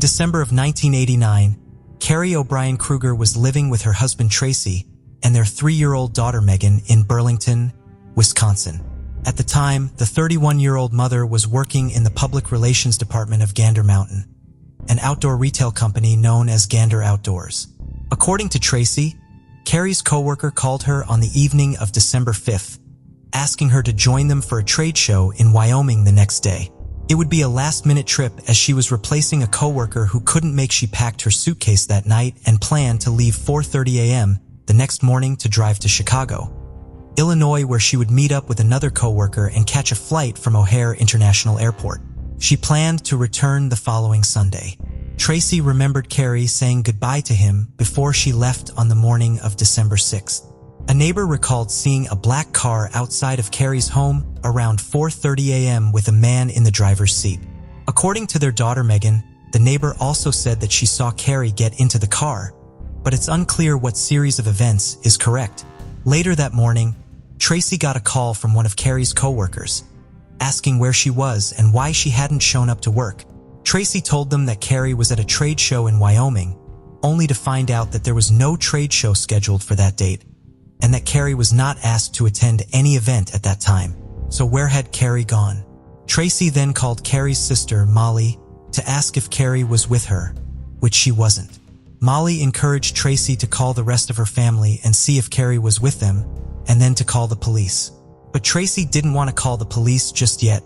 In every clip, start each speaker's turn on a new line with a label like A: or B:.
A: December of 1989, Carrie O'Brien Kruger was living with her husband Tracy and their 3-year-old daughter Megan in Burlington, Wisconsin. At the time, the 31-year-old mother was working in the public relations department of Gander Mountain, an outdoor retail company known as Gander Outdoors. According to Tracy, Carrie's coworker called her on the evening of December 5th, asking her to join them for a trade show in Wyoming the next day. It would be a last-minute trip as she was replacing a coworker who couldn't make. She packed her suitcase that night and planned to leave 4:30 a.m. the next morning to drive to Chicago, Illinois, where she would meet up with another coworker and catch a flight from O'Hare International Airport. She planned to return the following Sunday. Tracy remembered Carrie saying goodbye to him before she left on the morning of December 6th. A neighbor recalled seeing a black car outside of Carrie's home around 4:30 a.m. with a man in the driver's seat. According to their daughter Megan, the neighbor also said that she saw Carrie get into the car, but it's unclear what series of events is correct. Later that morning, Tracy got a call from one of Carrie's coworkers, asking where she was and why she hadn't shown up to work. Tracy told them that Carrie was at a trade show in Wyoming, only to find out that there was no trade show scheduled for that date, and that Carrie was not asked to attend any event at that time. So where had Carrie gone? Tracy then called Carrie's sister, Molly, to ask if Carrie was with her, which she wasn't. Molly encouraged Tracy to call the rest of her family and see if Carrie was with them, and then to call the police. But Tracy didn't want to call the police just yet,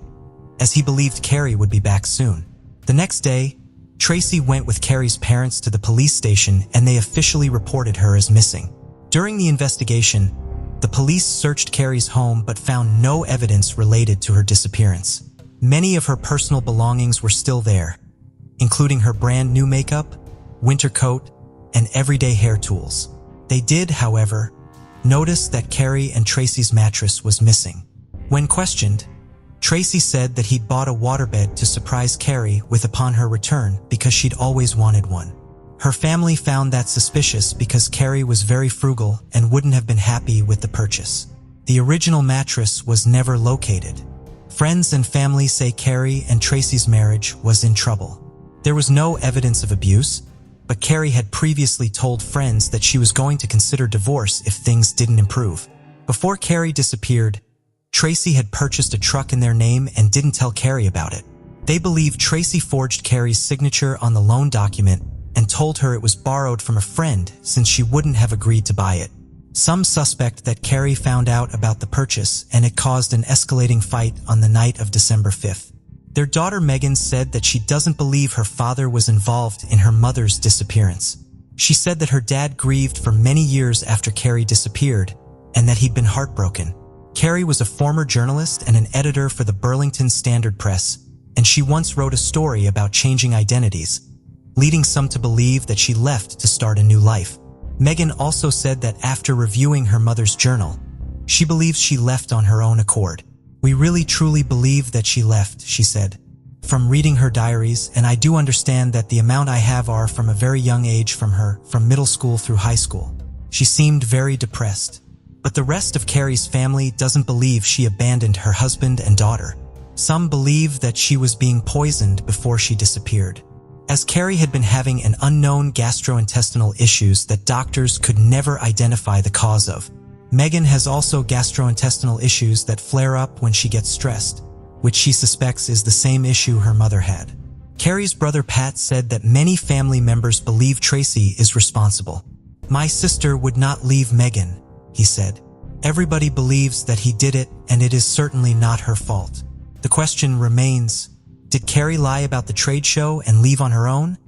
A: as he believed Carrie would be back soon. The next day, Tracy went with Carrie's parents to the police station and they officially reported her as missing. During the investigation, the police searched Carrie's home but found no evidence related to her disappearance. Many of her personal belongings were still there, including her brand new makeup, winter coat, and everyday hair tools. They did, however, notice that Carrie and Tracy's mattress was missing. When questioned, Tracy said that he'd bought a waterbed to surprise Carrie with upon her return because she'd always wanted one. Her family found that suspicious because Carrie was very frugal and wouldn't have been happy with the purchase. The original mattress was never located. Friends and family say Carrie and Tracy's marriage was in trouble. There was no evidence of abuse, but Carrie had previously told friends that she was going to consider divorce if things didn't improve. Before Carrie disappeared, Tracy had purchased a truck in their name and didn't tell Carrie about it. They believe Tracy forged Carrie's signature on the loan document and told her it was borrowed from a friend since she wouldn't have agreed to buy it. Some suspect that Carrie found out about the purchase and it caused an escalating fight on the night of December 5th. Their daughter Megan said that she doesn't believe her father was involved in her mother's disappearance. She said that her dad grieved for many years after Carrie disappeared and that he'd been heartbroken. Carrie was a former journalist and an editor for the Burlington Standard Press, and she once wrote a story about changing identities, leading some to believe that she left to start a new life. Megan also said that after reviewing her mother's journal, she believes she left on her own accord. "We really truly believe that she left," she said. "From reading her diaries, and I do understand that the amount I have are from a very young age from her, from middle school through high school. She seemed very depressed." But the rest of Carrie's family doesn't believe she abandoned her husband and daughter. Some believe that she was being poisoned before she disappeared. As Carrie had been having an unknown gastrointestinal issues that doctors could never identify the cause of. Megan has also gastrointestinal issues that flare up when she gets stressed, which she suspects is the same issue her mother had. Carrie's brother Pat said that many family members believe Tracy is responsible. "My sister would not leave Megan," he said. "Everybody believes that he did it, and it is certainly not her fault." The question remains, did Carrie lie about the trade show and leave on her own?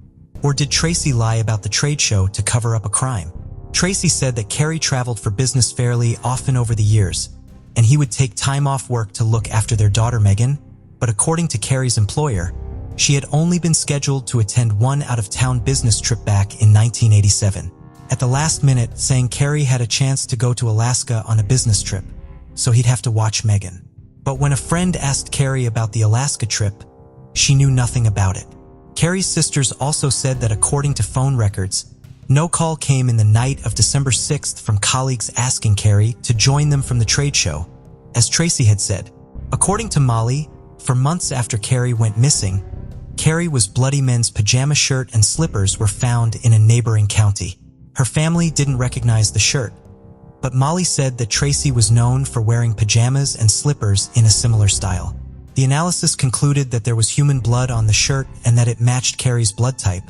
A: Or did Tracy lie about the trade show to cover up a crime? Tracy said that Carrie traveled for business fairly often over the years, and he would take time off work to look after their daughter Megan, but according to Carrie's employer, she had only been scheduled to attend one out-of-town business trip back in 1987. At the last minute, saying Carrie had a chance to go to Alaska on a business trip, so he'd have to watch Megan. But when a friend asked Carrie about the Alaska trip, she knew nothing about it. Carrie's sisters also said that according to phone records, no call came in the night of December 6th from colleagues asking Carrie to join them from the trade show, as Tracy had said. According to Molly, for months after Carrie went missing, Carrie was bloody men's pajama shirt and slippers were found in a neighboring county. Her family didn't recognize the shirt, but Molly said that Tracy was known for wearing pajamas and slippers in a similar style. The analysis concluded that there was human blood on the shirt and that it matched Carrie's blood type,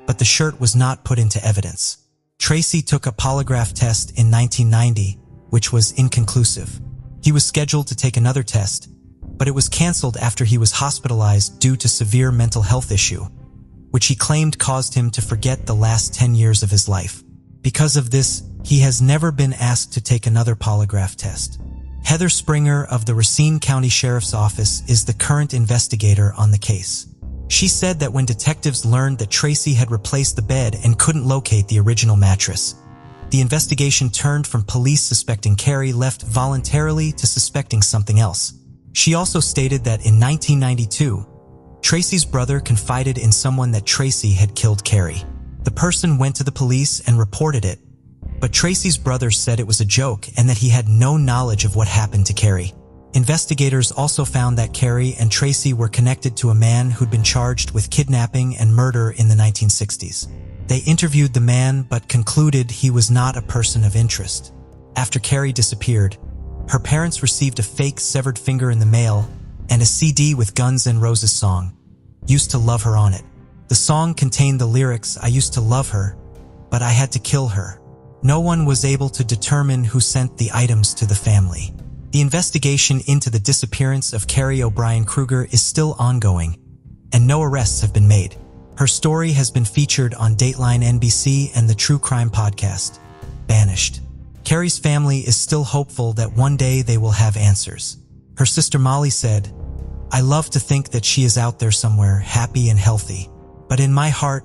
A: but the shirt was not put into evidence. Tracy took a polygraph test in 1990, which was inconclusive. He was scheduled to take another test, but it was canceled after he was hospitalized due to severe mental health issue, which he claimed caused him to forget the last 10 years of his life. Because of this, he has never been asked to take another polygraph test. Heather Springer of the Racine County Sheriff's Office is the current investigator on the case. She said that when detectives learned that Tracy had replaced the bed and couldn't locate the original mattress, the investigation turned from police suspecting Carrie left voluntarily to suspecting something else. She also stated that in 1992, Tracy's brother confided in someone that Tracy had killed Carrie. The person went to the police and reported it, but Tracy's brother said it was a joke and that he had no knowledge of what happened to Carrie. Investigators also found that Carrie and Tracy were connected to a man who'd been charged with kidnapping and murder in the 1960s. They interviewed the man but concluded he was not a person of interest. After Carrie disappeared, her parents received a fake severed finger in the mail and a CD with Guns N' Roses song, "Used to Love Her" on it. The song contained the lyrics, "I used to love her, but I had to kill her." No one was able to determine who sent the items to the family. The investigation into the disappearance of Carrie O'Brien Kruger is still ongoing, and no arrests have been made. Her story has been featured on Dateline NBC and the true crime podcast, Banished. Carrie's family is still hopeful that one day they will have answers. Her sister Molly said, "I love to think that she is out there somewhere, happy and healthy. But in my heart,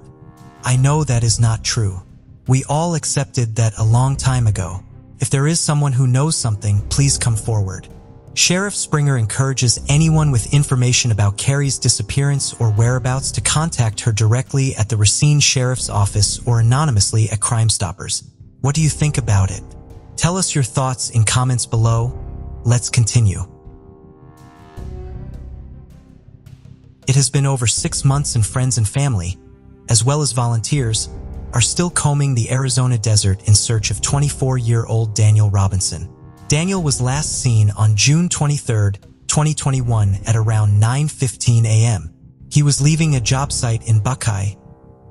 A: I know that is not true. We all accepted that a long time ago. If there is someone who knows something, please come forward." Sheriff Springer encourages anyone with information about Carrie's disappearance or whereabouts to contact her directly at the Racine Sheriff's Office or anonymously at Crime Stoppers. What do you think about it? Tell us your thoughts in comments below. Let's continue. It has been over 6 months and friends and family, as well as volunteers, are still combing the Arizona desert in search of 24-year-old Daniel Robinson. Daniel was last seen on June 23, 2021 at around 9:15 a.m. He was leaving a job site in Buckeye,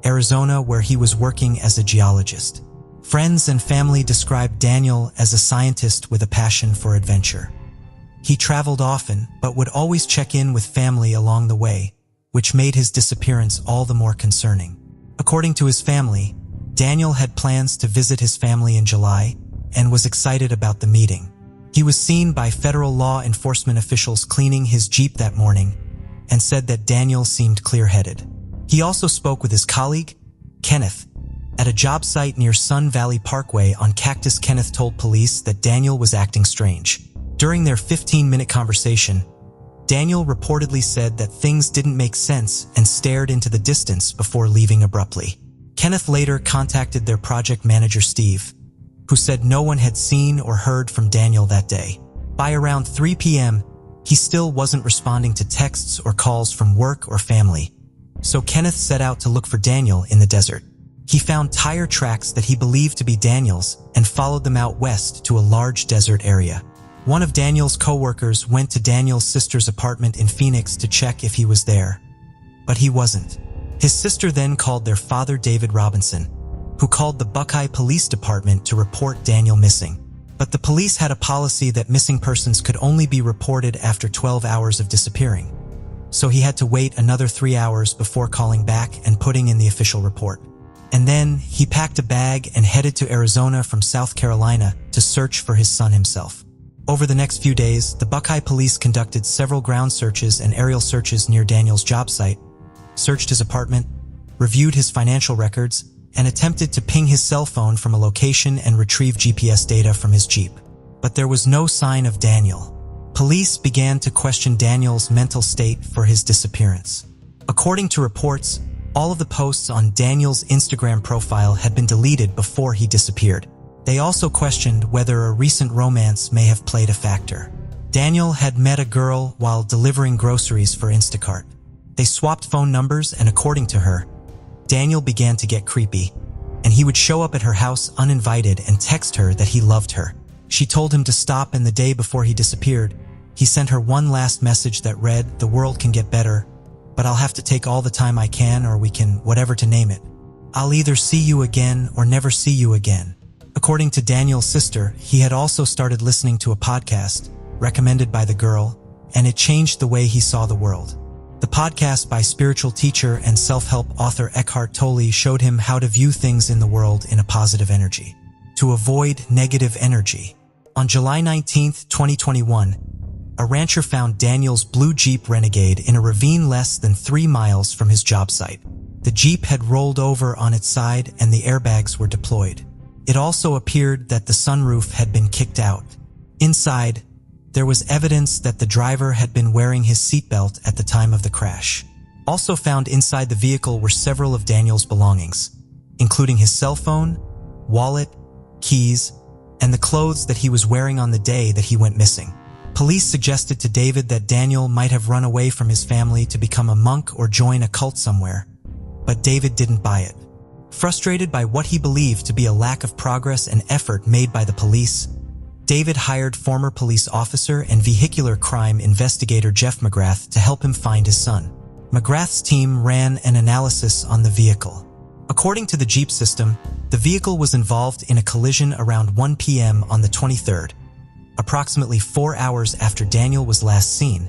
A: Arizona, where he was working as a geologist. Friends and family described Daniel as a scientist with a passion for adventure. He traveled often, but would always check in with family along the way, which made his disappearance all the more concerning. According to his family, Daniel had plans to visit his family in July and was excited about the meeting. He was seen by federal law enforcement officials cleaning his Jeep that morning and said that Daniel seemed clear-headed. He also spoke with his colleague, Kenneth, at a job site near Sun Valley Parkway on Cactus. Kenneth told police that Daniel was acting strange. During their 15-minute conversation, Daniel reportedly said that things didn't make sense and stared into the distance before leaving abruptly. Kenneth later contacted their project manager Steve, who said no one had seen or heard from Daniel that day. By around 3 p.m., he still wasn't responding to texts or calls from work or family, so Kenneth set out to look for Daniel in the desert. He found tire tracks that he believed to be Daniel's and followed them out west to a large desert area. One of Daniel's co-workers went to Daniel's sister's apartment in Phoenix to check if he was there, but he wasn't. His sister then called their father, David Robinson, who called the Buckeye Police Department to report Daniel missing. But the police had a policy that missing persons could only be reported after 12 hours of disappearing, so he had to wait another 3 hours before calling back and putting in the official report. And then he packed a bag and headed to Arizona from South Carolina to search for his son himself. Over the next few days, the Buckeye police conducted several ground searches and aerial searches near Daniel's job site, searched his apartment, reviewed his financial records, and attempted to ping his cell phone from a location and retrieve GPS data from his Jeep. But there was no sign of Daniel. Police began to question Daniel's mental state for his disappearance. According to reports, all of the posts on Daniel's Instagram profile had been deleted before he disappeared. They also questioned whether a recent romance may have played a factor. Daniel had met a girl while delivering groceries for Instacart. They swapped phone numbers, and according to her, Daniel began to get creepy, and he would show up at her house uninvited and text her that he loved her. She told him to stop, and the day before he disappeared, he sent her one last message that read, "The world can get better, but I'll have to take all the time I can, or we can, whatever to name it. I'll either see you again or never see you again." According to Daniel's sister, he had also started listening to a podcast recommended by the girl, and it changed the way he saw the world. The podcast by spiritual teacher and self-help author Eckhart Tolle showed him how to view things in the world in a positive energy, to avoid negative energy. On July 19, 2021, a rancher found Daniel's blue Jeep Renegade in a ravine less than 3 miles from his job site. The Jeep had rolled over on its side and the airbags were deployed. It also appeared that the sunroof had been kicked out. Inside, there was evidence that the driver had been wearing his seatbelt at the time of the crash. Also found inside the vehicle were several of Daniel's belongings, including his cell phone, wallet, keys, and the clothes that he was wearing on the day that he went missing. Police suggested to David that Daniel might have run away from his family to become a monk or join a cult somewhere, but David didn't buy it. Frustrated by what he believed to be a lack of progress and effort made by the police, David hired former police officer and vehicular crime investigator Jeff McGrath to help him find his son. McGrath's team ran an analysis on the vehicle. According to the Jeep system, the vehicle was involved in a collision around 1 p.m. on the 23rd, approximately 4 hours after Daniel was last seen,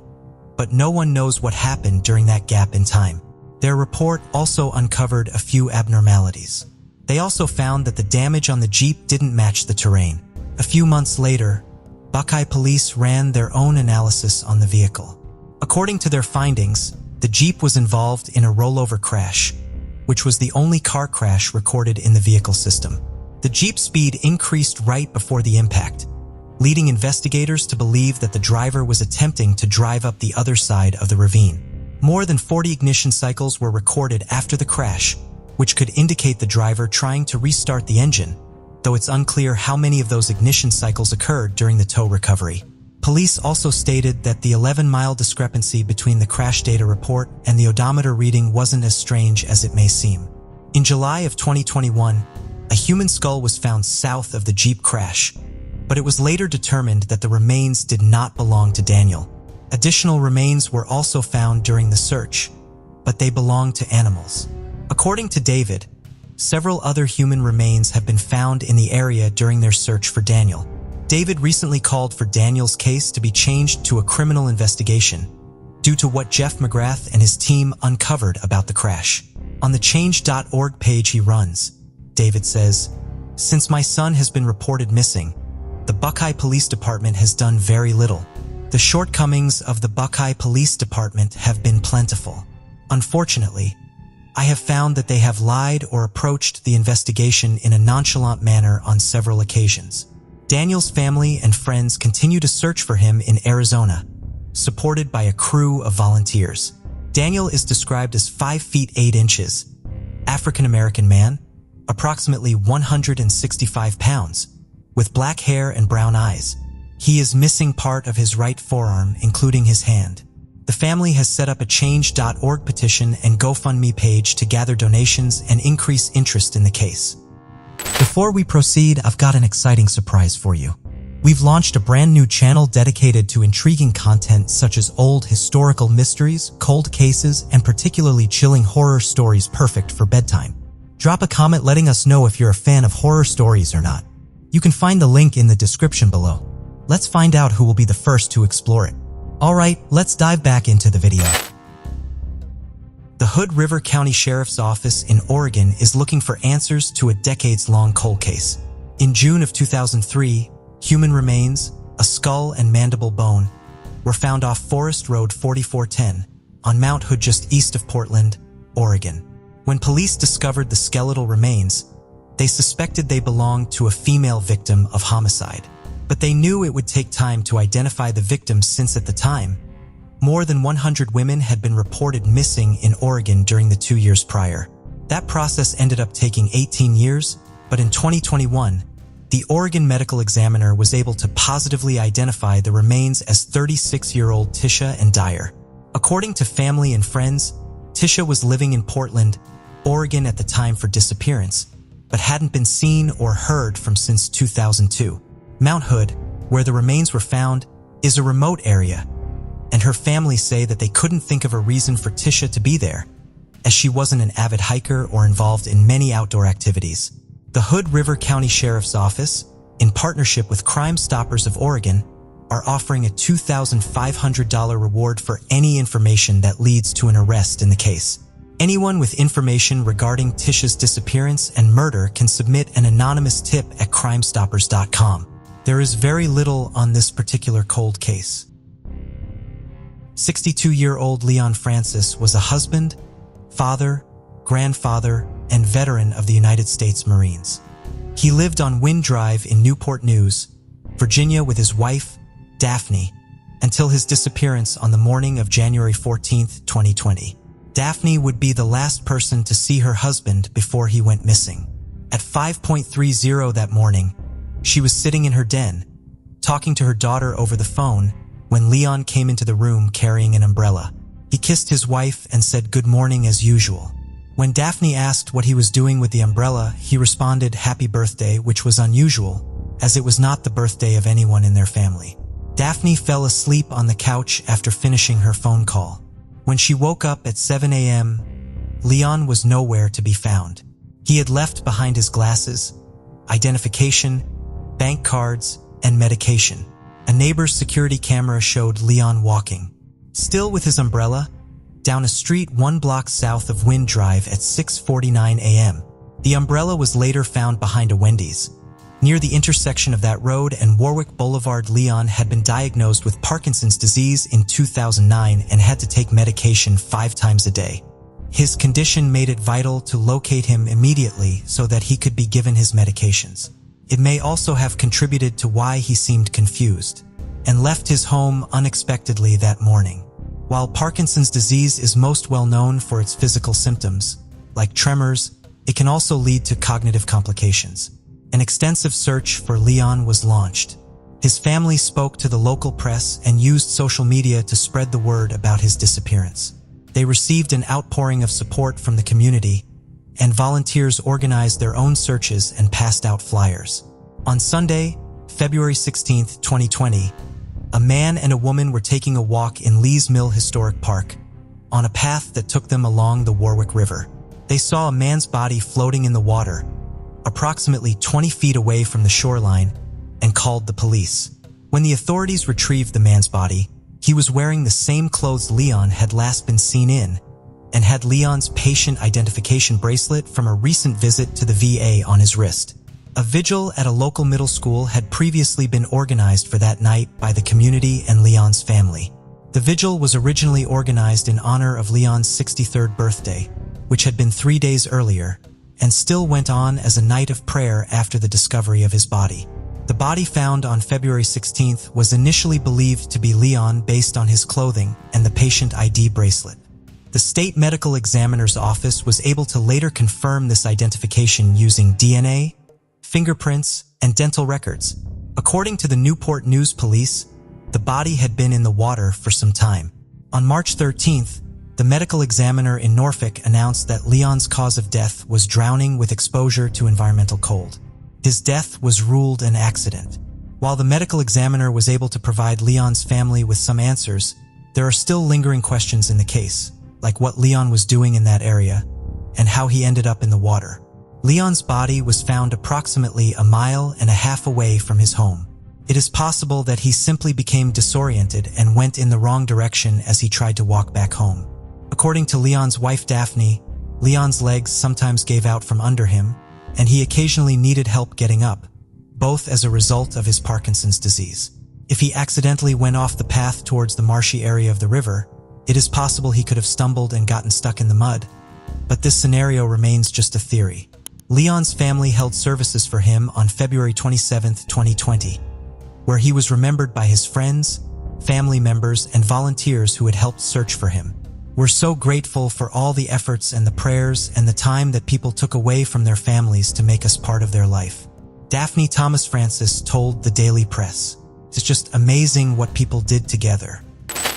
A: but no one knows what happened during that gap in time. Their report also uncovered a few abnormalities. They also found that the damage on the Jeep didn't match the terrain. A few months later, Buckeye police ran their own analysis on the vehicle. According to their findings, the Jeep was involved in a rollover crash, which was the only car crash recorded in the vehicle system. The Jeep's speed increased right before the impact, leading investigators to believe that the driver was attempting to drive up the other side of the ravine. More than 40 ignition cycles were recorded after the crash, which could indicate the driver trying to restart the engine, though it's unclear how many of those ignition cycles occurred during the tow recovery. Police also stated that the 11-mile discrepancy between the crash data report and the odometer reading wasn't as strange as it may seem. In July of 2021, a human skull was found south of the Jeep crash, but it was later determined that the remains did not belong to Daniel. Additional remains were also found during the search, but they belonged to animals. According to David, several other human remains have been found in the area during their search for Daniel. David recently called for Daniel's case to be changed to a criminal investigation due to what Jeff McGrath and his team uncovered about the crash. On the change.org page he runs, David says, "Since my son has been reported missing, the Buckeye Police Department has done very little. The shortcomings of the Buckeye Police Department have been plentiful. Unfortunately, I have found that they have lied or approached the investigation in a nonchalant manner on several occasions." Daniel's family and friends continue to search for him in Arizona, supported by a crew of volunteers. Daniel is described as 5 feet 8 inches, African-American man, approximately 165 pounds, with black hair and brown eyes. He is missing part of his right forearm, including his hand. The family has set up a change.org petition and GoFundMe page to gather donations and increase interest in the case. Before we proceed, I've got an exciting surprise for you. We've launched a brand new channel dedicated to intriguing content such as old historical mysteries, cold cases, and particularly chilling horror stories perfect for bedtime. Drop a comment letting us know if you're a fan of horror stories or not. You can find the link in the description below. Let's find out who will be the first to explore it. Alright, let's dive back into the video. The Hood River County Sheriff's Office in Oregon is looking for answers to a decades-long cold case. In June of 2003, human remains, a skull and mandible bone, were found off Forest Road 4410 on Mount Hood just east of Portland, Oregon. When police discovered the skeletal remains, they suspected they belonged to a female victim of homicide. But they knew it would take time to identify the victims since at the time, more than 100 women had been reported missing in Oregon during the 2 years prior. That process ended up taking 18 years, but in 2021, the Oregon medical examiner was able to positively identify the remains as 36-year-old Tisha Dyer. According to family and friends, Tisha was living in Portland, Oregon at the time for disappearance, but hadn't been seen or heard from since 2002. Mount Hood, where the remains were found, is a remote area, and her family say that they couldn't think of a reason for Tisha to be there, as she wasn't an avid hiker or involved in many outdoor activities. The Hood River County Sheriff's Office, in partnership with Crime Stoppers of Oregon, are offering a $2,500 reward for any information that leads to an arrest in the case. Anyone with information regarding Tisha's disappearance and murder can submit an anonymous tip at crimestoppers.com. There is very little on this particular cold case. 62-year-old Leon Francis was a husband, father, grandfather, and veteran of the United States Marines. He lived on Wind Drive in Newport News, Virginia with his wife, Daphne, until his disappearance on the morning of January 14, 2020. Daphne would be the last person to see her husband before he went missing. At 5:30 that morning, she was sitting in her den, talking to her daughter over the phone when Leon came into the room carrying an umbrella. He kissed his wife and said good morning as usual. When Daphne asked what he was doing with the umbrella, he responded happy birthday, which was unusual, as it was not the birthday of anyone in their family. Daphne fell asleep on the couch after finishing her phone call. When she woke up at 7 a.m., Leon was nowhere to be found. He had left behind his glasses, identification, bank cards, and medication. A neighbor's security camera showed Leon walking, still with his umbrella, down a street 1 block south of Wind Drive at 6:49 a.m. The umbrella was later found behind a Wendy's. Near the intersection of that road and Warwick Boulevard, Leon had been diagnosed with Parkinson's disease in 2009 and had to take medication 5 times a day. His condition made it vital to locate him immediately so that he could be given his medications. It may also have contributed to why he seemed confused and left his home unexpectedly that morning. While Parkinson's disease is most well known for its physical symptoms, like tremors, it can also lead to cognitive complications. An extensive search for Leon was launched. His family spoke to the local press and used social media to spread the word about his disappearance. They received an outpouring of support from the community, and volunteers organized their own searches and passed out flyers. On Sunday, February 16, 2020, a man and a woman were taking a walk in Lee's Mill Historic Park, on a path that took them along the Warwick River. They saw a man's body floating in the water, approximately 20 feet away from the shoreline, and called the police. When the authorities retrieved the man's body, he was wearing the same clothes Leon had last been seen in, and had Leon's patient identification bracelet from a recent visit to the VA on his wrist. A vigil at a local middle school had previously been organized for that night by the community and Leon's family. The vigil was originally organized in honor of Leon's 63rd birthday, which had been 3 days earlier, and still went on as a night of prayer after the discovery of his body. The body found on February 16th was initially believed to be Leon based on his clothing and the patient ID bracelet. The state medical examiner's office was able to later confirm this identification using DNA, fingerprints, and dental records. According to the Newport News Police, the body had been in the water for some time. On March 13th, the medical examiner in Norfolk announced that Leon's cause of death was drowning with exposure to environmental cold. His death was ruled an accident. While the medical examiner was able to provide Leon's family with some answers, there are still lingering questions in the case, like what Leon was doing in that area and how he ended up in the water. Leon's body was found approximately 1.5 miles away from his home. It is possible that he simply became disoriented and went in the wrong direction as he tried to walk back home. According to Leon's wife Daphne, Leon's legs sometimes gave out from under him, and he occasionally needed help getting up, both as a result of his Parkinson's disease. If he accidentally went off the path towards the marshy area of the river, it is possible he could have stumbled and gotten stuck in the mud, but this scenario remains just a theory. Leon's family held services for him on February 27, 2020, where he was remembered by his friends, family members, and volunteers who had helped search for him. We're so grateful for all the efforts and the prayers and the time that people took away from their families to make us part of their life. Daphne Thomas Francis told the Daily Press, "It's just amazing what people did together."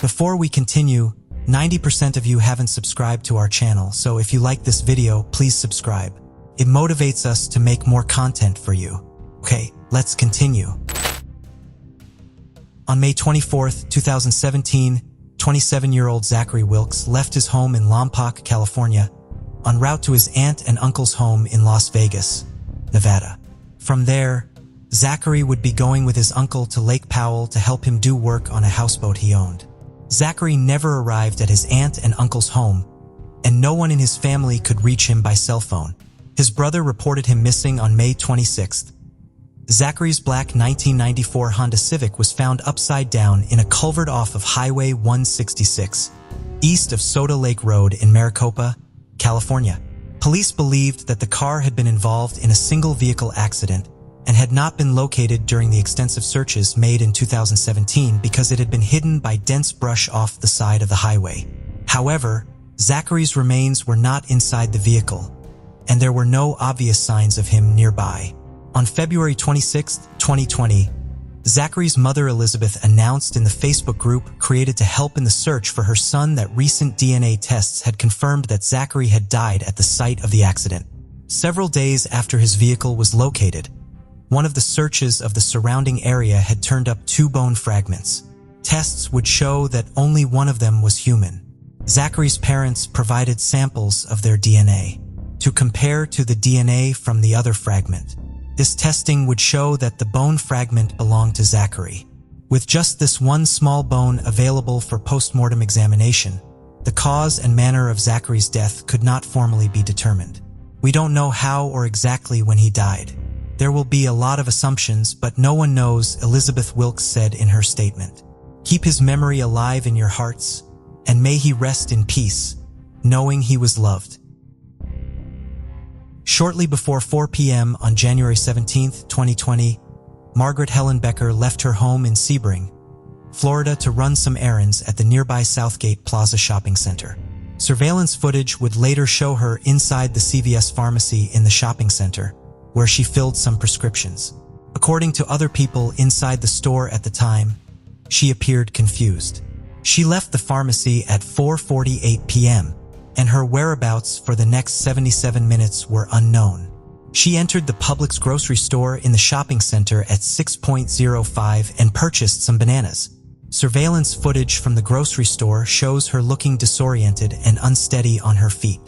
A: Before we continue, 90% of you haven't subscribed to our channel, so if you like this video, please subscribe. It motivates us to make more content for you. Okay, let's continue. On May 24th, 2017, 27-year-old Zachary Wils left his home in Lompoc, California, en route to his aunt and uncle's home in Las Vegas, Nevada. From there, Zachary would be going with his uncle to Lake Powell to help him do work on a houseboat he owned. Zachary never arrived at his aunt and uncle's home, and no one in his family could reach him by cell phone. His brother reported him missing on May 26th. Zachary's black 1994 Honda Civic was found upside down in a culvert off of Highway 166, east of Soda Lake Road in Maricopa, California. Police believed that the car had been involved in a single-vehicle accident and had not been located during the extensive searches made in 2017 because it had been hidden by dense brush off the side of the highway. However, Zachary's remains were not inside the vehicle, and there were no obvious signs of him nearby. On February 26, 2020, Zachary's mother Elizabeth announced in the Facebook group created to help in the search for her son that recent DNA tests had confirmed that Zachary had died at the site of the accident. Several days after his vehicle was located, one of the searches of the surrounding area had turned up 2 bone fragments. Tests would show that only one of them was human. Zachary's parents provided samples of their DNA to compare to the DNA from the other fragment. This testing would show that the bone fragment belonged to Zachary. With just this one small bone available for post-mortem examination, the cause and manner of Zachary's death could not formally be determined. We don't know how or exactly when he died. There will be a lot of assumptions, but no one knows, Elizabeth Wils said in her statement. Keep his memory alive in your hearts, and may he rest in peace, knowing he was loved. Shortly before 4 p.m. on January 17, 2020, Margaret Helen Becker left her home in Sebring, Florida to run some errands at the nearby Southgate Plaza shopping center. Surveillance footage would later show her inside the CVS pharmacy in the shopping center, where she filled some prescriptions. According to other people inside the store at the time, she appeared confused. She left the pharmacy at 4:48 p.m., and her whereabouts for the next 77 minutes were unknown. She entered the Publix grocery store in the shopping center at 6:05 and purchased some bananas. Surveillance footage from the grocery store shows her looking disoriented and unsteady on her feet.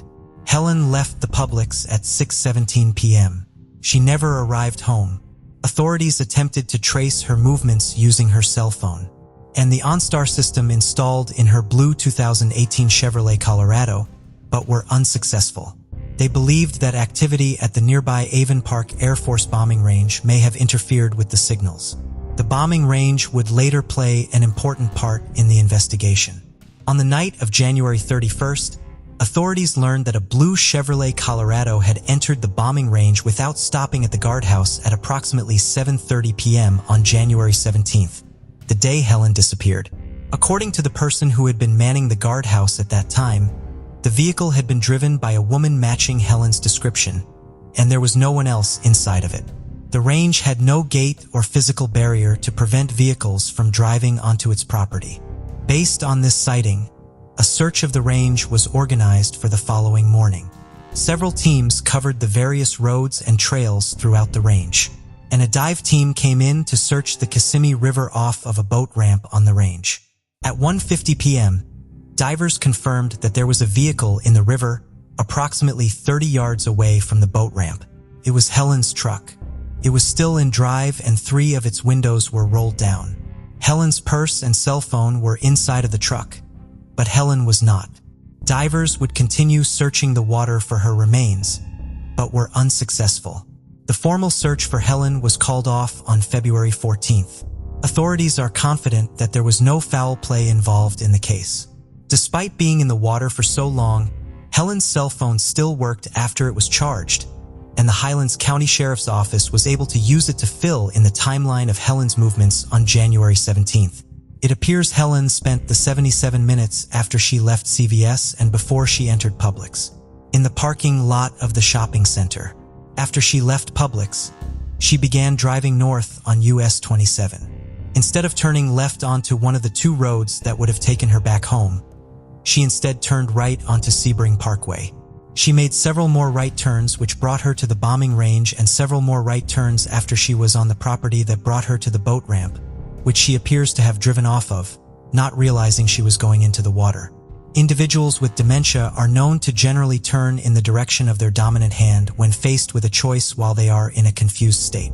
A: Helen left the Publix at 6:17 p.m. She never arrived home. Authorities attempted to trace her movements using her cell phone, and the OnStar system installed in her blue 2018 Chevrolet Colorado, but were unsuccessful. They believed that activity at the nearby Avon Park Air Force bombing range may have interfered with the signals. The bombing range would later play an important part in the investigation. On the night of January 31st, authorities learned that a blue Chevrolet Colorado had entered the bombing range without stopping at the guardhouse at approximately 7:30 p.m. on January 17th, the day Helen disappeared. According to the person who had been manning the guardhouse at that time, the vehicle had been driven by a woman matching Helen's description, and there was no one else inside of it. The range had no gate or physical barrier to prevent vehicles from driving onto its property. Based on this sighting, a search of the range was organized for the following morning. Several teams covered the various roads and trails throughout the range, and a dive team came in to search the Kissimmee River off of a boat ramp on the range. At 1:50 p.m., divers confirmed that there was a vehicle in the river approximately 30 yards away from the boat ramp. It was Helen's truck. It was still in drive and 3 of its windows were rolled down. Helen's purse and cell phone were inside of the truck, but Helen was not. Divers would continue searching the water for her remains, but were unsuccessful. The formal search for Helen was called off on February 14th. Authorities are confident that there was no foul play involved in the case. Despite being in the water for so long, Helen's cell phone still worked after it was charged, and the Highlands County Sheriff's Office was able to use it to fill in the timeline of Helen's movements on January 17th. It appears Helen spent the 77 minutes after she left CVS and before she entered Publix, in the parking lot of the shopping center. After she left Publix, she began driving north on US 27. Instead of turning left onto one of the 2 roads that would have taken her back home, she instead turned right onto Sebring Parkway. She made several more right turns which brought her to the bombing range and several more right turns after she was on the property that brought her to the boat ramp, which she appears to have driven off of, not realizing she was going into the water. Individuals with dementia are known to generally turn in the direction of their dominant hand when faced with a choice while they are in a confused state.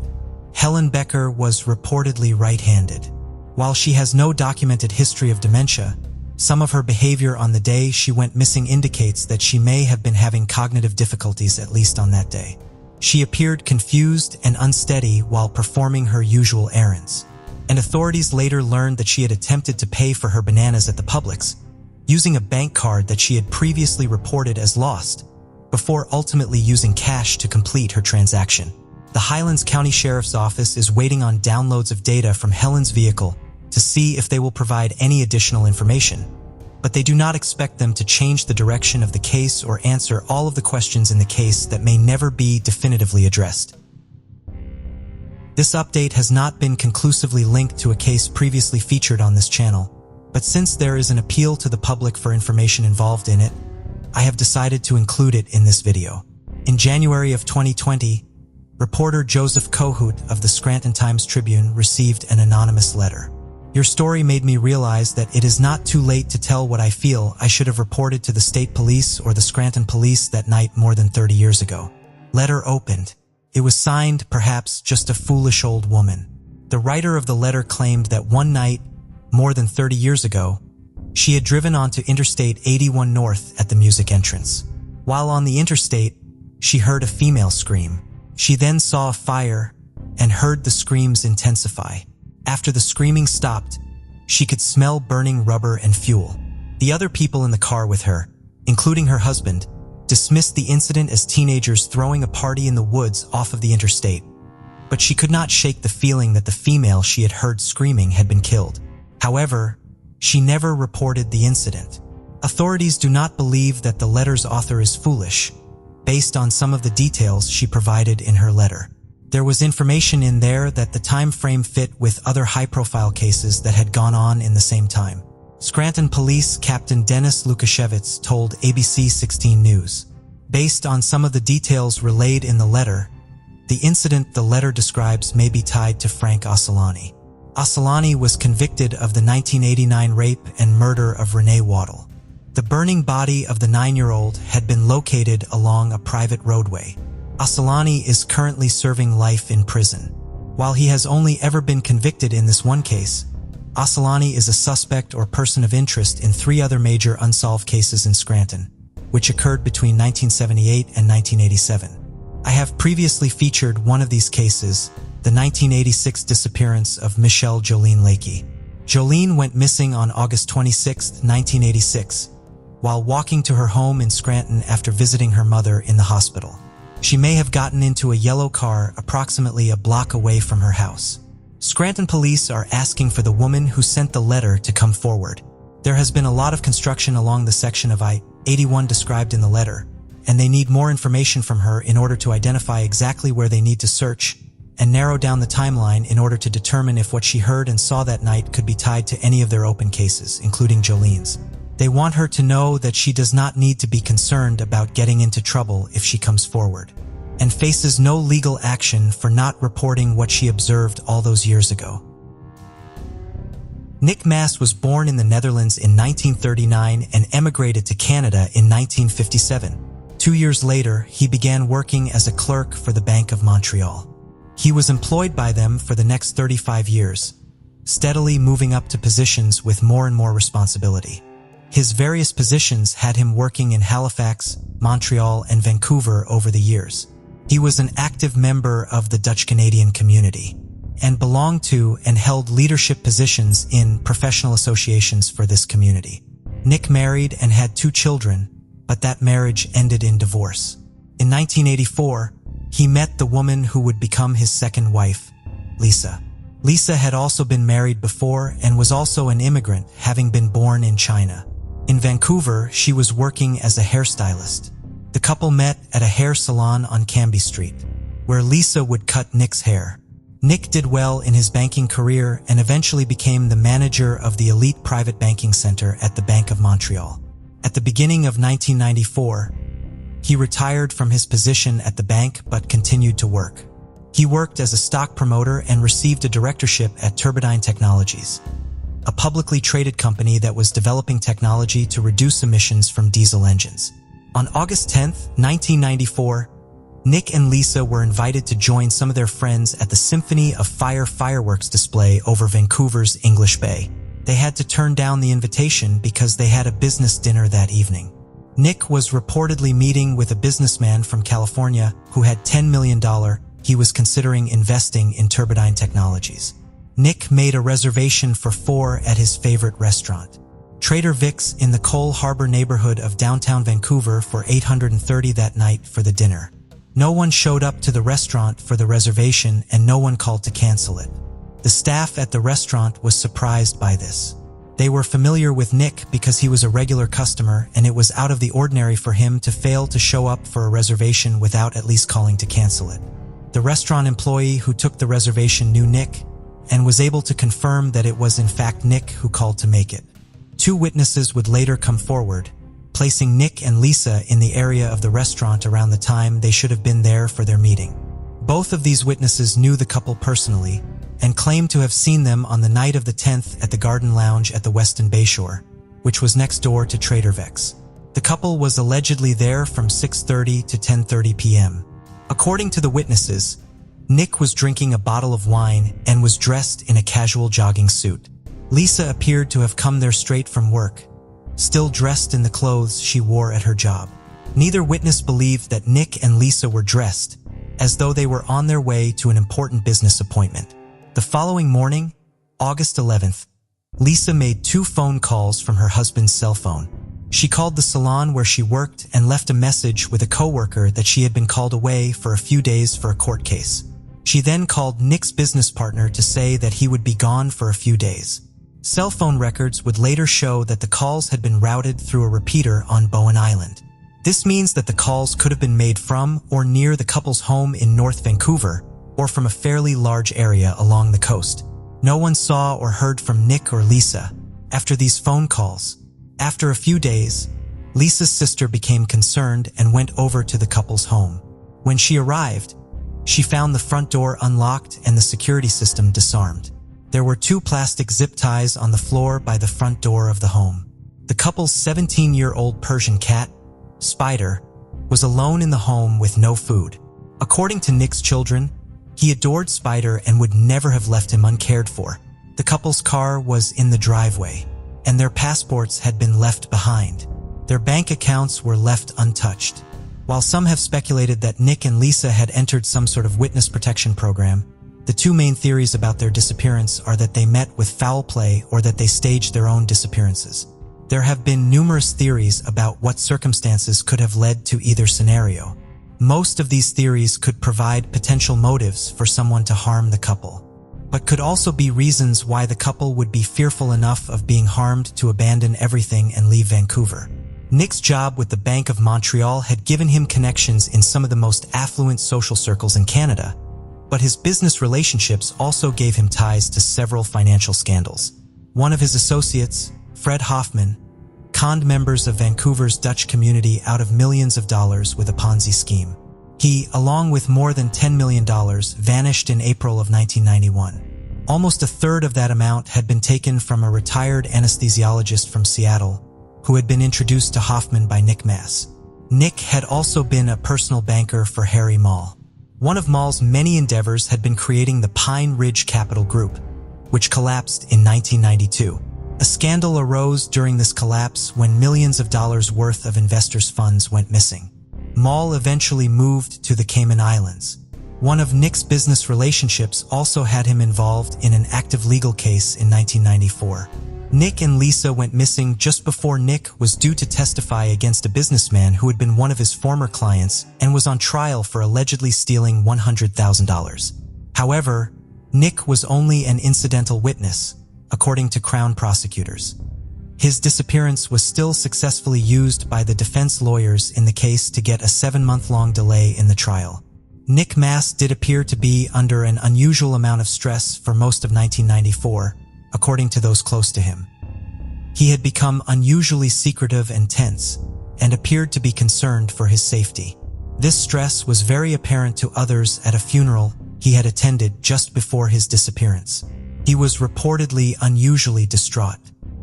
A: Helen Becker was reportedly right-handed. While she has no documented history of dementia, some of her behavior on the day she went missing indicates that she may have been having cognitive difficulties at least on that day. She appeared confused and unsteady while performing her usual errands, and authorities later learned that she had attempted to pay for her bananas at the Publix using a bank card that she had previously reported as lost, before ultimately using cash to complete her transaction. The Highlands County Sheriff's Office is waiting on downloads of data from Helen's vehicle to see if they will provide any additional information, but they do not expect them to change the direction of the case or answer all of the questions in the case that may never be definitively addressed. This update has not been conclusively linked to a case previously featured on this channel, but since there is an appeal to the public for information involved in it, I have decided to include it in this video. In January of 2020, reporter Joseph Kohut of the Scranton Times-Tribune received an anonymous letter. Your story made me realize that it is not too late to tell what I feel I should have reported to the state police or the Scranton police that night more than 30 years ago. Letter opened. It was signed, perhaps, just a foolish old woman. The writer of the letter claimed that one night, more than 30 years ago, she had driven onto Interstate 81 North at the music entrance. While on the interstate, she heard a female scream. She then saw a fire and heard the screams intensify. After the screaming stopped, she could smell burning rubber and fuel. The other people in the car with her, including her husband, dismissed the incident as teenagers throwing a party in the woods off of the interstate, but she could not shake the feeling that the female she had heard screaming had been killed. However, she never reported the incident. Authorities do not believe that the letter's author is foolish, based on some of the details she provided in her letter. There was information in there that the time frame fit with other high-profile cases that had gone on in the same time. Scranton Police Captain Dennis Lukashevitz told ABC 16 News. Based on some of the details relayed in the letter, the incident the letter describes may be tied to Frank Ossolani. Ossolani was convicted of the 1989 rape and murder of Renee Waddle. The burning body of the 9-year-old had been located along a private roadway. Ossolani is currently serving life in prison. While he has only ever been convicted in this one case, Ossolani is a suspect or person of interest in 3 other major unsolved cases in Scranton, which occurred between 1978 and 1987. I have previously featured one of these cases, the 1986 disappearance of Michelle Jolene Lakey. Jolene went missing on August 26, 1986, while walking to her home in Scranton after visiting her mother in the hospital. She may have gotten into a yellow car approximately a block away from her house. Scranton police are asking for the woman who sent the letter to come forward. There has been a lot of construction along the section of I-81 described in the letter, and they need more information from her in order to identify exactly where they need to search and narrow down the timeline in order to determine if what she heard and saw that night could be tied to any of their open cases, including Jolene's. They want her to know that she does not need to be concerned about getting into trouble if she comes forward, and faces no legal action for not reporting what she observed all those years ago. Nick Maas was born in the Netherlands in 1939 and emigrated to Canada in 1957. 2 years later, he began working as a clerk for the Bank of Montreal. He was employed by them for the next 35 years, steadily moving up to positions with more and more responsibility. His various positions had him working in Halifax, Montreal, and Vancouver over the years. He was an active member of the Dutch-Canadian community and belonged to and held leadership positions in professional associations for this community. Nick married and had 2 children, but that marriage ended in divorce. In 1984, he met the woman who would become his second wife, Lisa. Lisa had also been married before and was also an immigrant, having been born in China. In Vancouver, she was working as a hairstylist. The couple met at a hair salon on Cambie Street, where Lisa would cut Nick's hair. Nick did well in his banking career and eventually became the manager of the elite private banking center at the Bank of Montreal. At the beginning of 1994, he retired from his position at the bank but continued to work. He worked as a stock promoter and received a directorship at Turbine Technologies, a publicly traded company that was developing technology to reduce emissions from diesel engines. On August 10, 1994, Nick and Lisa were invited to join some of their friends at the Symphony of Fire fireworks display over Vancouver's English Bay. They had to turn down the invitation because they had a business dinner that evening. Nick was reportedly meeting with a businessman from California who had $10 million he was considering investing in Turbine Technologies. Nick made a reservation for 4 at his favorite restaurant, Trader Vic's in the Cole Harbor neighborhood of downtown Vancouver, for $830 that night for the dinner. No one showed up to the restaurant for the reservation and no one called to cancel it. The staff at the restaurant was surprised by this. They were familiar with Nick because he was a regular customer, and it was out of the ordinary for him to fail to show up for a reservation without at least calling to cancel it. The restaurant employee who took the reservation knew Nick and was able to confirm that it was in fact Nick who called to make it. 2 witnesses would later come forward, placing Nick and Lisa in the area of the restaurant around the time they should have been there for their meeting. Both of these witnesses knew the couple personally and claimed to have seen them on the night of the 10th at the Garden Lounge at the Westin Bayshore, which was next door to Trader Vic's. The couple was allegedly there from 6:30 to 10:30 p.m. According to the witnesses, Nick was drinking a bottle of wine and was dressed in a casual jogging suit. Lisa appeared to have come there straight from work, still dressed in the clothes she wore at her job. Neither witness believed that Nick and Lisa were dressed as though they were on their way to an important business appointment. The following morning, August 11th, Lisa made 2 phone calls from her husband's cell phone. She called the salon where she worked and left a message with a coworker that she had been called away for a few days for a court case. She then called Nick's business partner to say that he would be gone for a few days. Cell phone records would later show that the calls had been routed through a repeater on Bowen Island. This means that the calls could have been made from or near the couple's home in North Vancouver, or from a fairly large area along the coast. No one saw or heard from Nick or Lisa after these phone calls. After a few days, Lisa's sister became concerned and went over to the couple's home. When she arrived, she found the front door unlocked and the security system disarmed. There were 2 plastic zip ties on the floor by the front door of the home. The couple's 17-year-old Persian cat, Spider, was alone in the home with no food. According to Nick's children, he adored Spider and would never have left him uncared for. The couple's car was in the driveway, and their passports had been left behind. Their bank accounts were left untouched. While some have speculated that Nick and Lisa had entered some sort of witness protection program, the 2 main theories about their disappearance are that they met with foul play or that they staged their own disappearances. There have been numerous theories about what circumstances could have led to either scenario. Most of these theories could provide potential motives for someone to harm the couple, but could also be reasons why the couple would be fearful enough of being harmed to abandon everything and leave Vancouver. Nick's job with the Bank of Montreal had given him connections in some of the most affluent social circles in Canada, but his business relationships also gave him ties to several financial scandals. One of his associates, Fred Hoffman, conned members of Vancouver's Dutch community out of millions of dollars with a Ponzi scheme. He, along with more than $10 million, vanished in April of 1991. Almost a third of that amount had been taken from a retired anesthesiologist from Seattle, who had been introduced to Hoffman by Nick Mass. Nick had also been a personal banker for Harry Mall. One of Mall's many endeavors had been creating the Pine Ridge Capital Group, which collapsed in 1992. A scandal arose during this collapse when millions of dollars worth of investors' funds went missing. Mall eventually moved to the Cayman Islands. One of Nick's business relationships also had him involved in an active legal case in 1994. Nick and Lisa went missing just before Nick was due to testify against a businessman who had been one of his former clients and was on trial for allegedly stealing $100,000. However, Nick was only an incidental witness, according to Crown prosecutors. His disappearance was still successfully used by the defense lawyers in the case to get a 7-month-long delay in the trial. Nick Mass did appear to be under an unusual amount of stress for most of 1994, according to those close to him. He had become unusually secretive and tense, and appeared to be concerned for his safety. This stress was very apparent to others at a funeral he had attended just before his disappearance. He was reportedly unusually distraught,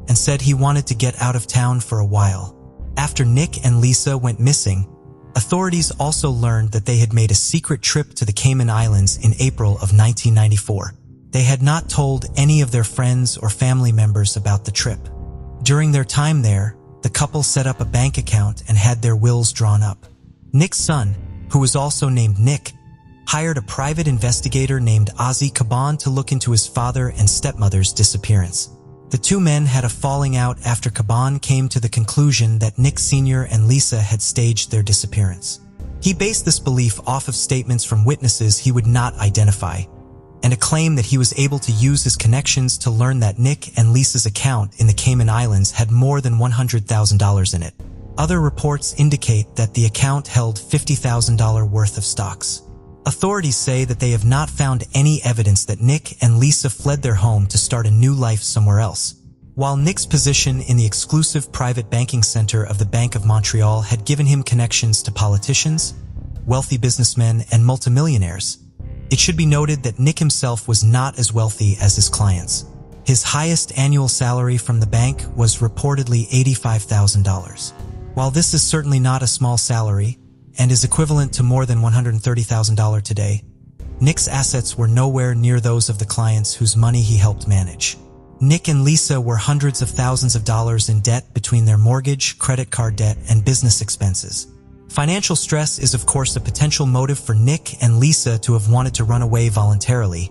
A: and said he wanted to get out of town for a while. After Nick and Lisa went missing, authorities also learned that they had made a secret trip to the Cayman Islands in April of 1994. They had not told any of their friends or family members about the trip. During their time there, the couple set up a bank account and had their wills drawn up. Nick's son, who was also named Nick, hired a private investigator named Ozzy Caban to look into his father and stepmother's disappearance. The two men had a falling out after Caban came to the conclusion that Nick Sr. and Lisa had staged their disappearance. He based this belief off of statements from witnesses he would not identify, and a claim that he was able to use his connections to learn that Nick and Lisa's account in the Cayman Islands had more than $100,000 in it. Other reports indicate that the account held $50,000 worth of stocks. Authorities say that they have not found any evidence that Nick and Lisa fled their home to start a new life somewhere else. While Nick's position in the exclusive private banking center of the Bank of Montreal had given him connections to politicians, wealthy businessmen, and multimillionaires, it should be noted that Nick himself was not as wealthy as his clients. His highest annual salary from the bank was reportedly $85,000. While this is certainly not a small salary, and is equivalent to more than $130,000 today, Nick's assets were nowhere near those of the clients whose money he helped manage. Nick and Lisa were hundreds of thousands of dollars in debt between their mortgage, credit card debt, and business expenses. Financial stress is of course a potential motive for Nick and Lisa to have wanted to run away voluntarily,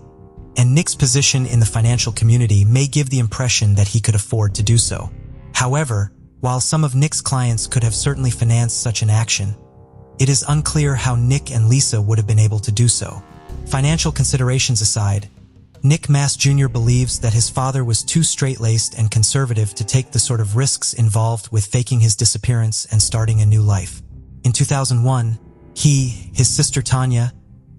A: and Nick's position in the financial community may give the impression that he could afford to do so. However, while some of Nick's clients could have certainly financed such an action, it is unclear how Nick and Lisa would have been able to do so. Financial considerations aside, Nick Mass Jr. believes that his father was too straight-laced and conservative to take the sort of risks involved with faking his disappearance and starting a new life. In 2001, he, his sister Tanya,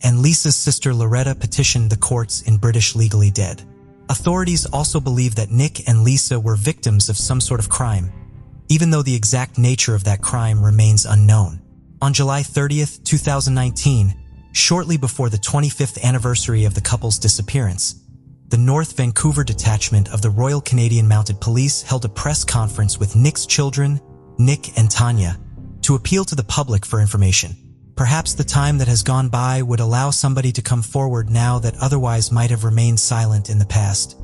A: and Lisa's sister Loretta petitioned the courts in British Legally Dead. Authorities also believe that Nick and Lisa were victims of some sort of crime, even though the exact nature of that crime remains unknown. On July 30th, 2019, shortly before the 25th anniversary of the couple's disappearance, the North Vancouver detachment of the Royal Canadian Mounted Police held a press conference with Nick's children, Nick and Tanya, to appeal to the public for information. Perhaps the time that has gone by would allow somebody to come forward now that otherwise might have remained silent in the past,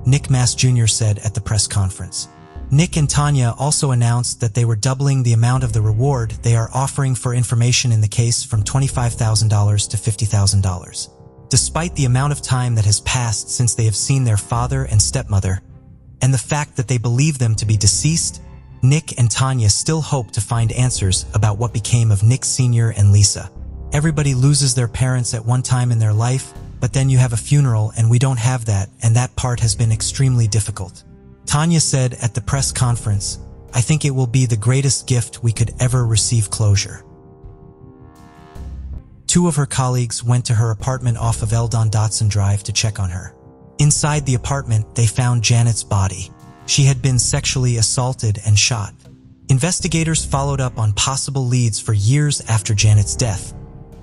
A: Nick Mass Jr. said at the press conference. Nick and Tanya also announced that they were doubling the amount of the reward they are offering for information in the case from $25,000 to $50,000. Despite the amount of time that has passed since they have seen their father and stepmother, and the fact that they believe them to be deceased, Nick and Tanya still hope to find answers about what became of Nick Sr. and Lisa. Everybody loses their parents at one time in their life, but then you have a funeral and we don't have that, and that part has been extremely difficult. Tanya said at the press conference, "I think it will be the greatest gift we could ever receive closure." Two of her colleagues went to her apartment off of Eldon Dotson Drive to check on her. Inside the apartment, they found Janet's body. She had been sexually assaulted and shot. Investigators followed up on possible leads for years after Janet's death,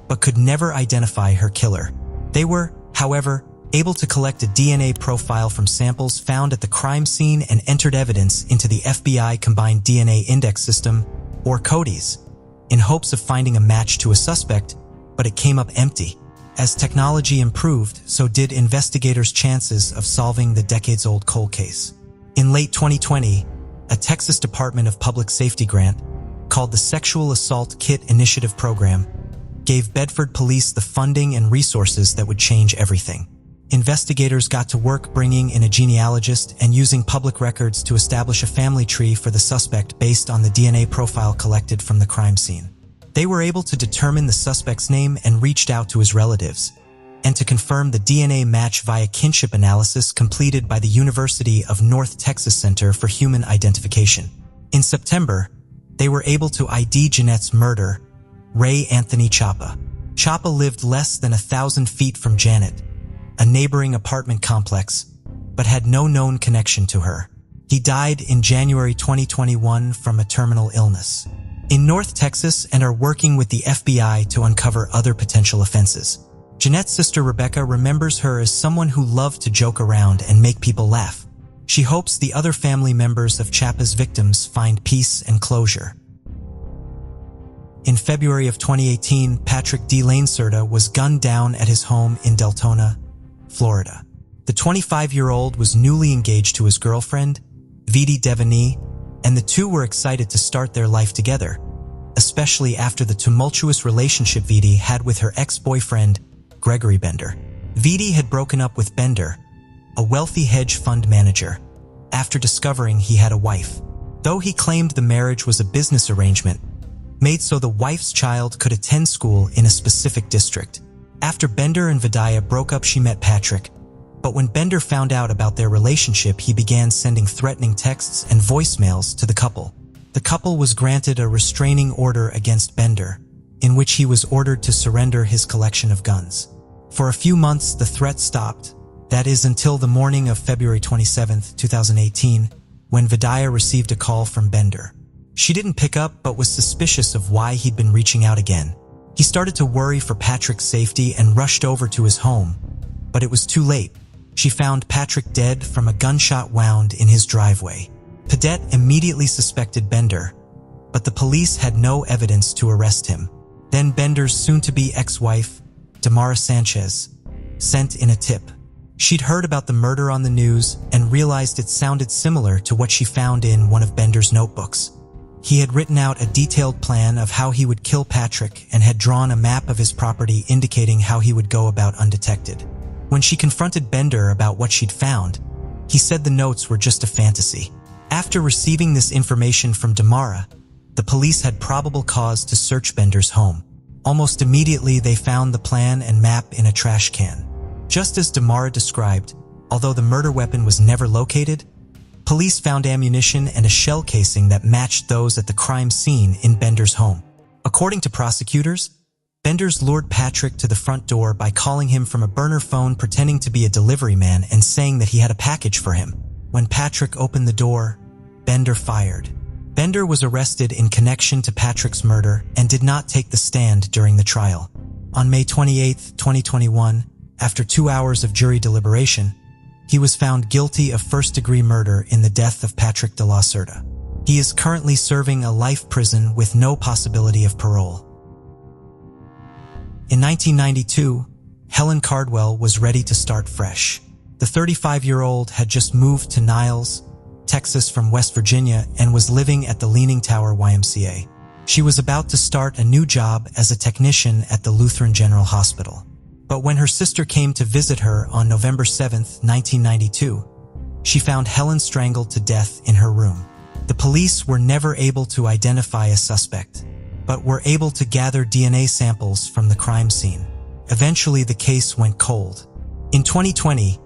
A: but could never identify her killer. They were, however, able to collect a DNA profile from samples found at the crime scene and entered evidence into the FBI Combined DNA Index System, or CODIS, in hopes of finding a match to a suspect, but it came up empty. As technology improved, so did investigators' chances of solving the decades-old cold case. In late 2020, a Texas Department of Public Safety grant, called the Sexual Assault Kit Initiative Program, gave Bedford police the funding and resources that would change everything. Investigators got to work bringing in a genealogist and using public records to establish a family tree for the suspect based on the DNA profile collected from the crime scene. They were able to determine the suspect's name and reached out to his relatives, and to confirm the DNA match via kinship analysis completed by the University of North Texas Center for Human Identification. In September, they were able to ID Jeanette's murderer, Ray Anthony Chapa. Chapa lived less than 1,000 feet from Janet, a neighboring apartment complex, but had no known connection to her. He died in January 2021 from a terminal illness. In North Texas and are working with the FBI to uncover other potential offenses. Jeanette's sister Rebecca remembers her as someone who loved to joke around and make people laugh. She hopes the other family members of Chappa's victims find peace and closure. In February of 2018, Patrick D. Laneserta was gunned down at his home in Deltona, Florida. The 25-year-old was newly engaged to his girlfriend, Vidi Devani, and the two were excited to start their life together, especially after the tumultuous relationship Vidi had with her ex-boyfriend, Gregory Bender. Vidi had broken up with Bender, a wealthy hedge fund manager, after discovering he had a wife. Though he claimed the marriage was a business arrangement, made so the wife's child could attend school in a specific district. After Bender and Vidia broke up, she met Patrick, but when Bender found out about their relationship, he began sending threatening texts and voicemails to the couple. The couple was granted a restraining order against Bender, in which he was ordered to surrender his collection of guns. For a few months, the threat stopped, that is until the morning of February 27, 2018, when Vidia received a call from Bender. She didn't pick up but was suspicious of why he'd been reaching out again. He started to worry for Patrick's safety and rushed over to his home, but it was too late. She found Patrick dead from a gunshot wound in his driveway. Padette immediately suspected Bender, but the police had no evidence to arrest him. Then Bender's soon-to-be ex-wife, Damara Sanchez, sent in a tip. She'd heard about the murder on the news and realized it sounded similar to what she found in one of Bender's notebooks. He had written out a detailed plan of how he would kill Patrick and had drawn a map of his property indicating how he would go about undetected. When she confronted Bender about what she'd found, he said the notes were just a fantasy. After receiving this information from Damara, the police had probable cause to search Bender's home. Almost immediately, they found the plan and map in a trash can. Just as Damara described, although the murder weapon was never located, police found ammunition and a shell casing that matched those at the crime scene in Bender's home. According to prosecutors, Bender's lured Patrick to the front door by calling him from a burner phone, pretending to be a delivery man and saying that he had a package for him. When Patrick opened the door, Bender fired. Bender was arrested in connection to Patrick's murder and did not take the stand during the trial. On May 28, 2021, after 2 hours of jury deliberation, he was found guilty of first-degree murder in the death of Patrick de la Cerda. He is currently serving a life prison with no possibility of parole. In 1992, Helen Cardwell was ready to start fresh. The 35-year-old had just moved to Niles, Texas from West Virginia and was living at the Leaning Tower YMCA. She was about to start a new job as a technician at the Lutheran General Hospital. But when her sister came to visit her on November 7, 1992, she found Helen strangled to death in her room. The police were never able to identify a suspect, but were able to gather DNA samples from the crime scene. Eventually, the case went cold. In 2020,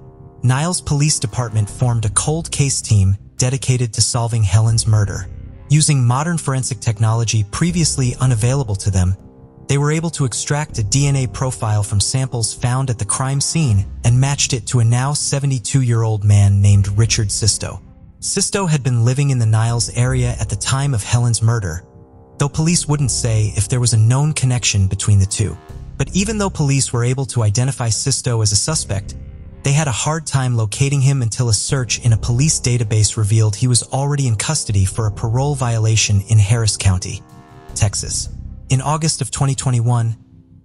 A: Niles Police Department formed a cold case team dedicated to solving Helen's murder. Using modern forensic technology previously unavailable to them, they were able to extract a DNA profile from samples found at the crime scene and matched it to a now 72-year-old man named Richard Sisto. Sisto had been living in the Niles area at the time of Helen's murder, though police wouldn't say if there was a known connection between the two. But even though police were able to identify Sisto as a suspect, they had a hard time locating him until a search in a police database revealed he was already in custody for a parole violation in Harris County, Texas. In August of 2021,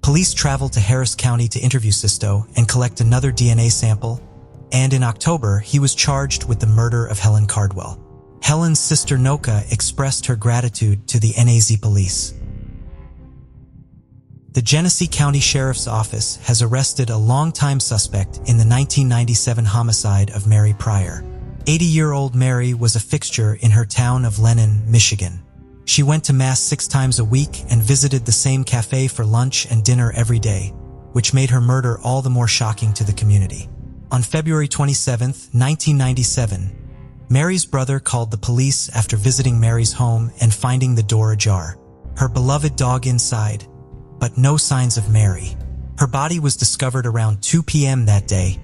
A: police traveled to Harris County to interview Sisto and collect another DNA sample, and in October, he was charged with the murder of Helen Cardwell. Helen's sister Noka expressed her gratitude to the NAZ police. The Genesee County Sheriff's Office has arrested a longtime suspect in the 1997 homicide of Mary Pryor. 80-year-old Mary was a fixture in her town of Lennon, Michigan. She went to Mass 6 times a week and visited the same cafe for lunch and dinner every day, which made her murder all the more shocking to the community. On February 27, 1997, Mary's brother called the police after visiting Mary's home and finding the door ajar. Her beloved dog inside, but no signs of Mary. Her body was discovered around 2 p.m. that day,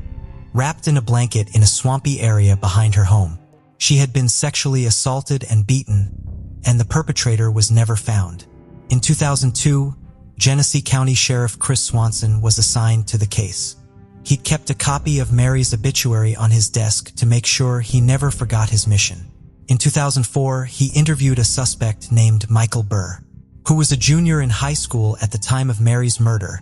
A: wrapped in a blanket in a swampy area behind her home. She had been sexually assaulted and beaten, and the perpetrator was never found. In 2002, Genesee County Sheriff Chris Swanson was assigned to the case. He'd kept a copy of Mary's obituary on his desk to make sure he never forgot his mission. In 2004, he interviewed a suspect named Michael Burr, who was a junior in high school at the time of Mary's murder.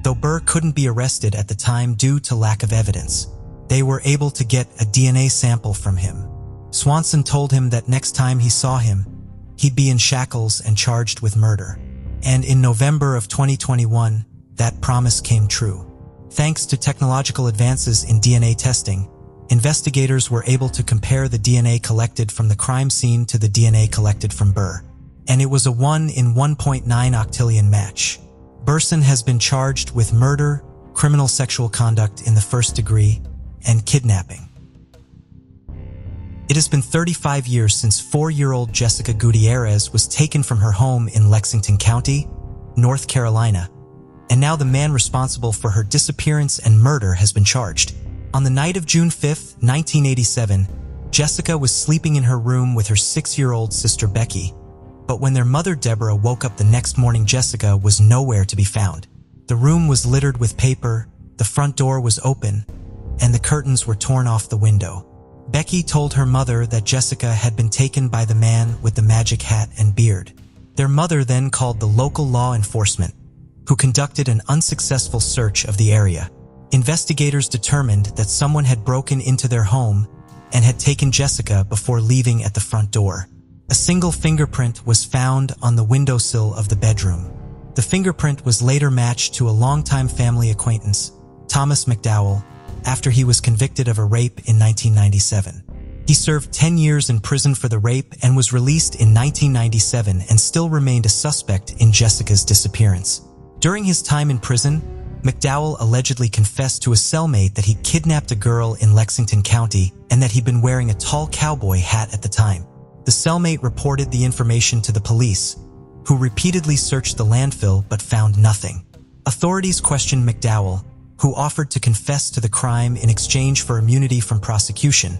A: Though Burr couldn't be arrested at the time due to lack of evidence, they were able to get a DNA sample from him. Swanson told him that next time he saw him, he'd be in shackles and charged with murder. And in November of 2021, that promise came true. Thanks to technological advances in DNA testing, investigators were able to compare the DNA collected from the crime scene to the DNA collected from Burr. And it was a 1 in 1.9 octillion match. Burson has been charged with murder, criminal sexual conduct in the first degree, and kidnapping. It has been 35 years since 4-year-old Jessica Gutierrez was taken from her home in Lexington County, North Carolina, and now the man responsible for her disappearance and murder has been charged. On the night of June 5, 1987, Jessica was sleeping in her room with her 6-year-old sister Becky, but when their mother Deborah woke up the next morning, Jessica was nowhere to be found. The room was littered with paper, the front door was open, and the curtains were torn off the window. Becky told her mother that Jessica had been taken by the man with the magic hat and beard. Their mother then called the local law enforcement, who conducted an unsuccessful search of the area. Investigators determined that someone had broken into their home and had taken Jessica before leaving at the front door. A single fingerprint was found on the windowsill of the bedroom. The fingerprint was later matched to a longtime family acquaintance, Thomas McDowell, after he was convicted of a rape in 1997. He served 10 years in prison for the rape and was released in 1997 and still remained a suspect in Jessica's disappearance. During his time in prison, McDowell allegedly confessed to a cellmate that he kidnapped a girl in Lexington County and that he'd been wearing a tall cowboy hat at the time. The cellmate reported the information to the police, who repeatedly searched the landfill but found nothing. Authorities questioned McDowell, who offered to confess to the crime in exchange for immunity from prosecution,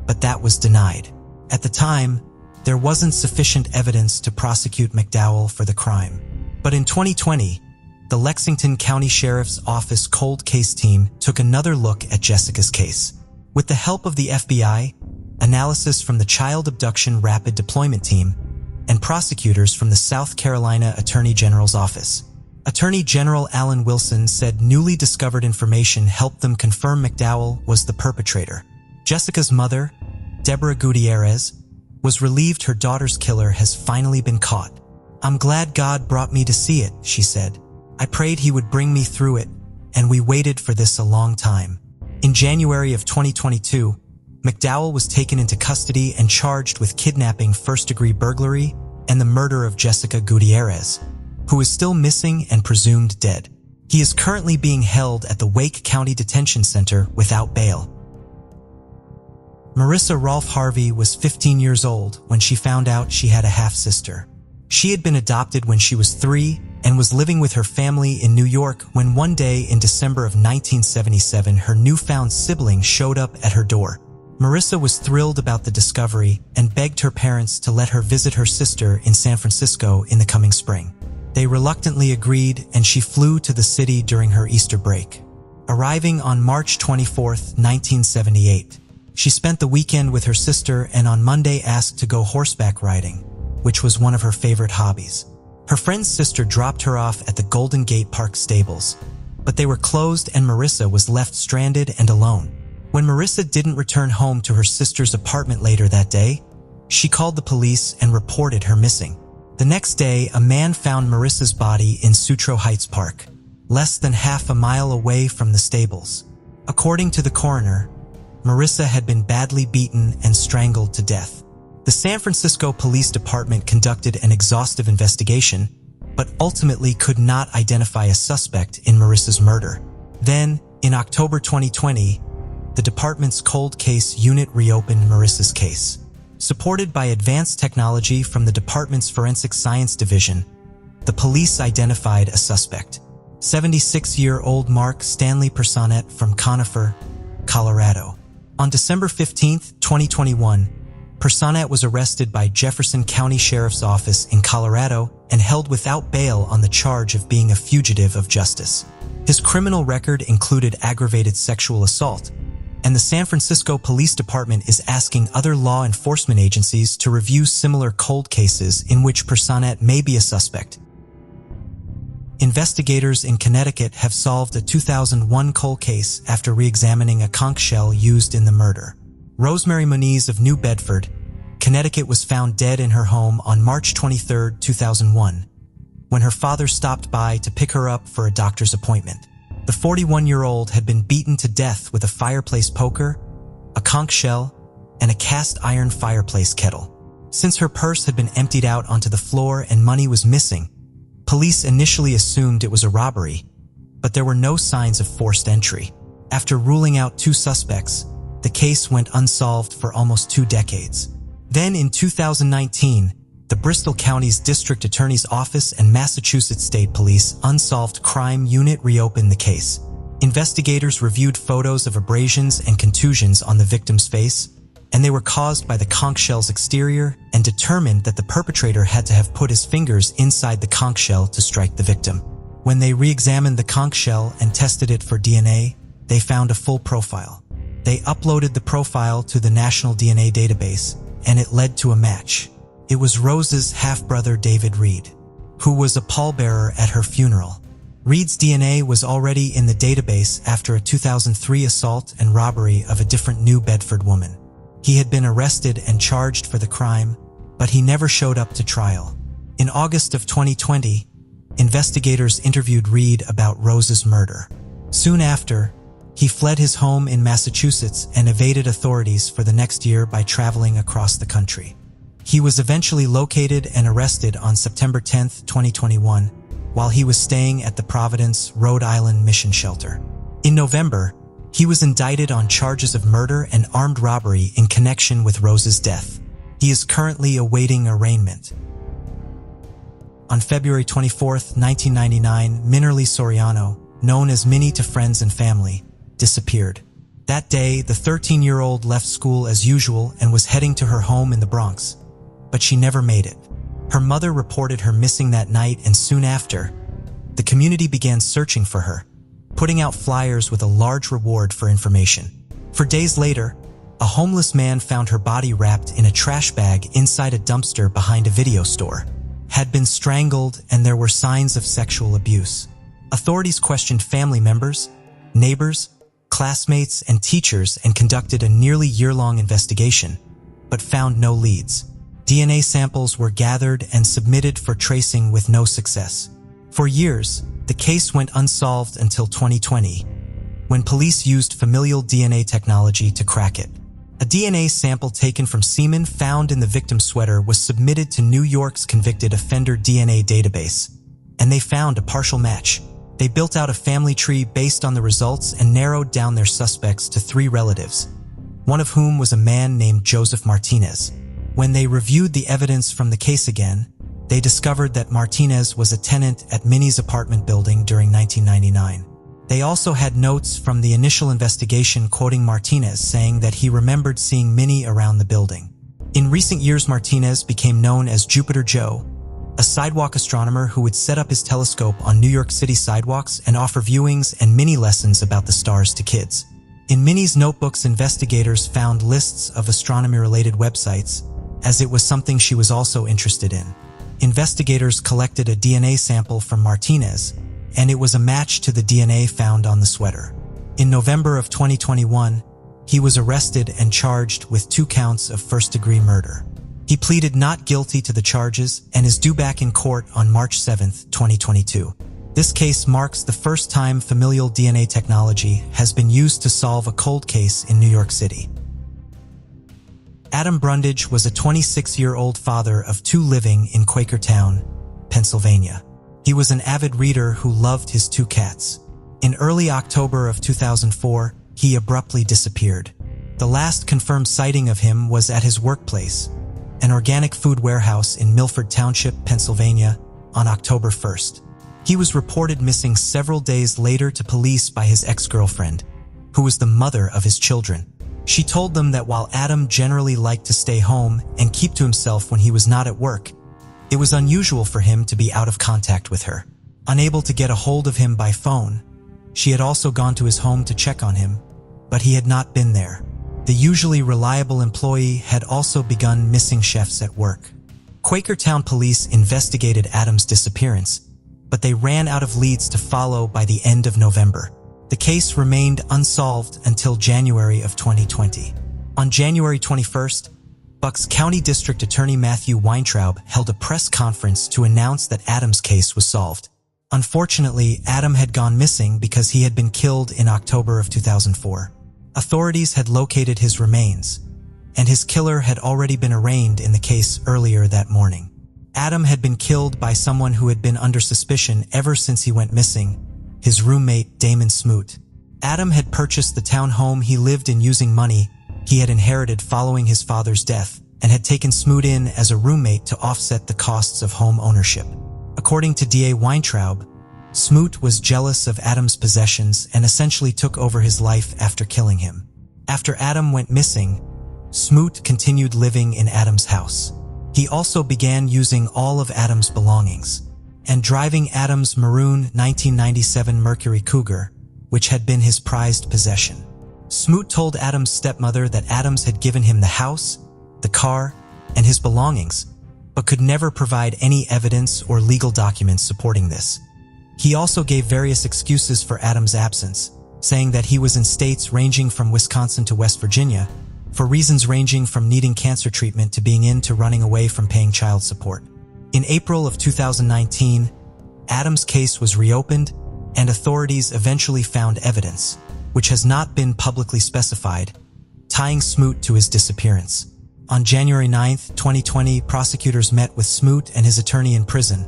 A: but that was denied. At the time, there wasn't sufficient evidence to prosecute McDowell for the crime. But in 2020, the Lexington County Sheriff's Office cold case team took another look at Jessica's case. With the help of the FBI, analysis from the Child Abduction Rapid Deployment Team, and prosecutors from the South Carolina Attorney General's Office. Attorney General Alan Wilson said newly discovered information helped them confirm McDowell was the perpetrator. Jessica's mother, Deborah Gutierrez, was relieved her daughter's killer has finally been caught. "I'm glad God brought me to see it," she said. "I prayed he would bring me through it, and we waited for this a long time." In January of 2022, McDowell was taken into custody and charged with kidnapping, first-degree burglary, and the murder of Jessica Gutierrez, who is still missing and presumed dead. He is currently being held at the Wake County Detention Center without bail. Marissa Harvey was 15 years old when she found out she had a half-sister. She had been adopted when she was 3 and was living with her family in New York when one day in December of 1977 her newfound sibling showed up at her door. Marissa was thrilled about the discovery and begged her parents to let her visit her sister in San Francisco in the coming spring. They reluctantly agreed, and she flew to the city during her Easter break. Arriving on March 24, 1978, she spent the weekend with her sister and on Monday asked to go horseback riding, which was one of her favorite hobbies. Her friend's sister dropped her off at the Golden Gate Park stables, but they were closed and Marissa was left stranded and alone. When Marissa didn't return home to her sister's apartment later that day, she called the police and reported her missing. The next day, a man found Marissa's body in Sutro Heights Park, less than half a mile away from the stables. According to the coroner, Marissa had been badly beaten and strangled to death. The San Francisco Police Department conducted an exhaustive investigation, but ultimately could not identify a suspect in Marissa's murder. Then, in October 2020, the department's cold case unit reopened Marissa's case. Supported by advanced technology from the department's Forensic Science Division, the police identified a suspect, 76-year-old Mark Stanley Personette from Conifer, Colorado. On December 15, 2021, Personat was arrested by Jefferson County Sheriff's Office in Colorado and held without bail on the charge of being a fugitive of justice. His criminal record included aggravated sexual assault, and the San Francisco Police Department is asking other law enforcement agencies to review similar cold cases in which Personat may be a suspect. Investigators in Connecticut have solved a 2001 cold case after re-examining a conch shell used in the murder. Rosemary Monise of New Bedford, Connecticut was found dead in her home on March 23, 2001, when her father stopped by to pick her up for a doctor's appointment. The 41-year-old had been beaten to death with a fireplace poker, a conch shell, and a cast iron fireplace kettle. Since her purse had been emptied out onto the floor and money was missing, police initially assumed it was a robbery, but there were no signs of forced entry. After ruling out 2 suspects, the case went unsolved for almost 2 decades. Then in 2019, the Bristol County's District Attorney's Office and Massachusetts State Police Unsolved Crime Unit reopened the case. Investigators reviewed photos of abrasions and contusions on the victim's face, and they were caused by the conch shell's exterior, and determined that the perpetrator had to have put his fingers inside the conch shell to strike the victim. When they re-examined the conch shell and tested it for DNA, they found a full profile. They uploaded the profile to the National DNA Database, and it led to a match. It was Rose's half-brother David Reed, who was a pallbearer at her funeral. Reed's DNA was already in the database after a 2003 assault and robbery of a different New Bedford woman. He had been arrested and charged for the crime, but he never showed up to trial. In August of 2020, investigators interviewed Reed about Rose's murder. Soon after, he fled his home in Massachusetts and evaded authorities for the next year by traveling across the country. He was eventually located and arrested on September 10, 2021, while he was staying at the Providence, Rhode Island Mission Shelter. In November, he was indicted on charges of murder and armed robbery in connection with Rose's death. He is currently awaiting arraignment. On February 24, 1999, Minnie Sorano, known as Minnie to friends and family, disappeared. That day, the 13-year-old left school as usual and was heading to her home in the Bronx, but she never made it. Her mother reported her missing that night, and soon after, the community began searching for her, putting out flyers with a large reward for information. For days later, a homeless man found her body wrapped in a trash bag inside a dumpster behind a video store, had been strangled, and there were signs of sexual abuse. Authorities questioned family members, neighbors, classmates, and teachers and conducted a nearly year-long investigation, but found no leads. DNA samples were gathered and submitted for tracing with no success. For years, the case went unsolved until 2020, when police used familial DNA technology to crack it. A DNA sample taken from semen found in the victim's sweater was submitted to New York's convicted offender DNA database, and they found a partial match. They built out a family tree based on the results and narrowed down their suspects to 3 relatives, one of whom was a man named Joseph Martinez. When they reviewed the evidence from the case again, they discovered that Martinez was a tenant at Minnie's apartment building during 1999. They also had notes from the initial investigation quoting Martinez saying that he remembered seeing Minnie around the building. In recent years, Martinez became known as Jupiter Joe, a sidewalk astronomer who would set up his telescope on New York City sidewalks and offer viewings and mini lessons about the stars to kids. In Minnie's notebooks, investigators found lists of astronomy-related websites, as it was something she was also interested in. Investigators collected a DNA sample from Martinez, and it was a match to the DNA found on the sweater. In November of 2021, he was arrested and charged with 2 counts of first-degree murder. He pleaded not guilty to the charges and is due back in court on March 7, 2022. This case marks the first time familial DNA technology has been used to solve a cold case in New York City. Adam Brundage was a 26-year-old father of 2 living in Quakertown, Pennsylvania. He was an avid reader who loved his 2 cats. In early October of 2004, he abruptly disappeared. The last confirmed sighting of him was at his workplace, an organic food warehouse in Milford Township, Pennsylvania, on October 1st. He was reported missing several days later to police by his ex-girlfriend, who was the mother of his children. She told them that while Adam generally liked to stay home and keep to himself when he was not at work, it was unusual for him to be out of contact with her. Unable to get a hold of him by phone, she had also gone to his home to check on him, but he had not been there. The usually reliable employee had also begun missing chefs at work. Quakertown police investigated Adam's disappearance, but they ran out of leads to follow by the end of November. The case remained unsolved until January of 2020. On January 21st, Bucks County District Attorney Matthew Weintraub held a press conference to announce that Adam's case was solved. Unfortunately, Adam had gone missing because he had been killed in October of 2004. Authorities had located his remains, and his killer had already been arraigned in the case earlier that morning. Adam had been killed by someone who had been under suspicion ever since he went missing, his roommate Damon Smoot. Adam had purchased the town home he lived in using money he had inherited following his father's death, and had taken Smoot in as a roommate to offset the costs of home ownership. According to DA Weintraub, Smoot was jealous of Adam's possessions and essentially took over his life after killing him. After Adam went missing, Smoot continued living in Adam's house. He also began using all of Adam's belongings and driving Adam's maroon 1997 Mercury Cougar, which had been his prized possession. Smoot told Adam's stepmother that Adams had given him the house, the car, and his belongings, but could never provide any evidence or legal documents supporting this. He also gave various excuses for Adam's absence, saying that he was in states ranging from Wisconsin to West Virginia, for reasons ranging from needing cancer treatment to being into running away from paying child support. In April of 2019, Adam's case was reopened, and authorities eventually found evidence, which has not been publicly specified, tying Smoot to his disappearance. On January 9, 2020, prosecutors met with Smoot and his attorney in prison,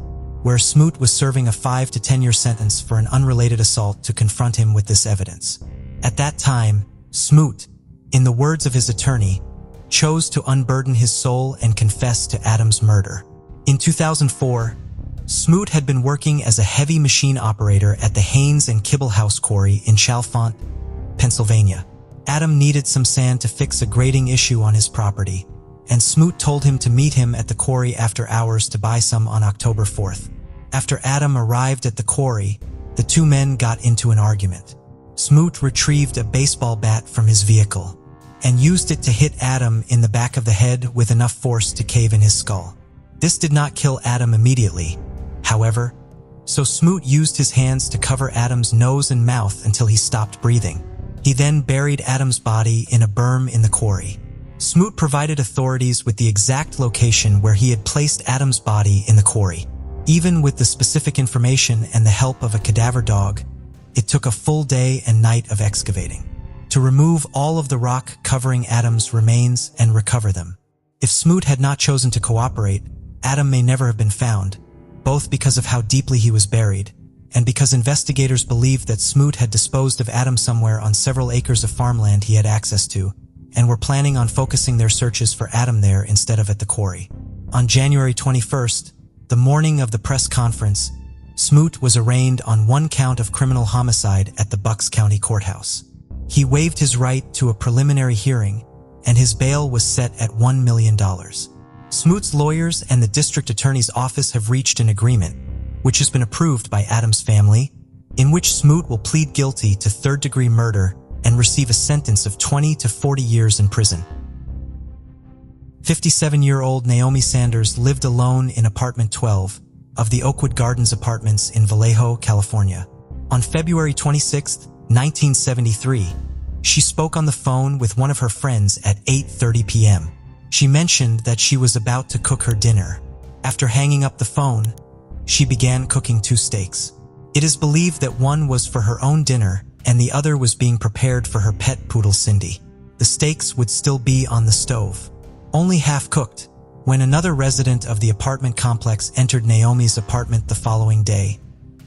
A: where Smoot was serving a 5 to 10-year sentence for an unrelated assault to confront him with this evidence. At that time, Smoot, in the words of his attorney, chose to unburden his soul and confess to Adam's murder. In 2004, Smoot had been working as a heavy machine operator at the Haynes and Kibble House Quarry in Chalfont, Pennsylvania. Adam needed some sand to fix a grading issue on his property, and Smoot told him to meet him at the quarry after hours to buy some on October 4th. After Adam arrived at the quarry, the two men got into an argument. Smoot retrieved a baseball bat from his vehicle and used it to hit Adam in the back of the head with enough force to cave in his skull. This did not kill Adam immediately, however, so Smoot used his hands to cover Adam's nose and mouth until he stopped breathing. He then buried Adam's body in a berm in the quarry. Smoot provided authorities with the exact location where he had placed Adam's body in the quarry. Even with the specific information and the help of a cadaver dog, it took a full day and night of excavating to remove all of the rock covering Adam's remains and recover them. If Smoot had not chosen to cooperate, Adam may never have been found, both because of how deeply he was buried, and because investigators believed that Smoot had disposed of Adam somewhere on several acres of farmland he had access to, and were planning on focusing their searches for Adam there instead of at the quarry. On January 21st, the morning of the press conference, Smoot was arraigned on one count of criminal homicide at the Bucks County Courthouse. He waived his right to a preliminary hearing, and his bail was set at $1 million. Smoot's lawyers and the district attorney's office have reached an agreement, which has been approved by Adam's family, in which Smoot will plead guilty to third-degree murder and receive a sentence of 20 to 40 years in prison. 57-year-old Naomi Sanders lived alone in apartment 12 of the Oakwood Gardens Apartments in Vallejo, California. On February 26, 1973, she spoke on the phone with one of her friends at 8:30 p.m. She mentioned that she was about to cook her dinner. After hanging up the phone, she began cooking 2 steaks. It is believed that one was for her own dinner and the other was being prepared for her pet poodle Cindy. The steaks would still be on the stove, only half cooked, when another resident of the apartment complex entered Naomi's apartment the following day,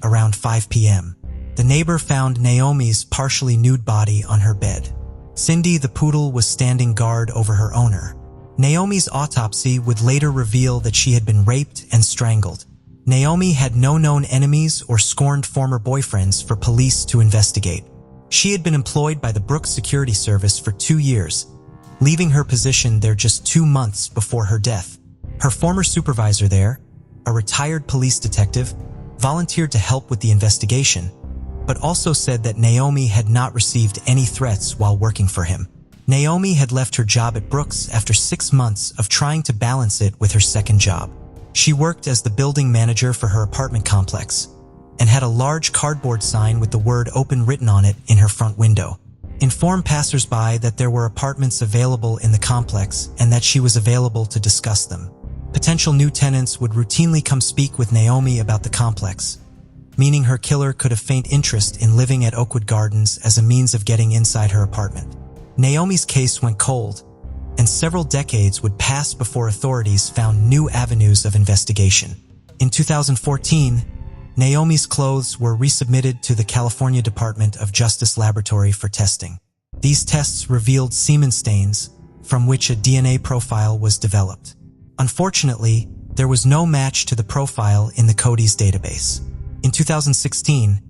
A: around 5 p.m. The neighbor found Naomi's partially nude body on her bed. Cindy the poodle was standing guard over her owner. Naomi's autopsy would later reveal that she had been raped and strangled. Naomi had no known enemies or scorned former boyfriends for police to investigate. She had been employed by the Brooks Security Service for 2 years, leaving her position there just 2 months before her death. Her former supervisor there, a retired police detective, volunteered to help with the investigation, but also said that Naomi had not received any threats while working for him. Naomi had left her job at Brooks after 6 months of trying to balance it with her second job. She worked as the building manager for her apartment complex and had a large cardboard sign with the word open written on it in her front window. Informed passersby that there were apartments available in the complex and that she was available to discuss them. Potential new tenants would routinely come speak with Naomi about the complex, meaning her killer could have faint interest in living at Oakwood Gardens as a means of getting inside her apartment. Naomi's case went cold, and several decades would pass before authorities found new avenues of investigation. In 2014, Naomi's clothes were resubmitted to the California Department of Justice Laboratory for testing. These tests revealed semen stains, from which a DNA profile was developed. Unfortunately, there was no match to the profile in the Cody's database. In 2016,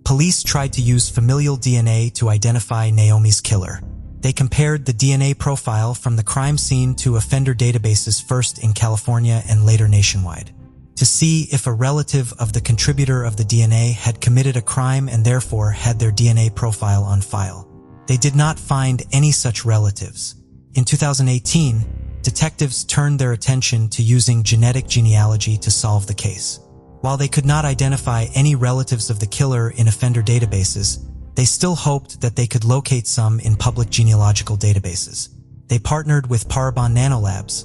A: police tried to use familial DNA to identify Naomi's killer. They compared the DNA profile from the crime scene to offender databases first in California and later nationwide, to see if a relative of the contributor of the DNA had committed a crime and therefore had their DNA profile on file. They did not find any such relatives. In 2018, detectives turned their attention to using genetic genealogy to solve the case. While they could not identify any relatives of the killer in offender databases, they still hoped that they could locate some in public genealogical databases. They partnered with Parabon Nanolabs.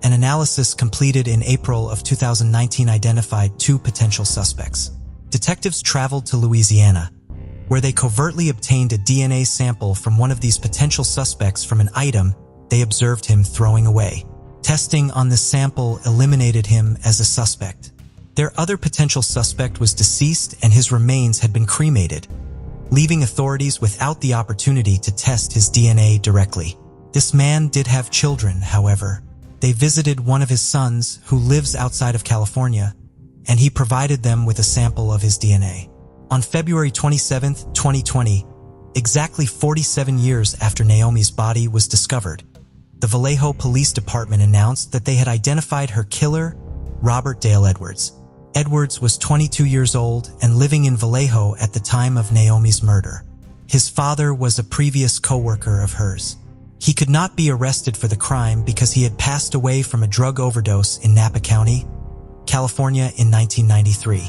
A: An analysis completed in April of 2019 identified 2 potential suspects. Detectives traveled to Louisiana, where they covertly obtained a DNA sample from one of these potential suspects from an item they observed him throwing away. Testing on this sample eliminated him as a suspect. Their other potential suspect was deceased and his remains had been cremated, leaving authorities without the opportunity to test his DNA directly. This man did have children, however. They visited one of his sons who lives outside of California, and he provided them with a sample of his DNA. On February 27, 2020, exactly 47 years after Naomi's body was discovered, the Vallejo Police Department announced that they had identified her killer, Robert Dale Edwards. Edwards was 22 years old and living in Vallejo at the time of Naomi's murder. His father was a previous co-worker of hers. He could not be arrested for the crime because he had passed away from a drug overdose in Napa County, California in 1993.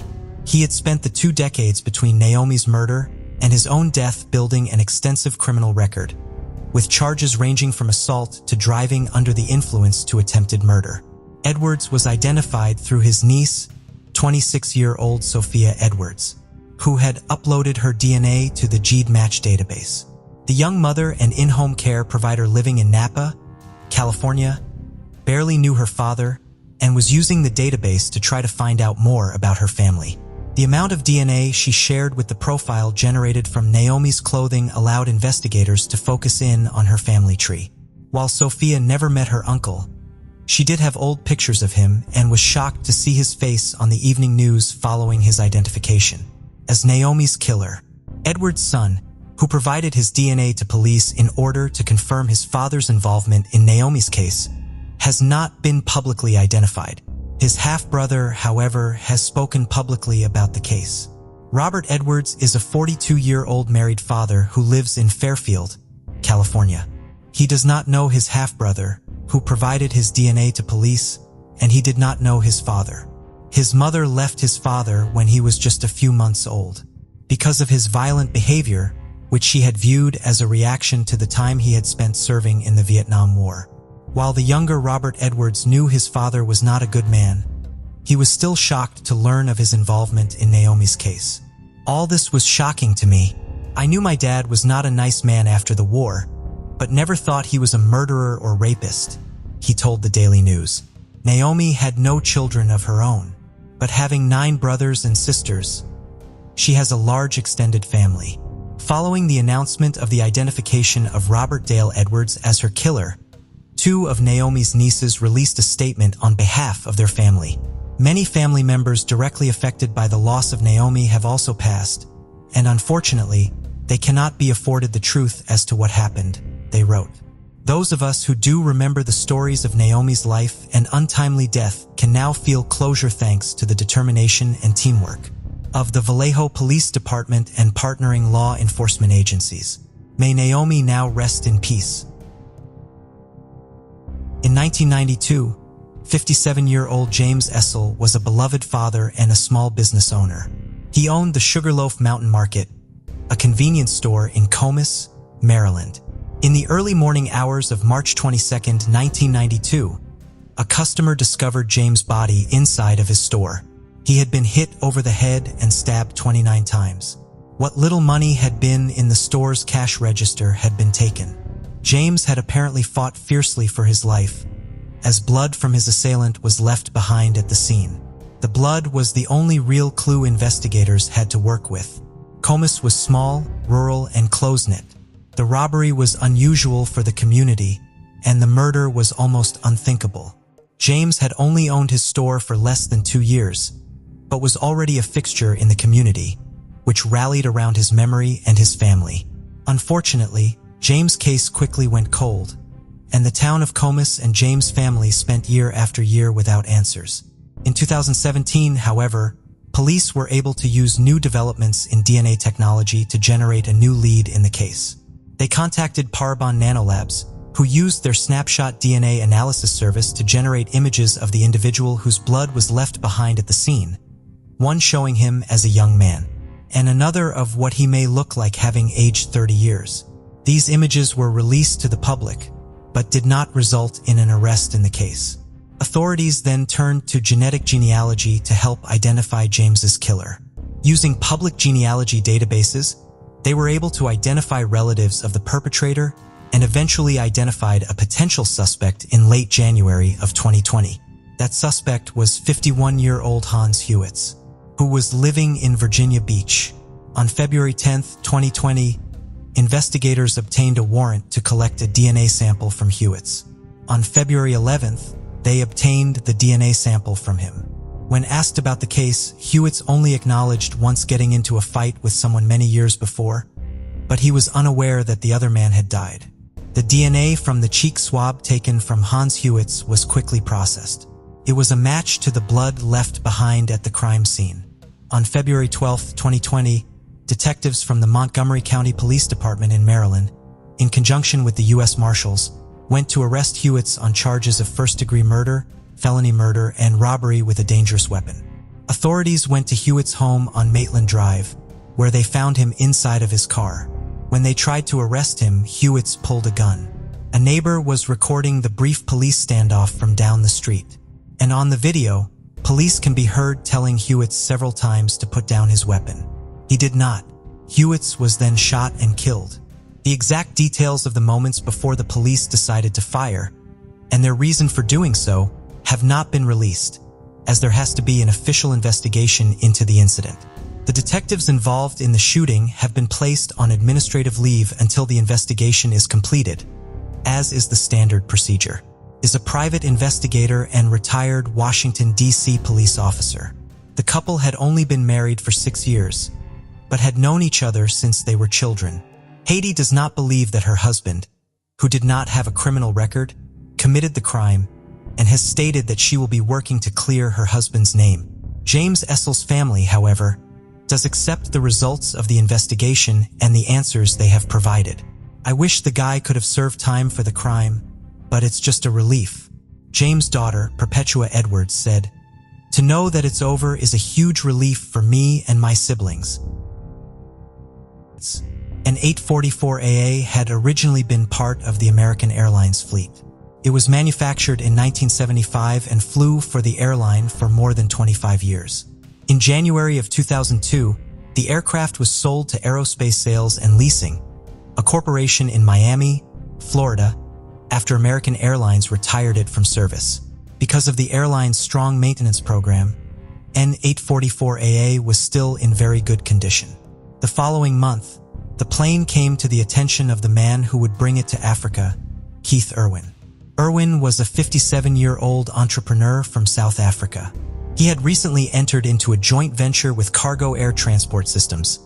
A: He had spent the 2 decades between Naomi's murder and his own death building an extensive criminal record, with charges ranging from assault to driving under the influence to attempted murder. Edwards was identified through his niece, 26-year-old Sophia Edwards, who had uploaded her DNA to the GED-Match database. The young mother and in-home care provider living in Napa, California, barely knew her father and was using the database to try to find out more about her family. The amount of DNA she shared with the profile generated from Naomi's clothing allowed investigators to focus in on her family tree. While Sophia never met her uncle, she did have old pictures of him and was shocked to see his face on the evening news following his identification as Naomi's killer. Edward's son, who provided his DNA to police in order to confirm his father's involvement in Naomi's case, has not been publicly identified. His half-brother, however, has spoken publicly about the case. Robert Edwards is a 42-year-old married father who lives in Fairfield, California. He does not know his half-brother, who provided his DNA to police, and he did not know his father. His mother left his father when he was just a few months old, because of his violent behavior, which she had viewed as a reaction to the time he had spent serving in the Vietnam War. While the younger Robert Edwards knew his father was not a good man, he was still shocked to learn of his involvement in Naomi's case. All this was shocking to me. I knew my dad was not a nice man after the war, but never thought he was a murderer or rapist, he told the Daily News. Naomi had no children of her own, but having 9 brothers and sisters, she has a large extended family. Following the announcement of the identification of Robert Dale Edwards as her killer, 2 of Naomi's nieces released a statement on behalf of their family. Many family members directly affected by the loss of Naomi have also passed, and unfortunately, They cannot be afforded the truth as to what happened, they wrote. Those of us who do remember the stories of Naomi's life and untimely death can now feel closure thanks to the determination and teamwork of the Vallejo Police Department and partnering law enforcement agencies. May Naomi now rest in peace. In 1992, 57-year-old James Essel was a beloved father and a small business owner. He owned the Sugarloaf Mountain Market, a convenience store in Comus, Maryland. In the early morning hours of March 22, 1992, a customer discovered James' body inside of his store. He had been hit over the head and stabbed 29 times. What little money had been in the store's cash register had been taken. James had apparently fought fiercely for his life, as blood from his assailant was left behind at the scene. The blood was the only real clue investigators had to work with. Comus was small, rural, and close-knit. The robbery was unusual for the community, and the murder was almost unthinkable. James had only owned his store for less than 2 years, but was already a fixture in the community, which rallied around his memory and his family. Unfortunately, James' case quickly went cold, and the town of Comus and James' family spent year after year without answers. In 2017, however, police were able to use new developments in DNA technology to generate a new lead in the case. They contacted Parabon Nanolabs, who used their snapshot DNA analysis service to generate images of the individual whose blood was left behind at the scene, one showing him as a young man, and another of what he may look like having aged 30 years. These images were released to the public, but did not result in an arrest in the case. Authorities then turned to genetic genealogy to help identify James's killer. Using public genealogy databases, they were able to identify relatives of the perpetrator and eventually identified a potential suspect in late January of 2020. That suspect was 51-year-old Hans Hewitts, who was living in Virginia Beach. On February 10, 2020, investigators obtained a warrant to collect a DNA sample from Hewitts. On February 11th, they obtained the DNA sample from him. When asked about the case, Hewitts only acknowledged once getting into a fight with someone many years before, but he was unaware that the other man had died. The DNA from the cheek swab taken from Hans Hewitts was quickly processed. It was a match to the blood left behind at the crime scene. On February 12, 2020, detectives from the Montgomery County Police Department in Maryland, in conjunction with the U.S. Marshals, went to arrest Hewitts on charges of first-degree murder, felony murder, and robbery with a dangerous weapon. Authorities went to Hewitts' home on Maitland Drive, where they found him inside of his car. When they tried to arrest him, Hewitts pulled a gun. A neighbor was recording the brief police standoff from down the street. And on the video, police can be heard telling Hewitts several times to put down his weapon. He did not. Hewitts was then shot and killed. The exact details of the moments before the police decided to fire, and their reason for doing so, have not been released, as there has to be an official investigation into the incident. The detectives involved in the shooting have been placed on administrative leave until the investigation is completed, as is the standard procedure. Is a private investigator and retired Washington, D.C. police officer. The couple had only been married for 6 years, but had known each other since they were children. Haiti does not believe that her husband, who did not have a criminal record, committed the crime, and has stated that she will be working to clear her husband's name. James Essel's family, however, does accept the results of the investigation and the answers they have provided. I wish the guy could have served time for the crime, but it's just a relief. James' daughter, Perpetua Edwards, said, "To know that it's over is a huge relief for me and my siblings." An 844 AA had originally been part of the American Airlines fleet. It was manufactured in 1975 and flew for the airline for more than 25 years. In January of 2002, the aircraft was sold to Aerospace Sales and Leasing, a corporation in Miami, Florida, after American Airlines retired it from service. Because of the airline's strong maintenance program, N844 AA was still in very good condition. The following month, the plane came to the attention of the man who would bring it to Africa, Keith Irwin. Irwin was a 57-year-old entrepreneur from South Africa. He had recently entered into a joint venture with Cargo Air Transport Systems,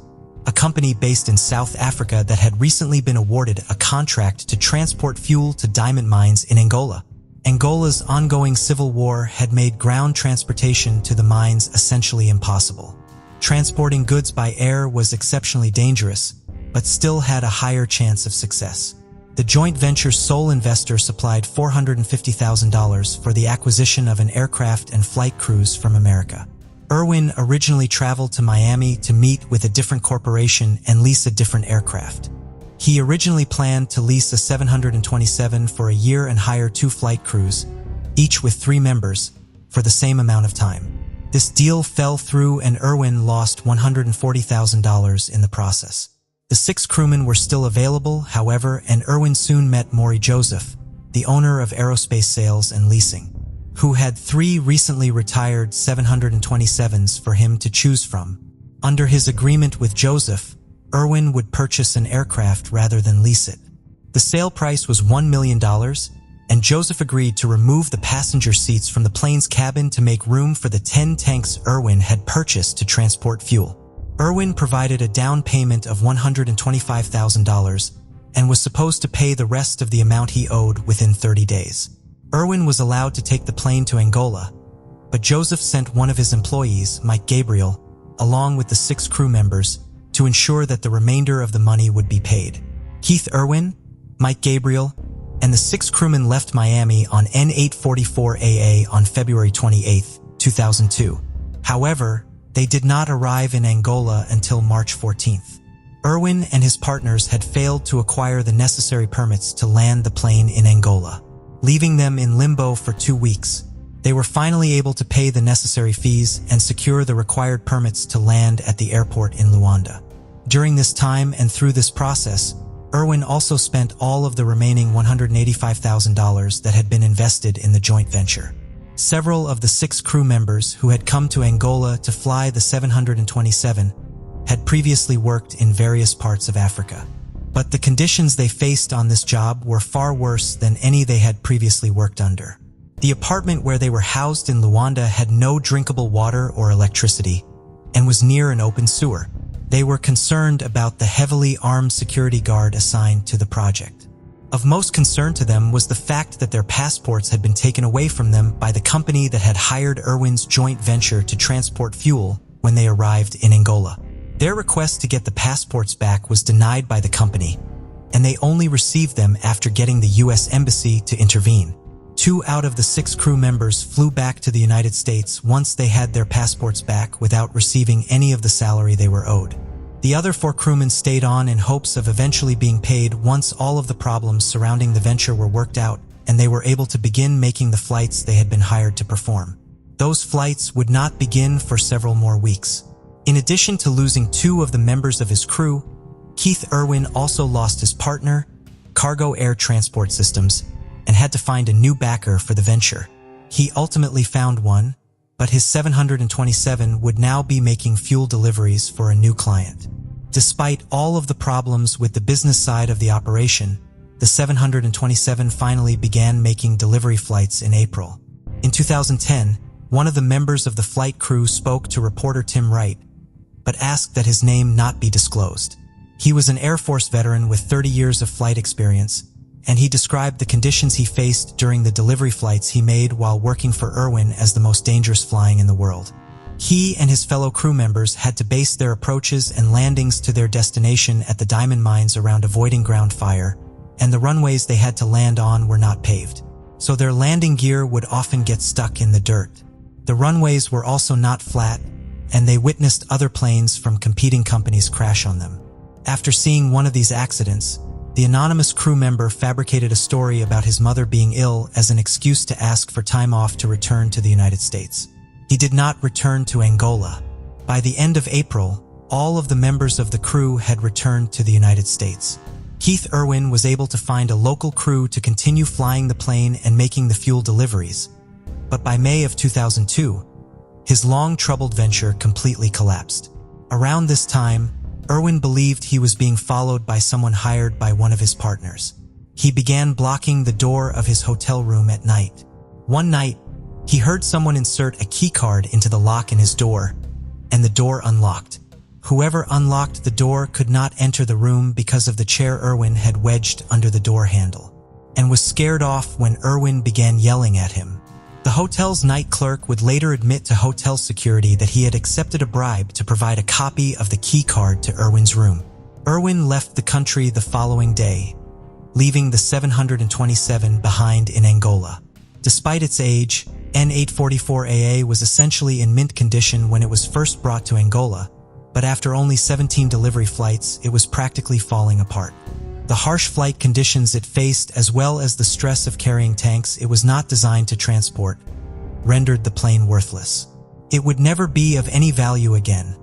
A: a company based in South Africa that had recently been awarded a contract to transport fuel to diamond mines in Angola. Angola's ongoing civil war had made ground transportation to the mines essentially impossible. Transporting goods by air was exceptionally dangerous, but still had a higher chance of success. The joint venture's sole investor supplied $450,000 for the acquisition of an aircraft and flight crews from America. Irwin originally traveled to Miami to meet with a different corporation and lease a different aircraft. He originally planned to lease a 727 for a year and hire 2 flight crews, each with 3 members, for the same amount of time. This deal fell through and Irwin lost $140,000 in the process. The 6 crewmen were still available, however, and Irwin soon met Maury Joseph, the owner of aerospace sales and leasing, who had 3 recently retired 727s for him to choose from. Under his agreement with Joseph, Irwin would purchase an aircraft rather than lease it. The sale price was $1 million, and Joseph agreed to remove the passenger seats from the plane's cabin to make room for the 10 tanks Irwin had purchased to transport fuel. Irwin provided a down payment of $125,000 and was supposed to pay the rest of the amount he owed within 30 days. Irwin was allowed to take the plane to Angola, but Joseph sent one of his employees, Mike Gabriel, along with the 6 crew members to ensure that the remainder of the money would be paid. Keith Irwin, Mike Gabriel, and the 6 crewmen left Miami on N844AA on February 28, 2002. However, they did not arrive in Angola until March 14th. Irwin and his partners had failed to acquire the necessary permits to land the plane in Angola, leaving them in limbo for 2 weeks. They were finally able to pay the necessary fees and secure the required permits to land at the airport in Luanda. During this time and through this process, Irwin also spent all of the remaining $185,000 that had been invested in the joint venture. Several of the 6 crew members who had come to Angola to fly the 727 had previously worked in various parts of Africa. But the conditions they faced on this job were far worse than any they had previously worked under. The apartment where they were housed in Luanda had no drinkable water or electricity and was near an open sewer. They were concerned about the heavily armed security guard assigned to the project. Of most concern to them was the fact that their passports had been taken away from them by the company that had hired Irwin's joint venture to transport fuel when they arrived in Angola. Their request to get the passports back was denied by the company, and they only received them after getting the U.S. Embassy to intervene. 2 out of the 6 crew members flew back to the United States once they had their passports back without receiving any of the salary they were owed. The other 4 crewmen stayed on in hopes of eventually being paid once all of the problems surrounding the venture were worked out and they were able to begin making the flights they had been hired to perform. Those flights would not begin for several more weeks. In addition to losing 2 of the members of his crew, Keith Irwin also lost his partner, Cargo Air Transport Systems, and had to find a new backer for the venture. He ultimately found one, but his 727 would now be making fuel deliveries for a new client. Despite all of the problems with the business side of the operation, the 727 finally began making delivery flights in April. In 2010, one of the members of the flight crew spoke to reporter Tim Wright, but asked that his name not be disclosed. He was an Air Force veteran with 30 years of flight experience, and he described the conditions he faced during the delivery flights he made while working for Irwin as the most dangerous flying in the world. He and his fellow crew members had to base their approaches and landings to their destination at the diamond mines around avoiding ground fire, and the runways they had to land on were not paved, so their landing gear would often get stuck in the dirt. The runways were also not flat, and they witnessed other planes from competing companies crash on them. After seeing one of these accidents, the anonymous crew member fabricated a story about his mother being ill as an excuse to ask for time off to return to the United States. He did not return to Angola. By the end of April, all of the members of the crew had returned to the United States. Keith Irwin was able to find a local crew to continue flying the plane and making the fuel deliveries, but by May of 2002, his long-troubled venture completely collapsed. Around this time, Irwin believed he was being followed by someone hired by one of his partners. He began blocking the door of his hotel room at night. One night, he heard someone insert a key card into the lock in his door, and the door unlocked. Whoever unlocked the door could not enter the room because of the chair Irwin had wedged under the door handle, and was scared off when Irwin began yelling at him. The hotel's night clerk would later admit to hotel security that he had accepted a bribe to provide a copy of the key card to Irwin's room. Irwin left the country the following day, leaving the 727 behind in Angola. Despite its age, N844AA was essentially in mint condition when it was first brought to Angola, but after only 17 delivery flights, it was practically falling apart. The harsh flight conditions it faced, as well as the stress of carrying tanks it was not designed to transport, rendered the plane worthless. It would never be of any value again.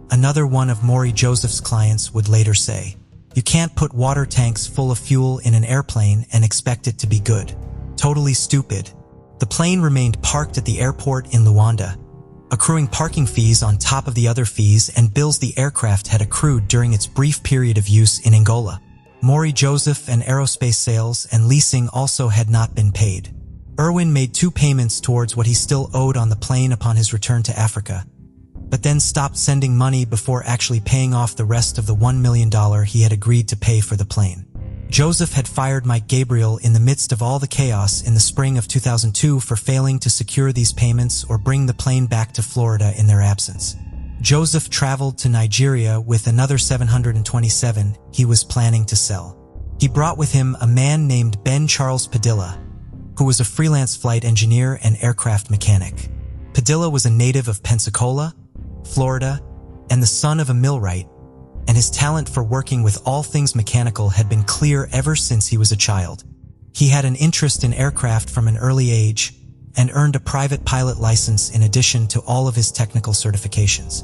A: Another one of Maury Joseph's clients would later say, "You can't put water tanks full of fuel in an airplane and expect it to be good. Totally stupid." The plane remained parked at the airport in Luanda, accruing parking fees on top of the other fees and bills the aircraft had accrued during its brief period of use in Angola. Maury Joseph and aerospace sales and leasing also had not been paid. Irwin made 2 payments towards what he still owed on the plane upon his return to Africa, but then stopped sending money before actually paying off the rest of the $1 million he had agreed to pay for the plane. Joseph had fired Mike Gabriel in the midst of all the chaos in the spring of 2002 for failing to secure these payments or bring the plane back to Florida in their absence. Joseph traveled to Nigeria with another 727 he was planning to sell. He brought with him a man named Ben Charles Padilla, who was a freelance flight engineer and aircraft mechanic. Padilla was a native of Pensacola, Florida, and the son of a millwright, and his talent for working with all things mechanical had been clear ever since he was a child. He had an interest in aircraft from an early age and earned a private pilot license in addition to all of his technical certifications.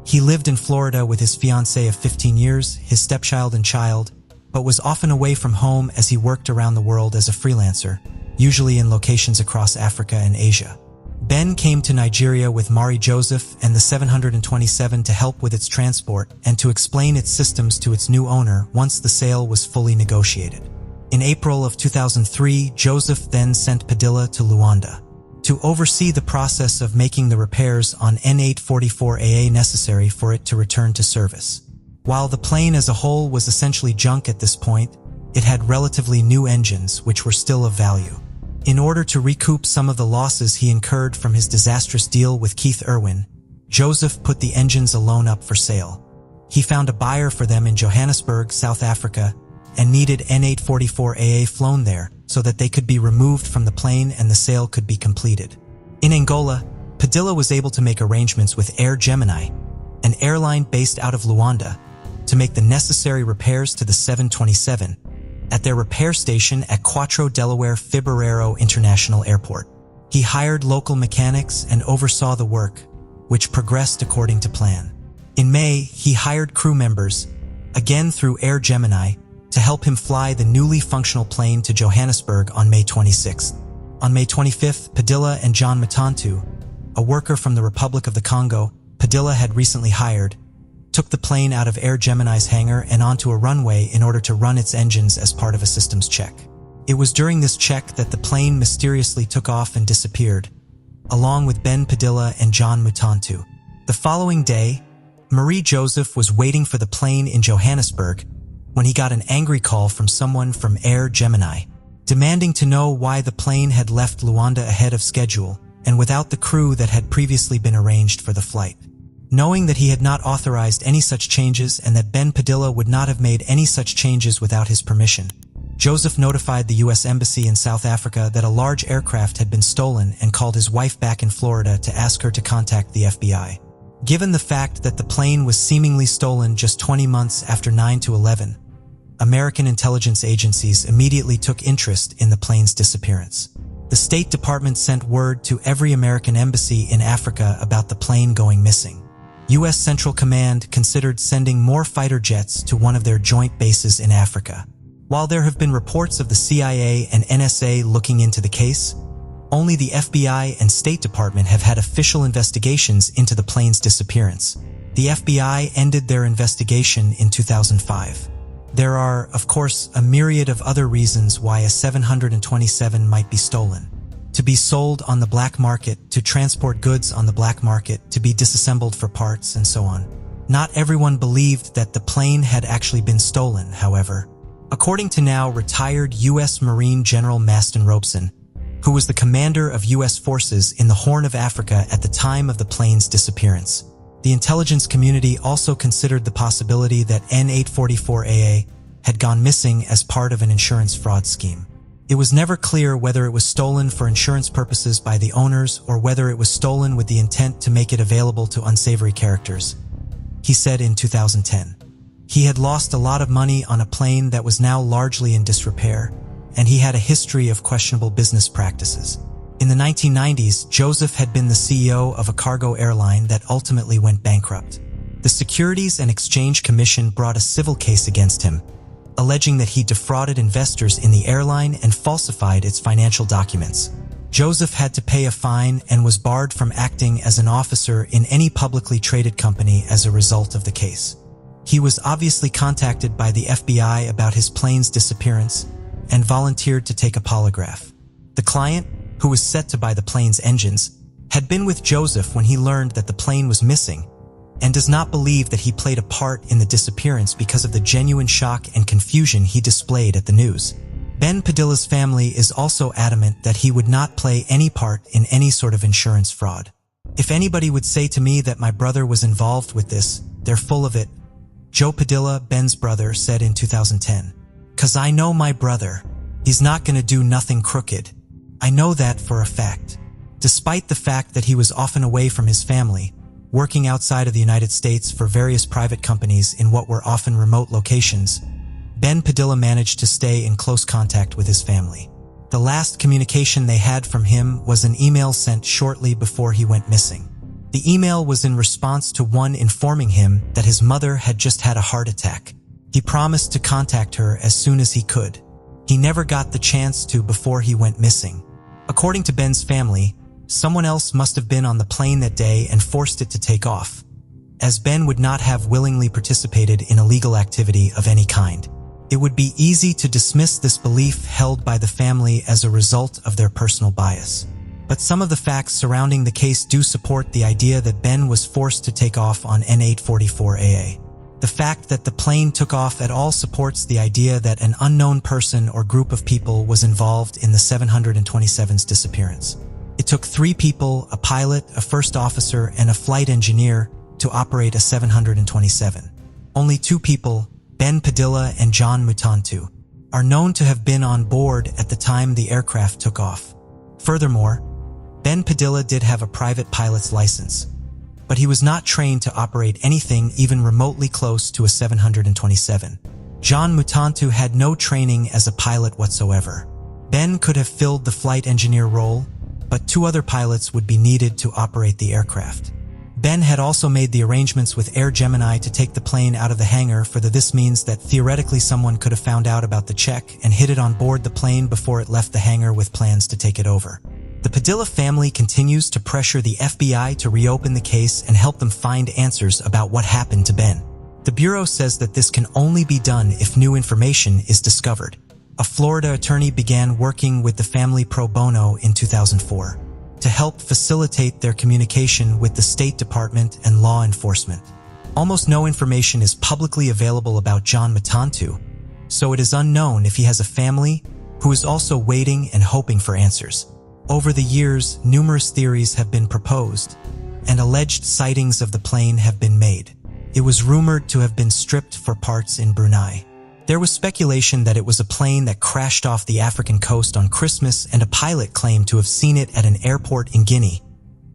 A: He lived in Florida with his fiancée of 15 years, his stepchild and child, but was often away from home as he worked around the world as a freelancer, usually in locations across Africa and Asia. Ben came to Nigeria with Maury Joseph and the 727 to help with its transport and to explain its systems to its new owner once the sale was fully negotiated. In April of 2003, Joseph then sent Padilla to Luanda to oversee the process of making the repairs on N844AA necessary for it to return to service. While the plane as a whole was essentially junk at this point, it had relatively new engines which were still of value. In order to recoup some of the losses he incurred from his disastrous deal with Keith Irwin, Joseph put the engines alone up for sale. He found a buyer for them in Johannesburg, South Africa, and needed N844AA flown there so that they could be removed from the plane and the sale could be completed. In Angola, Padilla was able to make arrangements with Air Gemini, an airline based out of Luanda, to make the necessary repairs to the 727 at their repair station at Quattro Delaware Figueroa International Airport. He hired local mechanics and oversaw the work, which progressed according to plan. In May, he hired crew members, again through Air Gemini, to help him fly the newly functional plane to Johannesburg on May 26th. On May 25th, Padilla and John Matantu, a worker from the Republic of the Congo Padilla had recently hired, took the plane out of Air Gemini's hangar and onto a runway in order to run its engines as part of a systems check. It was during this check that the plane mysteriously took off and disappeared, along with Ben Padilla and John Mutantu. The following day, Marie Joseph was waiting for the plane in Johannesburg when he got an angry call from someone from Air Gemini, demanding to know why the plane had left Luanda ahead of schedule and without the crew that had previously been arranged for the flight. Knowing that he had not authorized any such changes and that Ben Padilla would not have made any such changes without his permission, Joseph notified the U.S. Embassy in South Africa that a large aircraft had been stolen and called his wife back in Florida to ask her to contact the FBI. Given the fact that the plane was seemingly stolen just 20 months after 9/11, American intelligence agencies immediately took interest in the plane's disappearance. The State Department sent word to every American embassy in Africa about the plane going missing. U.S. Central Command considered sending more fighter jets to one of their joint bases in Africa. While there have been reports of the CIA and NSA looking into the case, only the FBI and State Department have had official investigations into the plane's disappearance. The FBI ended their investigation in 2005. There are, of course, a myriad of other reasons why a 727 might be stolen. To be sold on the black market, to transport goods on the black market, to be disassembled for parts, and so on. Not everyone believed that the plane had actually been stolen, however. According to now retired U.S. Marine General Maston Robeson, who was the commander of U.S. forces in the Horn of Africa at the time of the plane's disappearance, the intelligence community also considered the possibility that N844AA had gone missing as part of an insurance fraud scheme. It was never clear whether it was stolen for insurance purposes by the owners or whether it was stolen with the intent to make it available to unsavory characters. He said in 2010. He had lost a lot of money on a plane that was now largely in disrepair, and he had a history of questionable business practices. In the 1990s, Joseph had been the CEO of a cargo airline that ultimately went bankrupt. The Securities and Exchange Commission brought a civil case against him, alleging that he defrauded investors in the airline and falsified its financial documents. Joseph had to pay a fine and was barred from acting as an officer in any publicly traded company as a result of the case. He was obviously contacted by the FBI about his plane's disappearance and volunteered to take a polygraph. The client, who was set to buy the plane's engines, had been with Joseph when he learned that the plane was missing and does not believe that he played a part in the disappearance because of the genuine shock and confusion he displayed at the news. Ben Padilla's family is also adamant that he would not play any part in any sort of insurance fraud. If anybody would say to me that my brother was involved with this, they're full of it, Joe Padilla, Ben's brother, said in 2010. "'Cause I know my brother. He's not gonna do nothing crooked. I know that for a fact." Despite the fact that he was often away from his family, working outside of the United States for various private companies in what were often remote locations, Ben Padilla managed to stay in close contact with his family. The last communication they had from him was an email sent shortly before he went missing. The email was in response to one informing him that his mother had just had a heart attack. He promised to contact her as soon as he could. He never got the chance to before he went missing. According to Ben's family, someone else must have been on the plane that day and forced it to take off, as Ben would not have willingly participated in illegal activity of any kind. It would be easy to dismiss this belief held by the family as a result of their personal bias. But some of the facts surrounding the case do support the idea that Ben was forced to take off on N844AA. The fact that the plane took off at all supports the idea that an unknown person or group of people was involved in the 727's disappearance. It took 3 people, a pilot, a first officer, and a flight engineer, to operate a 727. Only 2 people, Ben Padilla and John Mutantu, are known to have been on board at the time the aircraft took off. Furthermore, Ben Padilla did have a private pilot's license, but he was not trained to operate anything even remotely close to a 727. John Mutantu had no training as a pilot whatsoever. Ben could have filled the flight engineer role, but 2 other pilots would be needed to operate the aircraft. Ben had also made the arrangements with Air Gemini to take the plane out of the hangar this means that theoretically someone could have found out about the check and hid it on board the plane before it left the hangar with plans to take it over. The Padilla family continues to pressure the FBI to reopen the case and help them find answers about what happened to Ben. The Bureau says that this can only be done if new information is discovered. A Florida attorney began working with the family pro bono in 2004 to help facilitate their communication with the State Department and law enforcement. Almost no information is publicly available about John Mutantu, so it is unknown if he has a family who is also waiting and hoping for answers. Over the years, numerous theories have been proposed, and alleged sightings of the plane have been made. It was rumored to have been stripped for parts in Brunei. There was speculation that it was a plane that crashed off the African coast on Christmas, and a pilot claimed to have seen it at an airport in Guinea,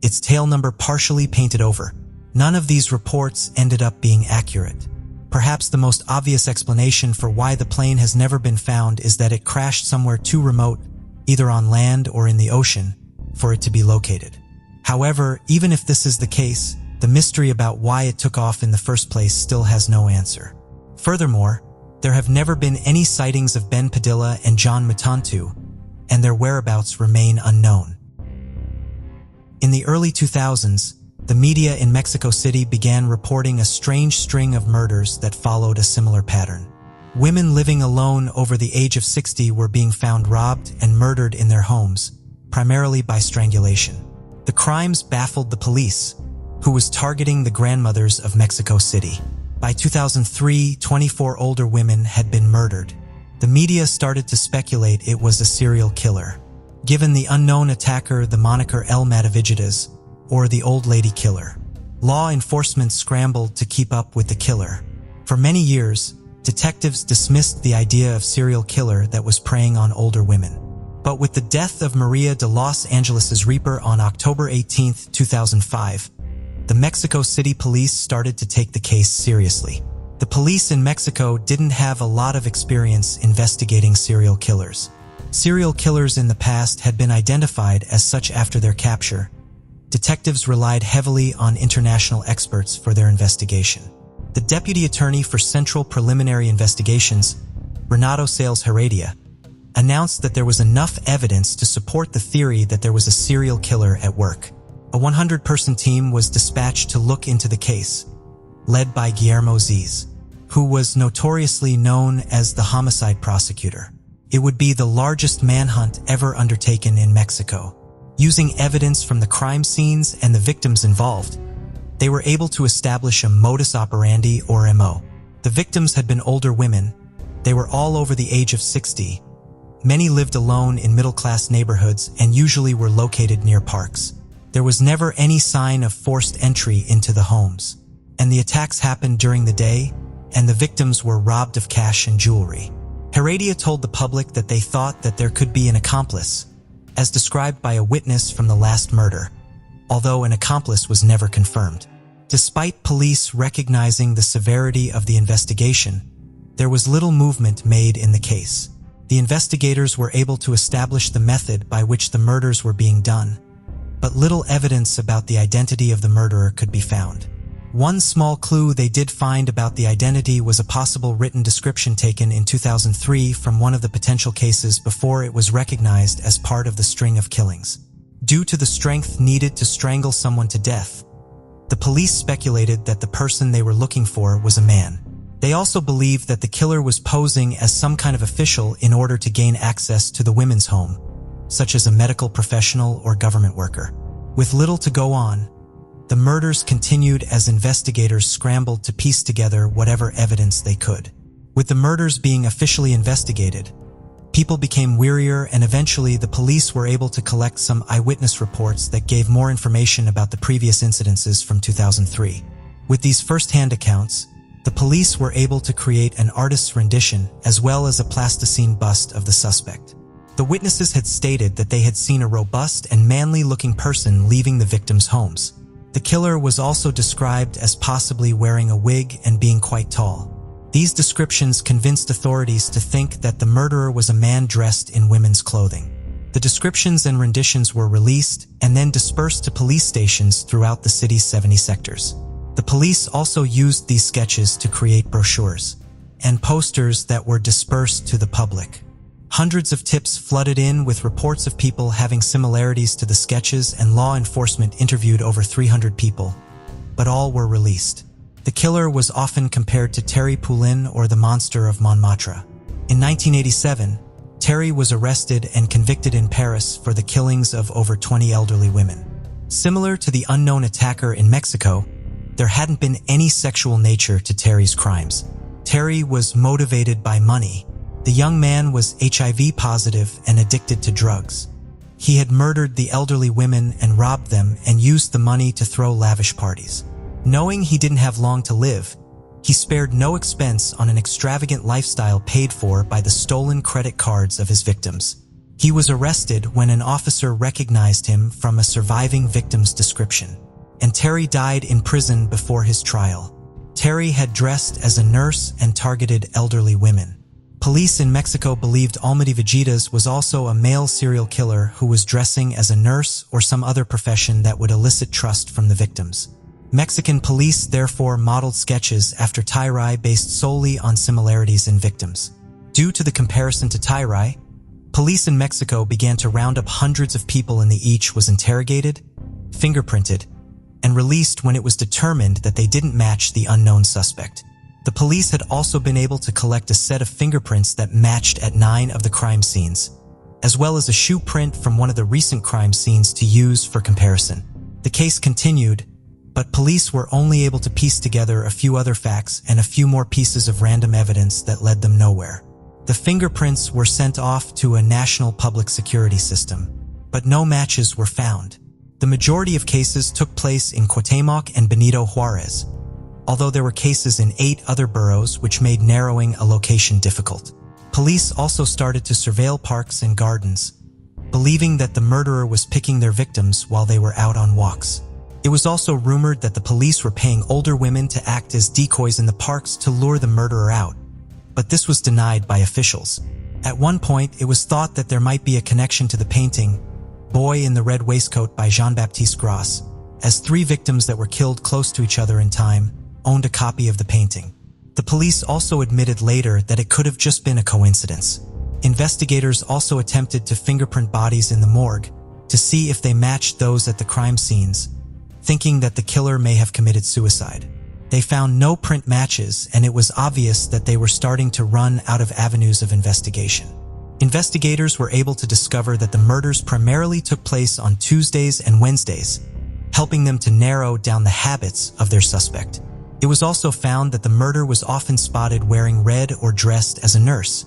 A: its tail number partially painted over. None of these reports ended up being accurate. Perhaps the most obvious explanation for why the plane has never been found is that it crashed somewhere too remote, either on land or in the ocean, for it to be located. However, even if this is the case, the mystery about why it took off in the first place still has no answer. Furthermore, there have never been any sightings of Ben Padilla and John Mutantu, and their whereabouts remain unknown. In the early 2000s, the media in Mexico City began reporting a strange string of murders that followed a similar pattern. Women living alone over the age of 60 were being found robbed and murdered in their homes, primarily by strangulation. The crimes baffled the police, who was targeting the grandmothers of Mexico City. By 2003, 24 older women had been murdered. The media started to speculate it was a serial killer. Given the unknown attacker the moniker El Matavigidas, or the Old Lady Killer. Law enforcement scrambled to keep up with the killer. For many years, detectives dismissed the idea of serial killer that was preying on older women. But with the death of Maria de Los Angeles' Reaper on October 18, 2005, the Mexico City police started to take the case seriously. The police in Mexico didn't have a lot of experience investigating serial killers. Serial killers in the past had been identified as such after their capture. Detectives relied heavily on international experts for their investigation. The Deputy Attorney for Central Preliminary Investigations, Renato Sales Heredia, announced that there was enough evidence to support the theory that there was a serial killer at work. A 100-person team was dispatched to look into the case, led by Guillermo Ziz, who was notoriously known as the homicide prosecutor. It would be the largest manhunt ever undertaken in Mexico. Using evidence from the crime scenes and the victims involved, they were able to establish a modus operandi, or MO. The victims had been older women. They were all over the age of 60. Many lived alone in middle-class neighborhoods and usually were located near parks. There was never any sign of forced entry into the homes. And the attacks happened during the day, and the victims were robbed of cash and jewelry. Heredia told the public that they thought that there could be an accomplice, as described by a witness from the last murder, although an accomplice was never confirmed. Despite police recognizing the severity of the investigation, there was little movement made in the case. The investigators were able to establish the method by which the murders were being done, but little evidence about the identity of the murderer could be found. One small clue they did find about the identity was a possible written description taken in 2003 from one of the potential cases before it was recognized as part of the string of killings. Due to the strength needed to strangle someone to death, the police speculated that the person they were looking for was a man. They also believed that the killer was posing as some kind of official in order to gain access to the women's home, such as a medical professional or government worker. With little to go on, the murders continued as investigators scrambled to piece together whatever evidence they could. With the murders being officially investigated, people became wearier, and eventually the police were able to collect some eyewitness reports that gave more information about the previous incidences from 2003. With these first-hand accounts, the police were able to create an artist's rendition as well as a plasticine bust of the suspect. The witnesses had stated that they had seen a robust and manly-looking person leaving the victims' homes. The killer was also described as possibly wearing a wig and being quite tall. These descriptions convinced authorities to think that the murderer was a man dressed in women's clothing. The descriptions and renditions were released and then dispersed to police stations throughout the city's 70 sectors. The police also used these sketches to create brochures and posters that were dispersed to the public. Hundreds of tips flooded in with reports of people having similarities to the sketches, and law enforcement interviewed over 300 people, but all were released. The killer was often compared to Terry Poulin or the Monster of Montmartre. In 1987, Terry was arrested and convicted in Paris for the killings of over 20 elderly women. Similar to the unknown attacker in Mexico, there hadn't been any sexual nature to Terry's crimes. Terry was motivated by money. The young man was HIV positive and addicted to drugs. He had murdered the elderly women and robbed them and used the money to throw lavish parties. Knowing he didn't have long to live, he spared no expense on an extravagant lifestyle paid for by the stolen credit cards of his victims. He was arrested when an officer recognized him from a surviving victim's description, and Terry died in prison before his trial. Terry had dressed as a nurse and targeted elderly women. Police in Mexico believed Almadivigidas was also a male serial killer who was dressing as a nurse or some other profession that would elicit trust from the victims. Mexican police therefore modeled sketches after Tyrai based solely on similarities in victims. Due to the comparison to Tyrai, police in Mexico began to round up hundreds of people, and each was interrogated, fingerprinted, and released when it was determined that they didn't match the unknown suspect. The police had also been able to collect a set of fingerprints that matched at 9 of the crime scenes, as well as a shoe print from one of the recent crime scenes to use for comparison. The case continued, But police were only able to piece together a few other facts and a few more pieces of random evidence that led them nowhere. The fingerprints were sent off to a national public security system, but no matches were found. The majority of cases took place in Cuauhtemoc and Benito Juarez, although there were cases in 8 other boroughs which made narrowing a location difficult. Police also started to surveil parks and gardens, believing that the murderer was picking their victims while they were out on walks. It was also rumored that the police were paying older women to act as decoys in the parks to lure the murderer out, but this was denied by officials. At one point, it was thought that there might be a connection to the painting Boy in the Red Waistcoat by Jean-Baptiste Gros, as 3 victims that were killed close to each other in time owned a copy of the painting. The police also admitted later that it could have just been a coincidence. Investigators also attempted to fingerprint bodies in the morgue to see if they matched those at the crime scenes, thinking that the killer may have committed suicide. They found no print matches, and it was obvious that they were starting to run out of avenues of investigation. Investigators were able to discover that the murders primarily took place on Tuesdays and Wednesdays, helping them to narrow down the habits of their suspect. It was also found that the murder was often spotted wearing red or dressed as a nurse,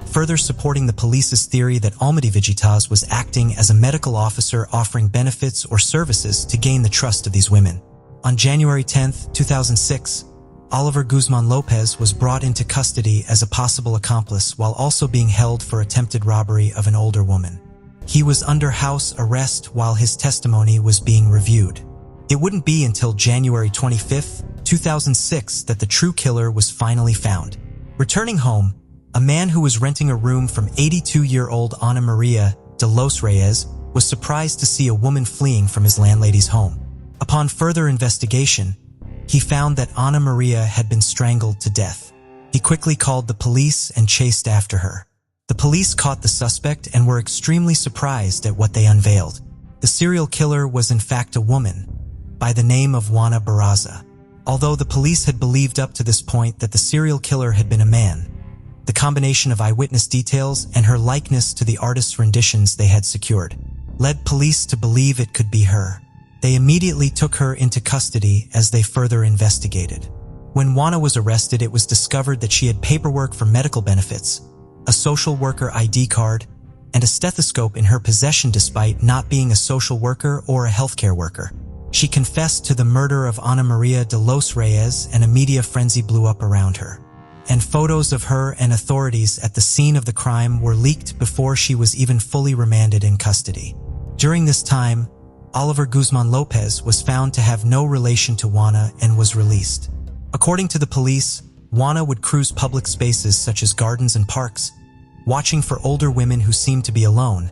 A: further supporting the police's theory that Almady Vigitas was acting as a medical officer offering benefits or services to gain the trust of these women. On January 10, 2006, Oliver Guzman Lopez was brought into custody as a possible accomplice while also being held for attempted robbery of an older woman. He was under house arrest while his testimony was being reviewed. It wouldn't be until January 25, 2006 that the true killer was finally found. Returning home, a man who was renting a room from 82-year-old Ana Maria de los Reyes was surprised to see a woman fleeing from his landlady's home. Upon further investigation, he found that Ana Maria had been strangled to death. He quickly called the police and chased after her. The police caught the suspect and were extremely surprised at what they unveiled. The serial killer was in fact a woman by the name of Juana Barraza. Although the police had believed up to this point that the serial killer had been a man, the combination of eyewitness details and her likeness to the artist's renditions they had secured led police to believe it could be her. They immediately took her into custody as they further investigated. When Juana was arrested, it was discovered that she had paperwork for medical benefits, a social worker ID card, and a stethoscope in her possession despite not being a social worker or a healthcare worker. She confessed to the murder of Ana Maria de los Reyes, and a media frenzy blew up around her. And photos of her and authorities at the scene of the crime were leaked before she was even fully remanded in custody. During this time, Oliver Guzman Lopez was found to have no relation to Juana and was released. According to the police, Juana would cruise public spaces such as gardens and parks, watching for older women who seemed to be alone,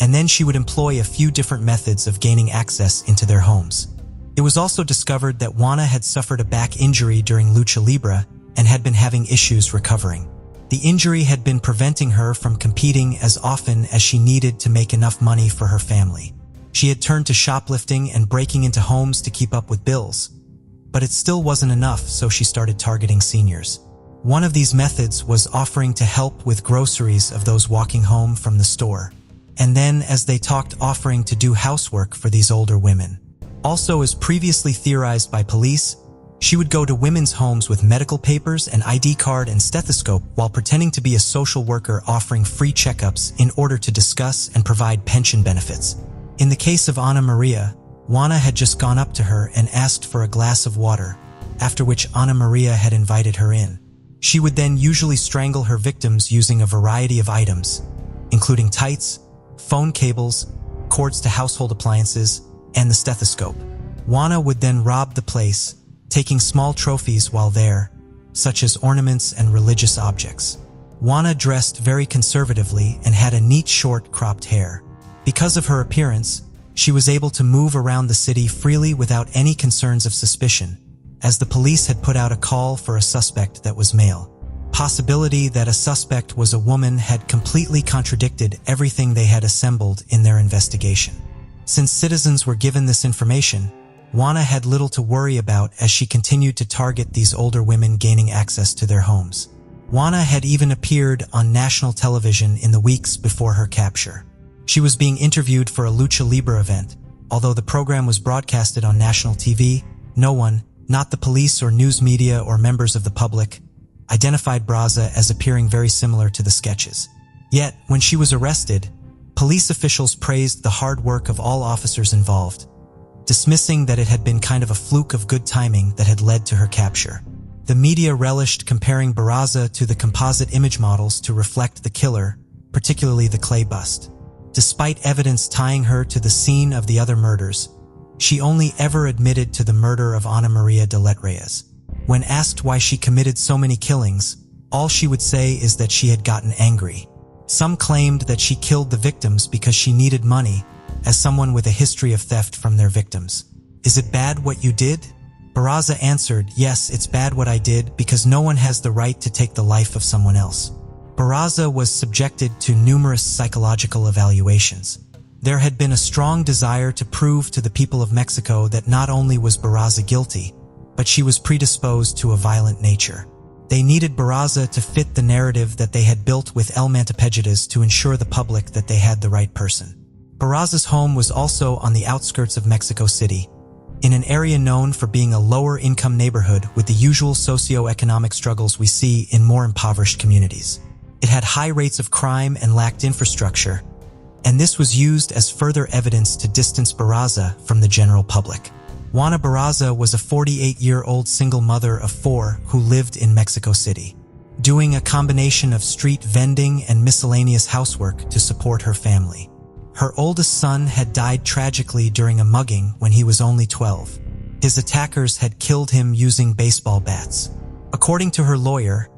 A: and then she would employ a few different methods of gaining access into their homes. It was also discovered that Juana had suffered a back injury during lucha libre and had been having issues recovering. The injury had been preventing her from competing as often as she needed to make enough money for her family. She had turned to shoplifting and breaking into homes to keep up with bills, but it still wasn't enough, so she started targeting seniors. One of these methods was offering to help with groceries of those walking home from the store, and then, as they talked, offering to do housework for these older women. Also, as previously theorized by police, she would go to women's homes with medical papers, an ID card, and stethoscope while pretending to be a social worker offering free checkups in order to discuss and provide pension benefits. In the case of Ana Maria, Juana had just gone up to her and asked for a glass of water, after which Ana Maria had invited her in. She would then usually strangle her victims using a variety of items, including tights, phone cables, cords to household appliances, and the stethoscope. Juana would then rob the place, taking small trophies while there, such as ornaments and religious objects. Juana dressed very conservatively and had a neat short cropped hair. Because of her appearance, she was able to move around the city freely without any concerns of suspicion, as the police had put out a call for a suspect that was male. Possibility that a suspect was a woman had completely contradicted everything they had assembled in their investigation. Since citizens were given this information, Juana had little to worry about as she continued to target these older women gaining access to their homes. Juana had even appeared on national television in the weeks before her capture. She was being interviewed for a lucha libre event. Although the program was broadcasted on national TV, No one, not the police or news media or members of the public, identified Braza as appearing very similar to the sketches. Yet, when she was arrested, police officials praised the hard work of all officers involved, dismissing that it had been kind of a fluke of good timing that had led to her capture. The media relished comparing Braza to the composite image models to reflect the killer, particularly the clay bust. Despite evidence tying her to the scene of the other murders, she only ever admitted to the murder of Ana Maria de Letreyes. When asked why she committed so many killings, all she would say is that she had gotten angry. Some claimed that she killed the victims because she needed money, as someone with a history of theft from their victims. Is it bad what you did? Braza answered, yes, it's bad what I did because no one has the right to take the life of someone else. Braza was subjected to numerous psychological evaluations. There had been a strong desire to prove to the people of Mexico that not only was Braza guilty, but she was predisposed to a violent nature. They needed Braza to fit the narrative that they had built with El Mantepejitas to ensure the public that they had the right person. Braza's home was also on the outskirts of Mexico City, in an area known for being a lower-income neighborhood with the usual socio-economic struggles we see in more impoverished communities. It had high rates of crime and lacked infrastructure, and this was used as further evidence to distance Braza from the general public. Juana Braza was a 48-year-old single mother of 4 who lived in Mexico City, doing a combination of street vending and miscellaneous housework to support her family. Her oldest son had died tragically during a mugging when he was only 12. His attackers had killed him using baseball bats. According to her lawyer,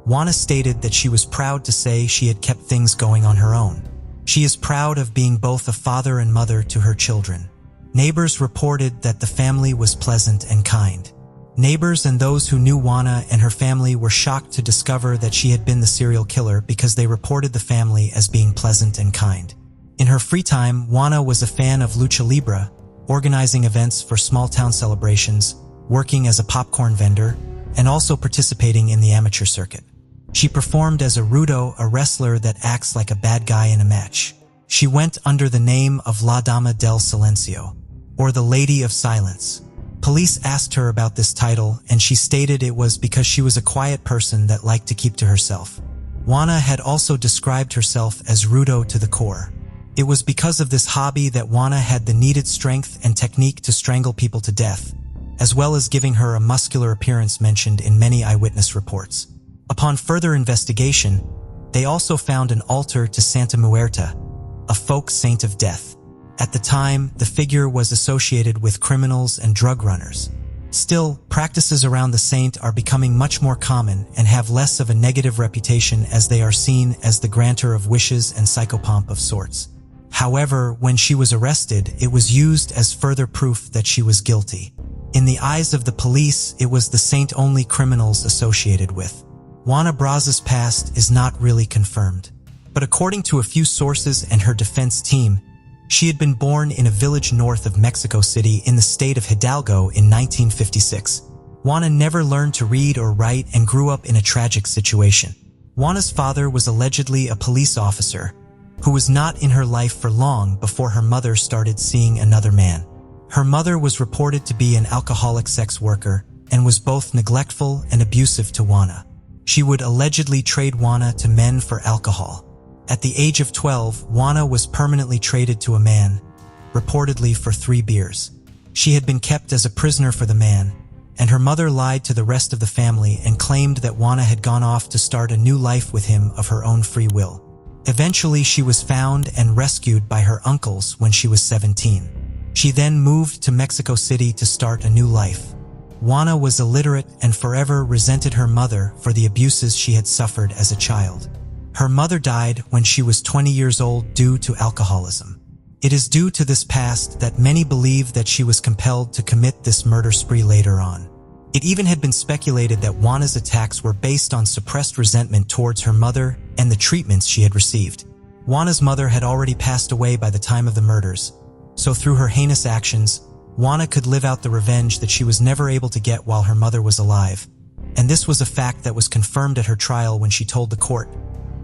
A: Juana stated that she was proud to say she had kept things going on her own. She is proud of being both a father and mother to her children. Neighbors reported that the family was pleasant and kind. Neighbors and those who knew Juana and her family were shocked to discover that she had been the serial killer because they reported the family as being pleasant and kind. In her free time, Juana was a fan of lucha libre, organizing events for small-town celebrations, working as a popcorn vendor, and also participating in the amateur circuit. She performed as a rudo, a wrestler that acts like a bad guy in a match. She went under the name of La Dama del Silencio, or the Lady of Silence. Police asked her about this title, and she stated it was because she was a quiet person that liked to keep to herself. Juana had also described herself as rudo to the core. It was because of this hobby that Juana had the needed strength and technique to strangle people to death, as well as giving her a muscular appearance mentioned in many eyewitness reports. Upon further investigation, they also found an altar to Santa Muerta, a folk saint of death. At the time, the figure was associated with criminals and drug runners. Still, practices around the saint are becoming much more common and have less of a negative reputation as they are seen as the grantor of wishes and psychopomp of sorts. However, when she was arrested, it was used as further proof that she was guilty. In the eyes of the police, it was the saint only criminals associated with. Juana Braza's past is not really confirmed, but according to a few sources and her defense team, she had been born in a village north of Mexico City in the state of Hidalgo in 1956. Juana never learned to read or write and grew up in a tragic situation. Juana's father was allegedly a police officer who was not in her life for long before her mother started seeing another man. Her mother was reported to be an alcoholic sex worker and was both neglectful and abusive to Juana. She would allegedly trade Juana to men for alcohol. At the age of 12, Juana was permanently traded to a man, reportedly for 3 beers. She had been kept as a prisoner for the man, and her mother lied to the rest of the family and claimed that Juana had gone off to start a new life with him of her own free will. Eventually, she was found and rescued by her uncles when she was 17. She then moved to Mexico City to start a new life. Juana was illiterate and forever resented her mother for the abuses she had suffered as a child. Her mother died when she was 20 years old due to alcoholism. It is due to this past that many believe that she was compelled to commit this murder spree later on. It even had been speculated that Juana's attacks were based on suppressed resentment towards her mother and the treatments she had received. Juana's mother had already passed away by the time of the murders, so through her heinous actions, Juana could live out the revenge that she was never able to get while her mother was alive. And this was a fact that was confirmed at her trial when she told the court,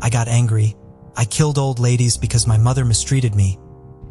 A: "I got angry. I killed old ladies because my mother mistreated me,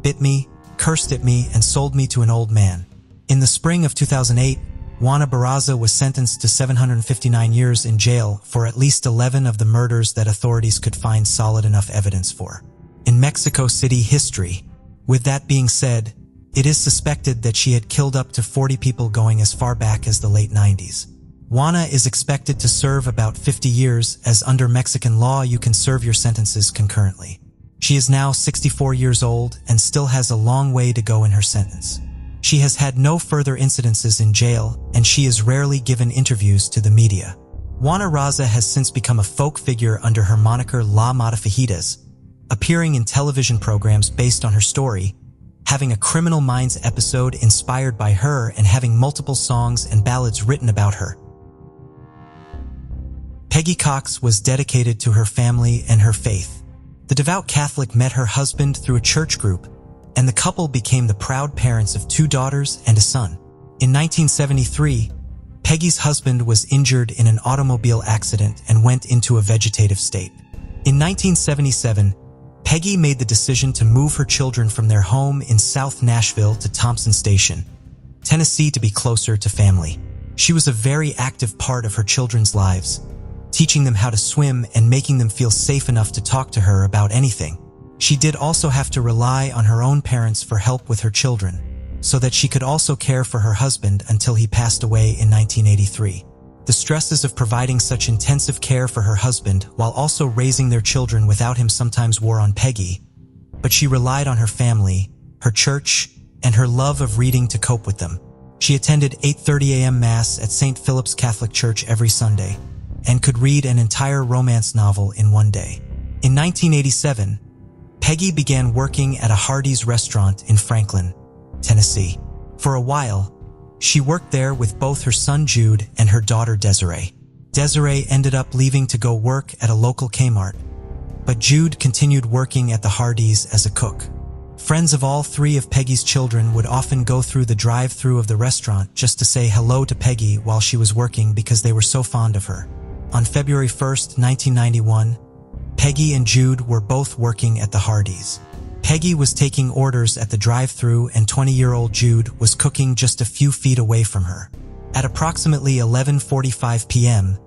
A: bit me, cursed at me, and sold me to an old man." In the spring of 2008, Juana Barraza was sentenced to 759 years in jail for at least 11 of the murders that authorities could find solid enough evidence for. In Mexico City history, with that being said, it is suspected that she had killed up to 40 people going as far back as the late 90s. Juana is expected to serve about 50 years, as under Mexican law you can serve your sentences concurrently. She is now 64 years old and still has a long way to go in her sentence. She has had no further incidences in jail, and she is rarely given interviews to the media. Juana Barraza has since become a folk figure under her moniker La Matafajitas, appearing in television programs based on her story, having a Criminal Minds episode inspired by her, and having multiple songs and ballads written about her. Peggy Cox was dedicated to her family and her faith. The devout Catholic met her husband through a church group, and the couple became the proud parents of 2 daughters and a son. In 1973, Peggy's husband was injured in an automobile accident and went into a vegetative state. In 1977, Peggy made the decision to move her children from their home in South Nashville to Thompson Station, Tennessee, to be closer to family. She was a very active part of her children's lives, teaching them how to swim and making them feel safe enough to talk to her about anything. She did also have to rely on her own parents for help with her children, so that she could also care for her husband until he passed away in 1983. The stresses of providing such intensive care for her husband while also raising their children without him sometimes wore on Peggy, but she relied on her family, her church, and her love of reading to cope with them. She attended 8:30 a.m. Mass at St. Philip's Catholic Church every Sunday, and could read an entire romance novel in one day. In 1987, Peggy began working at a Hardee's restaurant in Franklin, Tennessee. For a while, she worked there with both her son Jude and her daughter Desiree. Desiree ended up leaving to go work at a local Kmart, but Jude continued working at the Hardee's as a cook. Friends of all 3 of Peggy's children would often go through the drive-thru of the restaurant just to say hello to Peggy while she was working because they were so fond of her. On February 1st, 1991, Peggy and Jude were both working at the Hardee's. Peggy was taking orders at the drive-thru and 20-year-old Jude was cooking just a few feet away from her. At approximately 11:45 p.m.,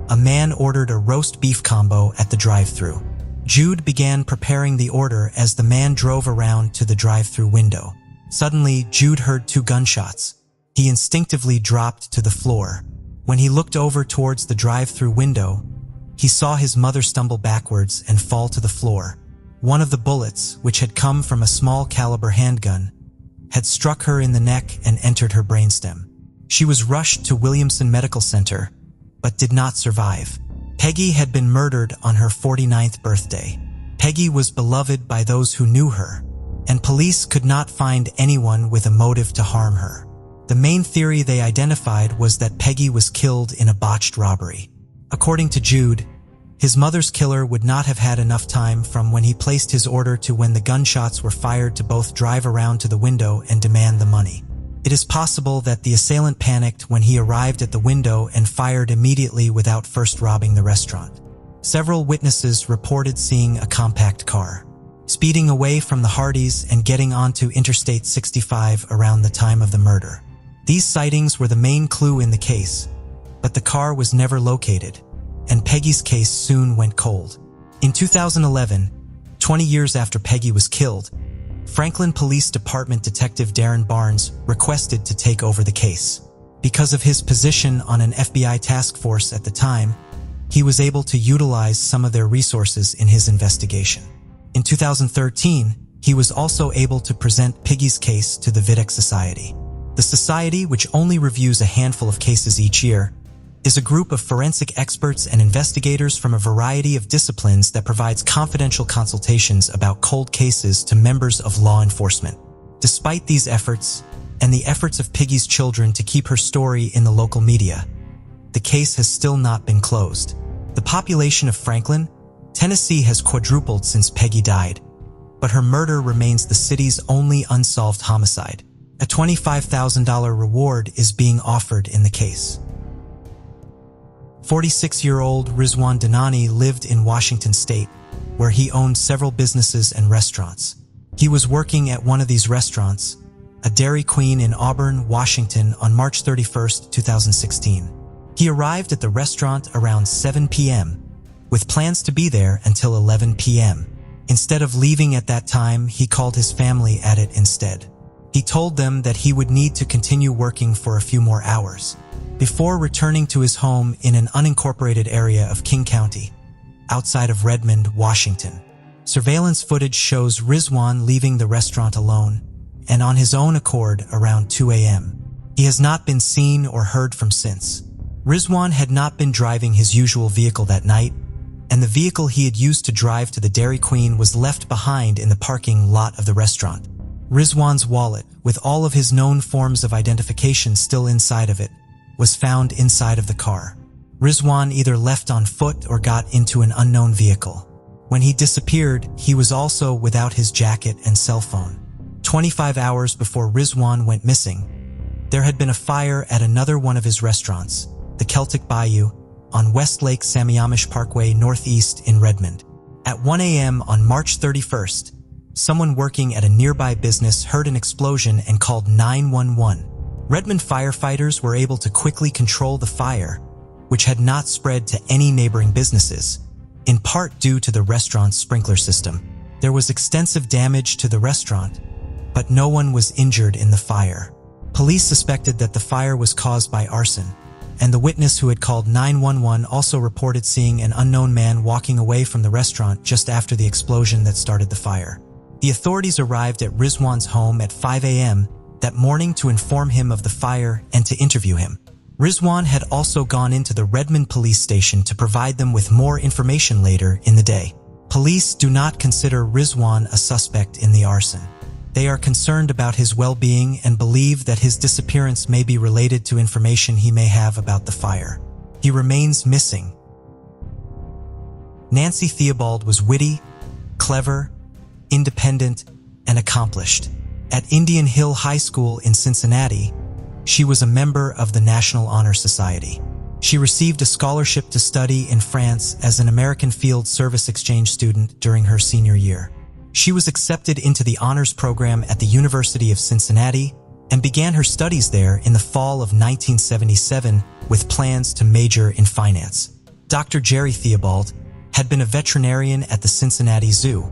A: a man ordered a roast beef combo at the drive-thru. Jude began preparing the order as the man drove around to the drive-thru window. Suddenly, Jude heard 2 gunshots. He instinctively dropped to the floor. When he looked over towards the drive-thru window, he saw his mother stumble backwards and fall to the floor. One of the bullets, which had come from a small caliber handgun, had struck her in the neck and entered her brainstem. She was rushed to Williamson Medical Center, but did not survive. Peggy had been murdered on her 49th birthday. Peggy was beloved by those who knew her, and police could not find anyone with a motive to harm her. The main theory they identified was that Peggy was killed in a botched robbery. According to Jude, his mother's killer would not have had enough time from when he placed his order to when the gunshots were fired to both drive around to the window and demand the money. It is possible that the assailant panicked when he arrived at the window and fired immediately without first robbing the restaurant. Several witnesses reported seeing a compact car speeding away from the Hardee's and getting onto Interstate 65 around the time of the murder. These sightings were the main clue in the case, but the car was never located, and Peggy's case soon went cold. In 2011, 20 years after Peggy was killed, Franklin Police Department Detective Darren Barnes requested to take over the case. Because of his position on an FBI task force at the time, he was able to utilize some of their resources in his investigation. In 2013, he was also able to present Peggy's case to the Vidic Society. The society, which only reviews a handful of cases each year, is a group of forensic experts and investigators from a variety of disciplines that provides confidential consultations about cold cases to members of law enforcement. Despite these efforts, and the efforts of Peggy's children to keep her story in the local media, the case has still not been closed. The population of Franklin, Tennessee has quadrupled since Peggy died, but her murder remains the city's only unsolved homicide. A $25,000 reward is being offered in the case. 46-year-old Riswan Danani lived in Washington State, where he owned several businesses and restaurants. He was working at one of these restaurants, a Dairy Queen in Auburn, Washington on March 31, 2016. He arrived at the restaurant around 7 p.m., with plans to be there until 11 p.m. Instead of leaving at that time, he called his family at it instead. He told them that he would need to continue working for a few more hours before returning to his home in an unincorporated area of King County, outside of Redmond, Washington. Surveillance footage shows Riswan leaving the restaurant alone and on his own accord around 2 a.m. He has not been seen or heard from since. Riswan had not been driving his usual vehicle that night, and the vehicle he had used to drive to the Dairy Queen was left behind in the parking lot of the restaurant. Riswan's wallet, with all of his known forms of identification still inside of it, was found inside of the car. Riswan either left on foot or got into an unknown vehicle. When he disappeared, he was also without his jacket and cell phone. 25 hours before Riswan went missing, there had been a fire at another one of his restaurants, the Celtic Bayou, on West Lake Sammamish Parkway Northeast in Redmond. At 1 a.m. on March 31st, someone working at a nearby business heard an explosion and called 911. Redmond firefighters were able to quickly control the fire, which had not spread to any neighboring businesses, in part due to the restaurant's sprinkler system. There was extensive damage to the restaurant, but no one was injured in the fire. Police suspected that the fire was caused by arson, and the witness who had called 911 also reported seeing an unknown man walking away from the restaurant just after the explosion that started the fire. The authorities arrived at Riswan's home at 5 a.m. that morning to inform him of the fire and to interview him. Riswan had also gone into the Redmond police station to provide them with more information later in the day. Police do not consider Riswan a suspect in the arson. They are concerned about his well-being and believe that his disappearance may be related to information he may have about the fire. He remains missing. Nancy Theobald was witty, clever, independent, and accomplished. At Indian Hill High School in Cincinnati, she was a member of the National Honor Society. She received a scholarship to study in France as an American Field Service exchange student during her senior year. She was accepted into the honors program at the University of Cincinnati and began her studies there in the fall of 1977 with plans to major in finance. Dr. Jerry Theobald had been a veterinarian at the Cincinnati Zoo,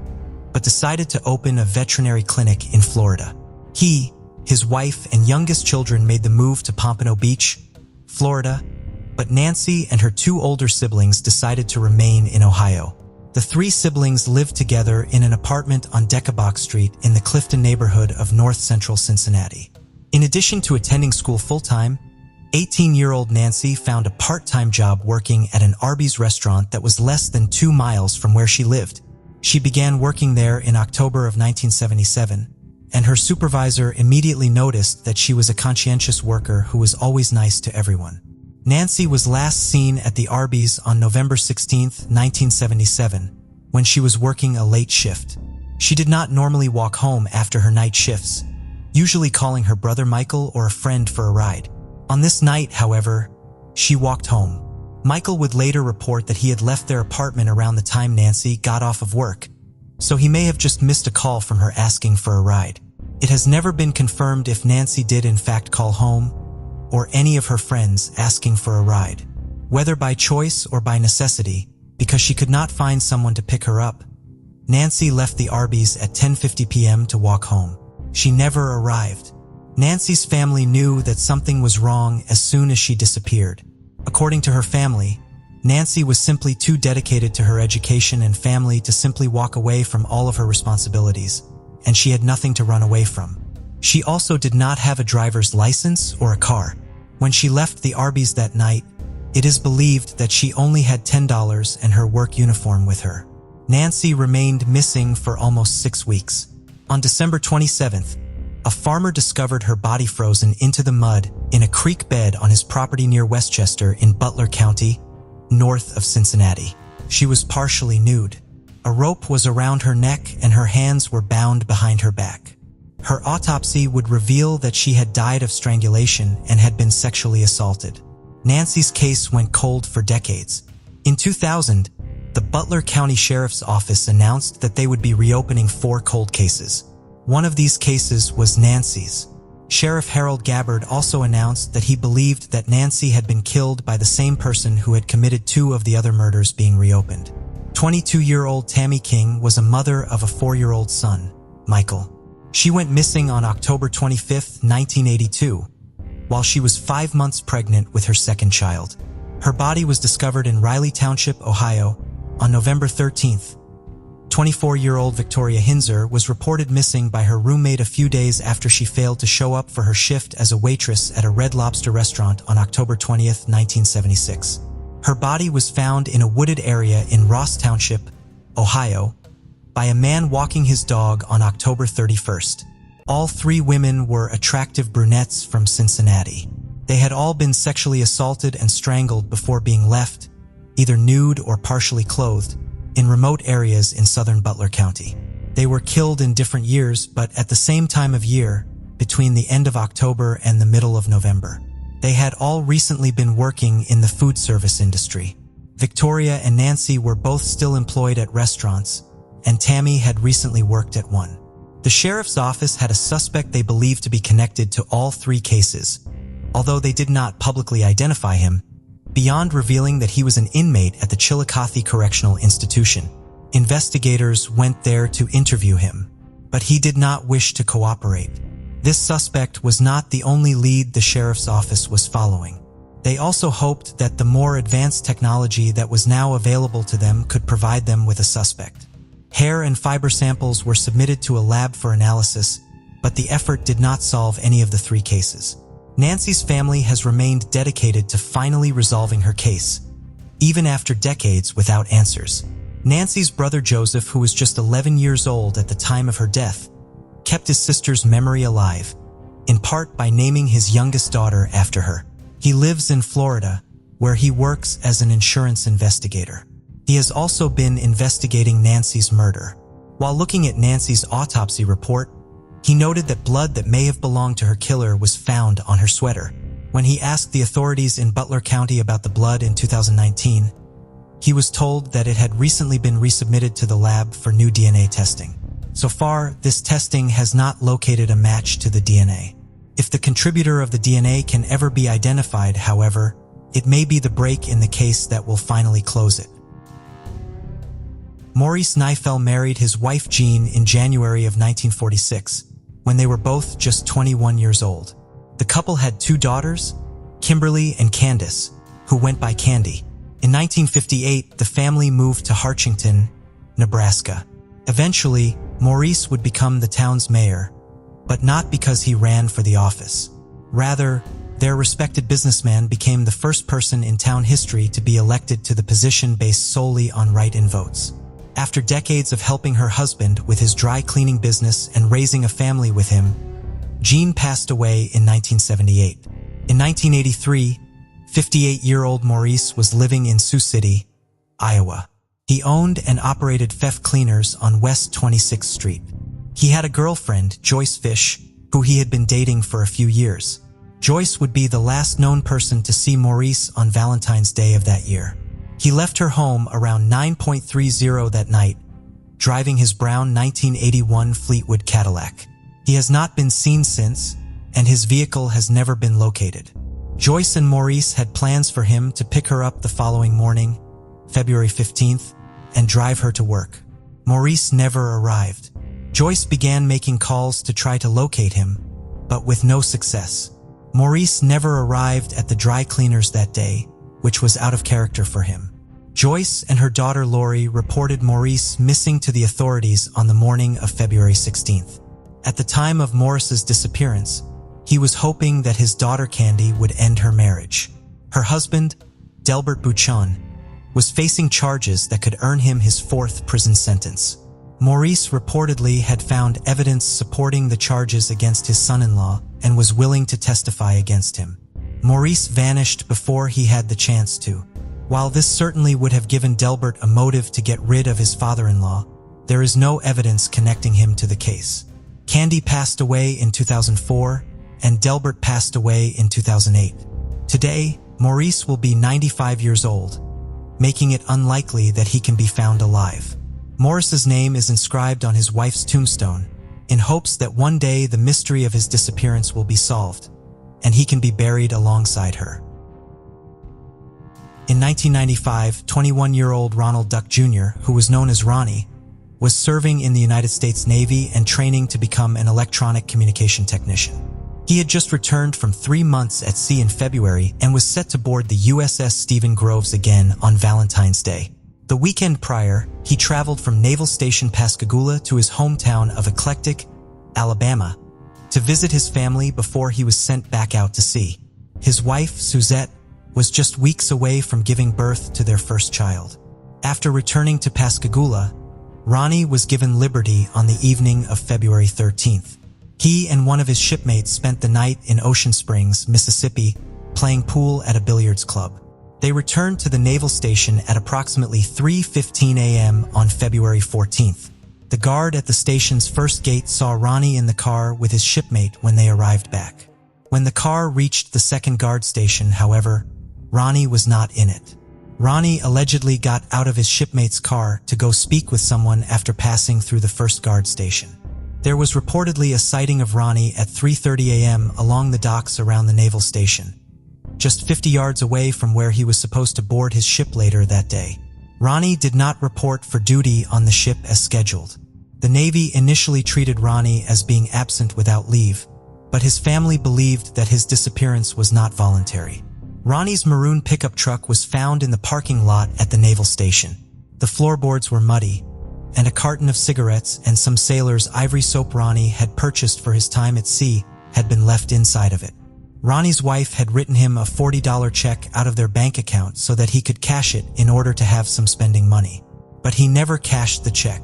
A: but decided to open a veterinary clinic in Florida. He, his wife, and youngest children made the move to Pompano Beach, Florida, but Nancy and her two older siblings decided to remain in Ohio. The three siblings lived together in an apartment on Deccabock Street in the Clifton neighborhood of north central Cincinnati. In addition to attending school full-time, 18-year-old Nancy found a part-time job working at an Arby's restaurant that was less than 2 miles from where she lived. She began working there in October of 1977, and her supervisor immediately noticed that she was a conscientious worker who was always nice to everyone. Nancy was last seen at the Arby's on November 16, 1977, when she was working a late shift. She did not normally walk home after her night shifts, usually calling her brother Michael or a friend for a ride. On this night, however, she walked home. Michael would later report that he had left their apartment around the time Nancy got off of work, so he may have just missed a call from her asking for a ride. It has never been confirmed if Nancy did in fact call home, or any of her friends asking for a ride, whether by choice or by necessity, because she could not find someone to pick her up. Nancy left the Arby's at 10:50 p.m. to walk home. She never arrived. Nancy's family knew that something was wrong as soon as she disappeared. According to her family, Nancy was simply too dedicated to her education and family to simply walk away from all of her responsibilities, and she had nothing to run away from. She also did not have a driver's license or a car. When she left the Arby's that night, it is believed that she only had $10 and her work uniform with her. Nancy remained missing for almost 6 weeks. On December 27th, a farmer discovered her body frozen into the mud in a creek bed on his property near Westchester in Butler County, north of Cincinnati. She was partially nude. A rope was around her neck and her hands were bound behind her back. Her autopsy would reveal that she had died of strangulation and had been sexually assaulted. Nancy's case went cold for decades. In 2000, the Butler County Sheriff's Office announced that they would be reopening 4 cold cases. One of these cases was Nancy's. Sheriff Harold Gabbard also announced that he believed that Nancy had been killed by the same person who had committed 2 of the other murders being reopened. 22-year-old Tammy King was a mother of a 4-year-old son, Michael. She went missing on October 25, 1982, while she was 5 months pregnant with her second child. Her body was discovered in Riley Township, Ohio, on November 13th. 24-year-old Victoria Hinzer was reported missing by her roommate a few days after she failed to show up for her shift as a waitress at a Red Lobster restaurant on October 20th, 1976. Her body was found in a wooded area in Ross Township, Ohio, by a man walking his dog on October 31st. All 3 women were attractive brunettes from Cincinnati. They had all been sexually assaulted and strangled before being left, either nude or partially clothed, in remote areas in southern Butler County. They were killed in different years, but at the same time of year, between the end of October and the middle of November. They had all recently been working in the food service industry. Victoria and Nancy were both still employed at restaurants, and Tammy had recently worked at one. The sheriff's office had a suspect they believed to be connected to all 3 cases, although they did not publicly identify him, beyond revealing that he was an inmate at the Chillicothe Correctional Institution. Investigators went there to interview him, but he did not wish to cooperate. This suspect was not the only lead the sheriff's office was following. They also hoped that the more advanced technology that was now available to them could provide them with a suspect. Hair and fiber samples were submitted to a lab for analysis, but the effort did not solve any of the 3 cases. Nancy's family has remained dedicated to finally resolving her case, even after decades without answers. Nancy's brother Joseph, who was just 11 years old at the time of her death, kept his sister's memory alive, in part by naming his youngest daughter after her. He lives in Florida, where he works as an insurance investigator. He has also been investigating Nancy's murder. While looking at Nancy's autopsy report, he noted that blood that may have belonged to her killer was found on her sweater. When he asked the authorities in Butler County about the blood in 2019, he was told that it had recently been resubmitted to the lab for new DNA testing. So far, this testing has not located a match to the DNA. If the contributor of the DNA can ever be identified, however, it may be the break in the case that will finally close it. Maurice Neel married his wife Jean in January of 1946, when they were both just 21 years old. The couple had 2 daughters, Kimberly and Candace, who went by Candy. In 1958, the family moved to Harchington, Nebraska. Eventually, Maurice would become the town's mayor, but not because he ran for the office. Rather, their respected businessman became the first person in town history to be elected to the position based solely on write-in votes. After decades of helping her husband with his dry cleaning business and raising a family with him, Jean passed away in 1978. In 1983, 58-year-old Maurice was living in Sioux City, Iowa. He owned and operated Pfeff Cleaners on West 26th Street. He had a girlfriend, Joyce Fish, who he had been dating for a few years. Joyce would be the last known person to see Maurice on Valentine's Day of that year. He left her home around 9:30 that night, driving his brown 1981 Fleetwood Cadillac. He has not been seen since, and his vehicle has never been located. Joyce and Maurice had plans for him to pick her up the following morning, February 15th, and drive her to work. Maurice never arrived. Joyce began making calls to try to locate him, but with no success. Maurice never arrived at the dry cleaners that day, which was out of character for him. Joyce and her daughter Lori reported Maurice missing to the authorities on the morning of February 16th. At the time of Maurice's disappearance, he was hoping that his daughter Candy would end her marriage. Her husband, Delbert Buchan, was facing charges that could earn him his 4th prison sentence. Maurice reportedly had found evidence supporting the charges against his son-in-law and was willing to testify against him. Maurice vanished before he had the chance to. While this certainly would have given Delbert a motive to get rid of his father-in-law, there is no evidence connecting him to the case. Candy passed away in 2004, and Delbert passed away in 2008. Today, Maurice will be 95 years old, making it unlikely that he can be found alive. Maurice's name is inscribed on his wife's tombstone, in hopes that one day the mystery of his disappearance will be solved, and he can be buried alongside her. In 1995, 21-year-old Ronald Duck Jr., who was known as Ronnie, was serving in the United States Navy and training to become an electronic communication technician. He had just returned from 3 months at sea in February and was set to board the USS Stephen Groves again on Valentine's Day. The weekend prior, he traveled from Naval Station Pascagoula to his hometown of Eclectic, Alabama, to visit his family before he was sent back out to sea. His wife, Suzette, was just weeks away from giving birth to their first child. After returning to Pascagoula, Ronnie was given liberty on the evening of February 13th. He and one of his shipmates spent the night in Ocean Springs, Mississippi, playing pool at a billiards club. They returned to the naval station at approximately 3:15 a.m. on February 14th. The guard at the station's first gate saw Ronnie in the car with his shipmate when they arrived back. When the car reached the second guard station, however, Ronnie was not in it. Ronnie allegedly got out of his shipmate's car to go speak with someone after passing through the first guard station. There was reportedly a sighting of Ronnie at 3:30 a.m. along the docks around the naval station, just 50 yards away from where he was supposed to board his ship later that day. Ronnie did not report for duty on the ship as scheduled. The Navy initially treated Ronnie as being absent without leave, but his family believed that his disappearance was not voluntary. Ronnie's maroon pickup truck was found in the parking lot at the naval station. The floorboards were muddy, and a carton of cigarettes and some sailor's ivory soap Ronnie had purchased for his time at sea had been left inside of it. Ronnie's wife had written him a $40 check out of their bank account so that he could cash it in order to have some spending money. But he never cashed the check.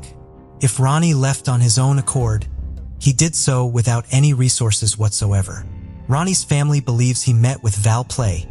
A: If Ronnie left on his own accord, he did so without any resources whatsoever. Ronnie's family believes he met with foul play,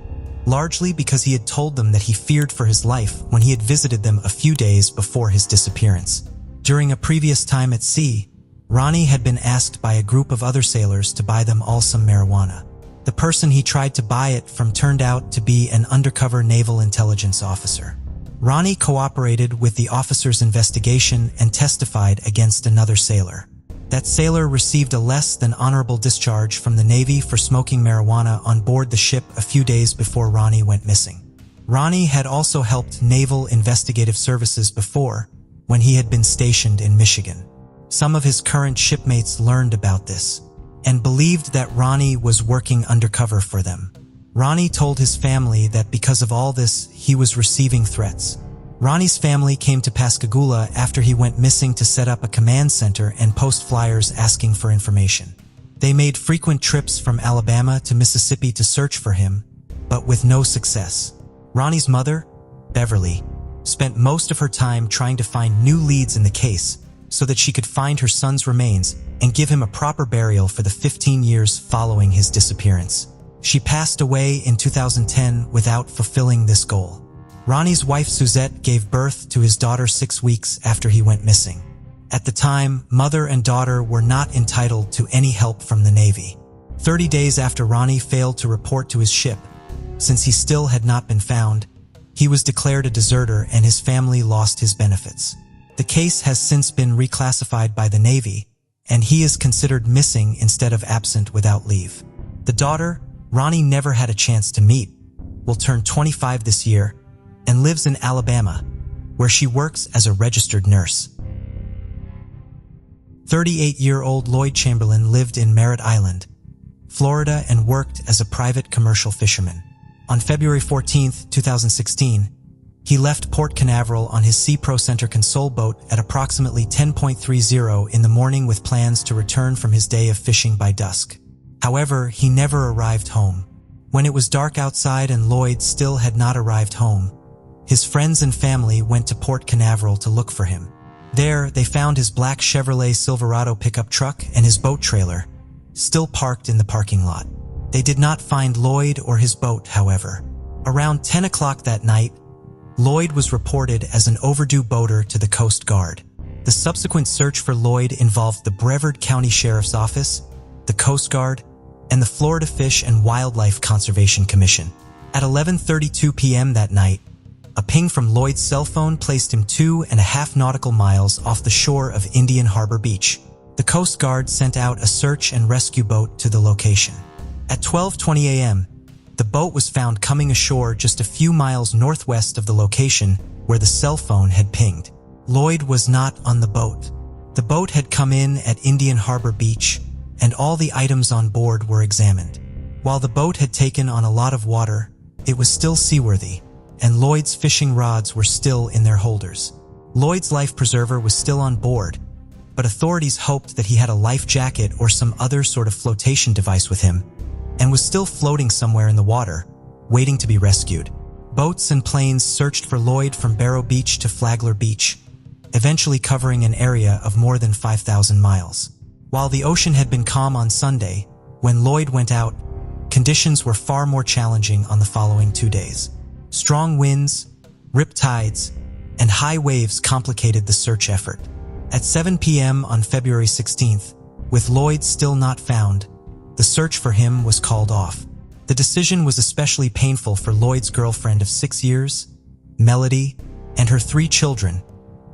A: largely because he had told them that he feared for his life when he had visited them a few days before his disappearance. During a previous time at sea, Ronnie had been asked by a group of other sailors to buy them all some marijuana. The person he tried to buy it from turned out to be an undercover naval intelligence officer. Ronnie cooperated with the officer's investigation and testified against another sailor. That sailor received a less than honorable discharge from the Navy for smoking marijuana on board the ship a few days before Ronnie went missing. Ronnie had also helped Naval Investigative Services before, when he had been stationed in Michigan. Some of his current shipmates learned about this and believed that Ronnie was working undercover for them. Ronnie told his family that because of all this, he was receiving threats. Ronnie's family came to Pascagoula after he went missing to set up a command center and post flyers asking for information. They made frequent trips from Alabama to Mississippi to search for him, but with no success. Ronnie's mother, Beverly, spent most of her time trying to find new leads in the case so that she could find her son's remains and give him a proper burial for the 15 years following his disappearance. She passed away in 2010 without fulfilling this goal. Ronnie's wife Suzette gave birth to his daughter 6 weeks after he went missing. At the time, mother and daughter were not entitled to any help from the Navy. 30 days after Ronnie failed to report to his ship, since he still had not been found, he was declared a deserter and his family lost his benefits. The case has since been reclassified by the Navy, and he is considered missing instead of absent without leave. The daughter, Ronnie never had a chance to meet, will turn 25 this year, and lives in Alabama, where she works as a registered nurse. 38-year-old Lloyd Chamberlain lived in Merritt Island, Florida, and worked as a private commercial fisherman. On February 14, 2016, he left Port Canaveral on his Sea Pro Center console boat at approximately 10:30 in the morning with plans to return from his day of fishing by dusk. However, he never arrived home. When it was dark outside and Lloyd still had not arrived home, his friends and family went to Port Canaveral to look for him. There, they found his black Chevrolet Silverado pickup truck and his boat trailer, still parked in the parking lot. They did not find Lloyd or his boat, however. Around 10 o'clock that night, Lloyd was reported as an overdue boater to the Coast Guard. The subsequent search for Lloyd involved the Brevard County Sheriff's Office, the Coast Guard, and the Florida Fish and Wildlife Conservation Commission. At 11:32 p.m. that night, a ping from Lloyd's cell phone placed him 2.5 nautical miles off the shore of Indian Harbor Beach. the Coast Guard sent out a search and rescue boat to the location. At 12:20 a.m., the boat was found coming ashore just a few miles northwest of the location where the cell phone had pinged. Lloyd was not on the boat. The boat had come in at Indian Harbor Beach, and all the items on board were examined. While the boat had taken on a lot of water, it was still seaworthy, and Lloyd's fishing rods were still in their holders. Lloyd's life preserver was still on board, but authorities hoped that he had a life jacket or some other sort of flotation device with him, and was still floating somewhere in the water, waiting to be rescued. Boats and planes searched for Lloyd from Barrow Beach to Flagler Beach, eventually covering an area of more than 5,000 miles. While the ocean had been calm on Sunday, when Lloyd went out, conditions were far more challenging on the following 2 days. Strong winds, rip tides, and high waves complicated the search effort. At 7 p.m. on February 16th, with Lloyd still not found, the search for him was called off. The decision was especially painful for Lloyd's girlfriend of 6 years, Melody, and her 3 children,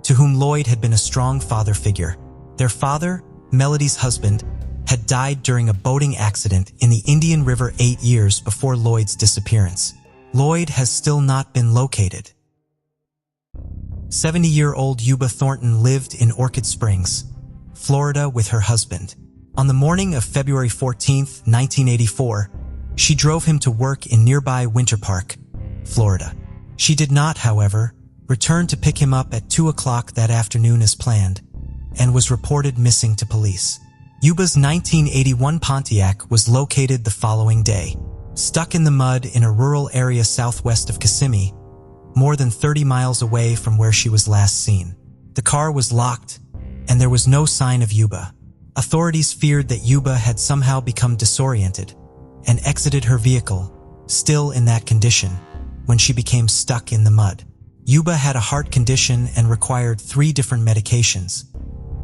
A: to whom Lloyd had been a strong father figure. Their father, Melody's husband, had died during a boating accident in the Indian River 8 years before Lloyd's disappearance. Lloyd has still not been located. 70-year-old Yuba Thornton lived in Orchid Springs, Florida with her husband. On the morning of February 14, 1984, she drove him to work in nearby Winter Park, Florida. She did not, however, return to pick him up at 2 o'clock that afternoon as planned, and was reported missing to police. Yuba's 1981 Pontiac was located the following day, stuck in the mud in a rural area southwest of Kissimmee, more than 30 miles away from where she was last seen. The car was locked, and there was no sign of Yuba. Authorities feared that Yuba had somehow become disoriented and exited her vehicle, still in that condition, when she became stuck in the mud. Yuba had a heart condition and required 3 different medications,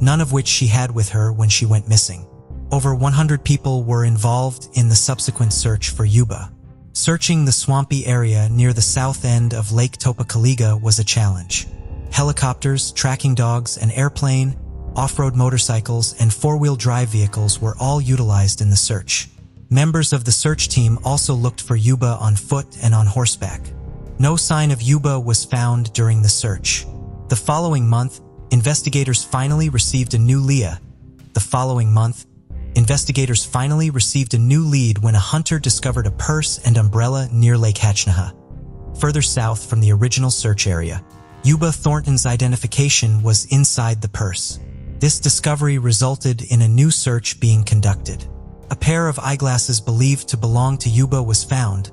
A: none of which she had with her when she went missing. Over 100 people were involved in the subsequent search for Yuba. Searching the swampy area near the south end of Lake Topocaliga was a challenge. Helicopters, tracking dogs, an airplane, off-road motorcycles, and 4-wheel drive vehicles were all utilized in the search. Members of the search team also looked for Yuba on foot and on horseback. No sign of Yuba was found during the search. The following month, investigators finally received a new lead when a hunter discovered a purse and umbrella near Lake Hatchnaha, further south from the original search area. Yuba Thornton's identification was inside the purse. This discovery resulted in a new search being conducted. A pair of eyeglasses believed to belong to Yuba was found,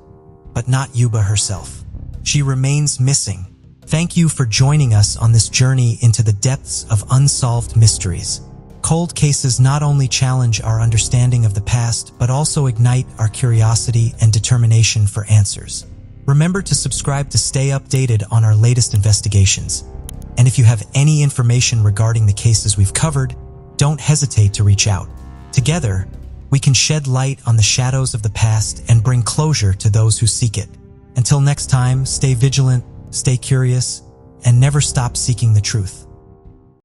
A: but not Yuba herself. She remains missing. Thank you for joining us on this journey into the depths of unsolved mysteries. Cold cases not only challenge our understanding of the past, but also ignite our curiosity and determination for answers. Remember to subscribe to stay updated on our latest investigations. And if you have any information regarding the cases we've covered, don't hesitate to reach out. Together, we can shed light on the shadows of the past and bring closure to those who seek it. Until next time, stay vigilant, stay curious, and never stop seeking the truth.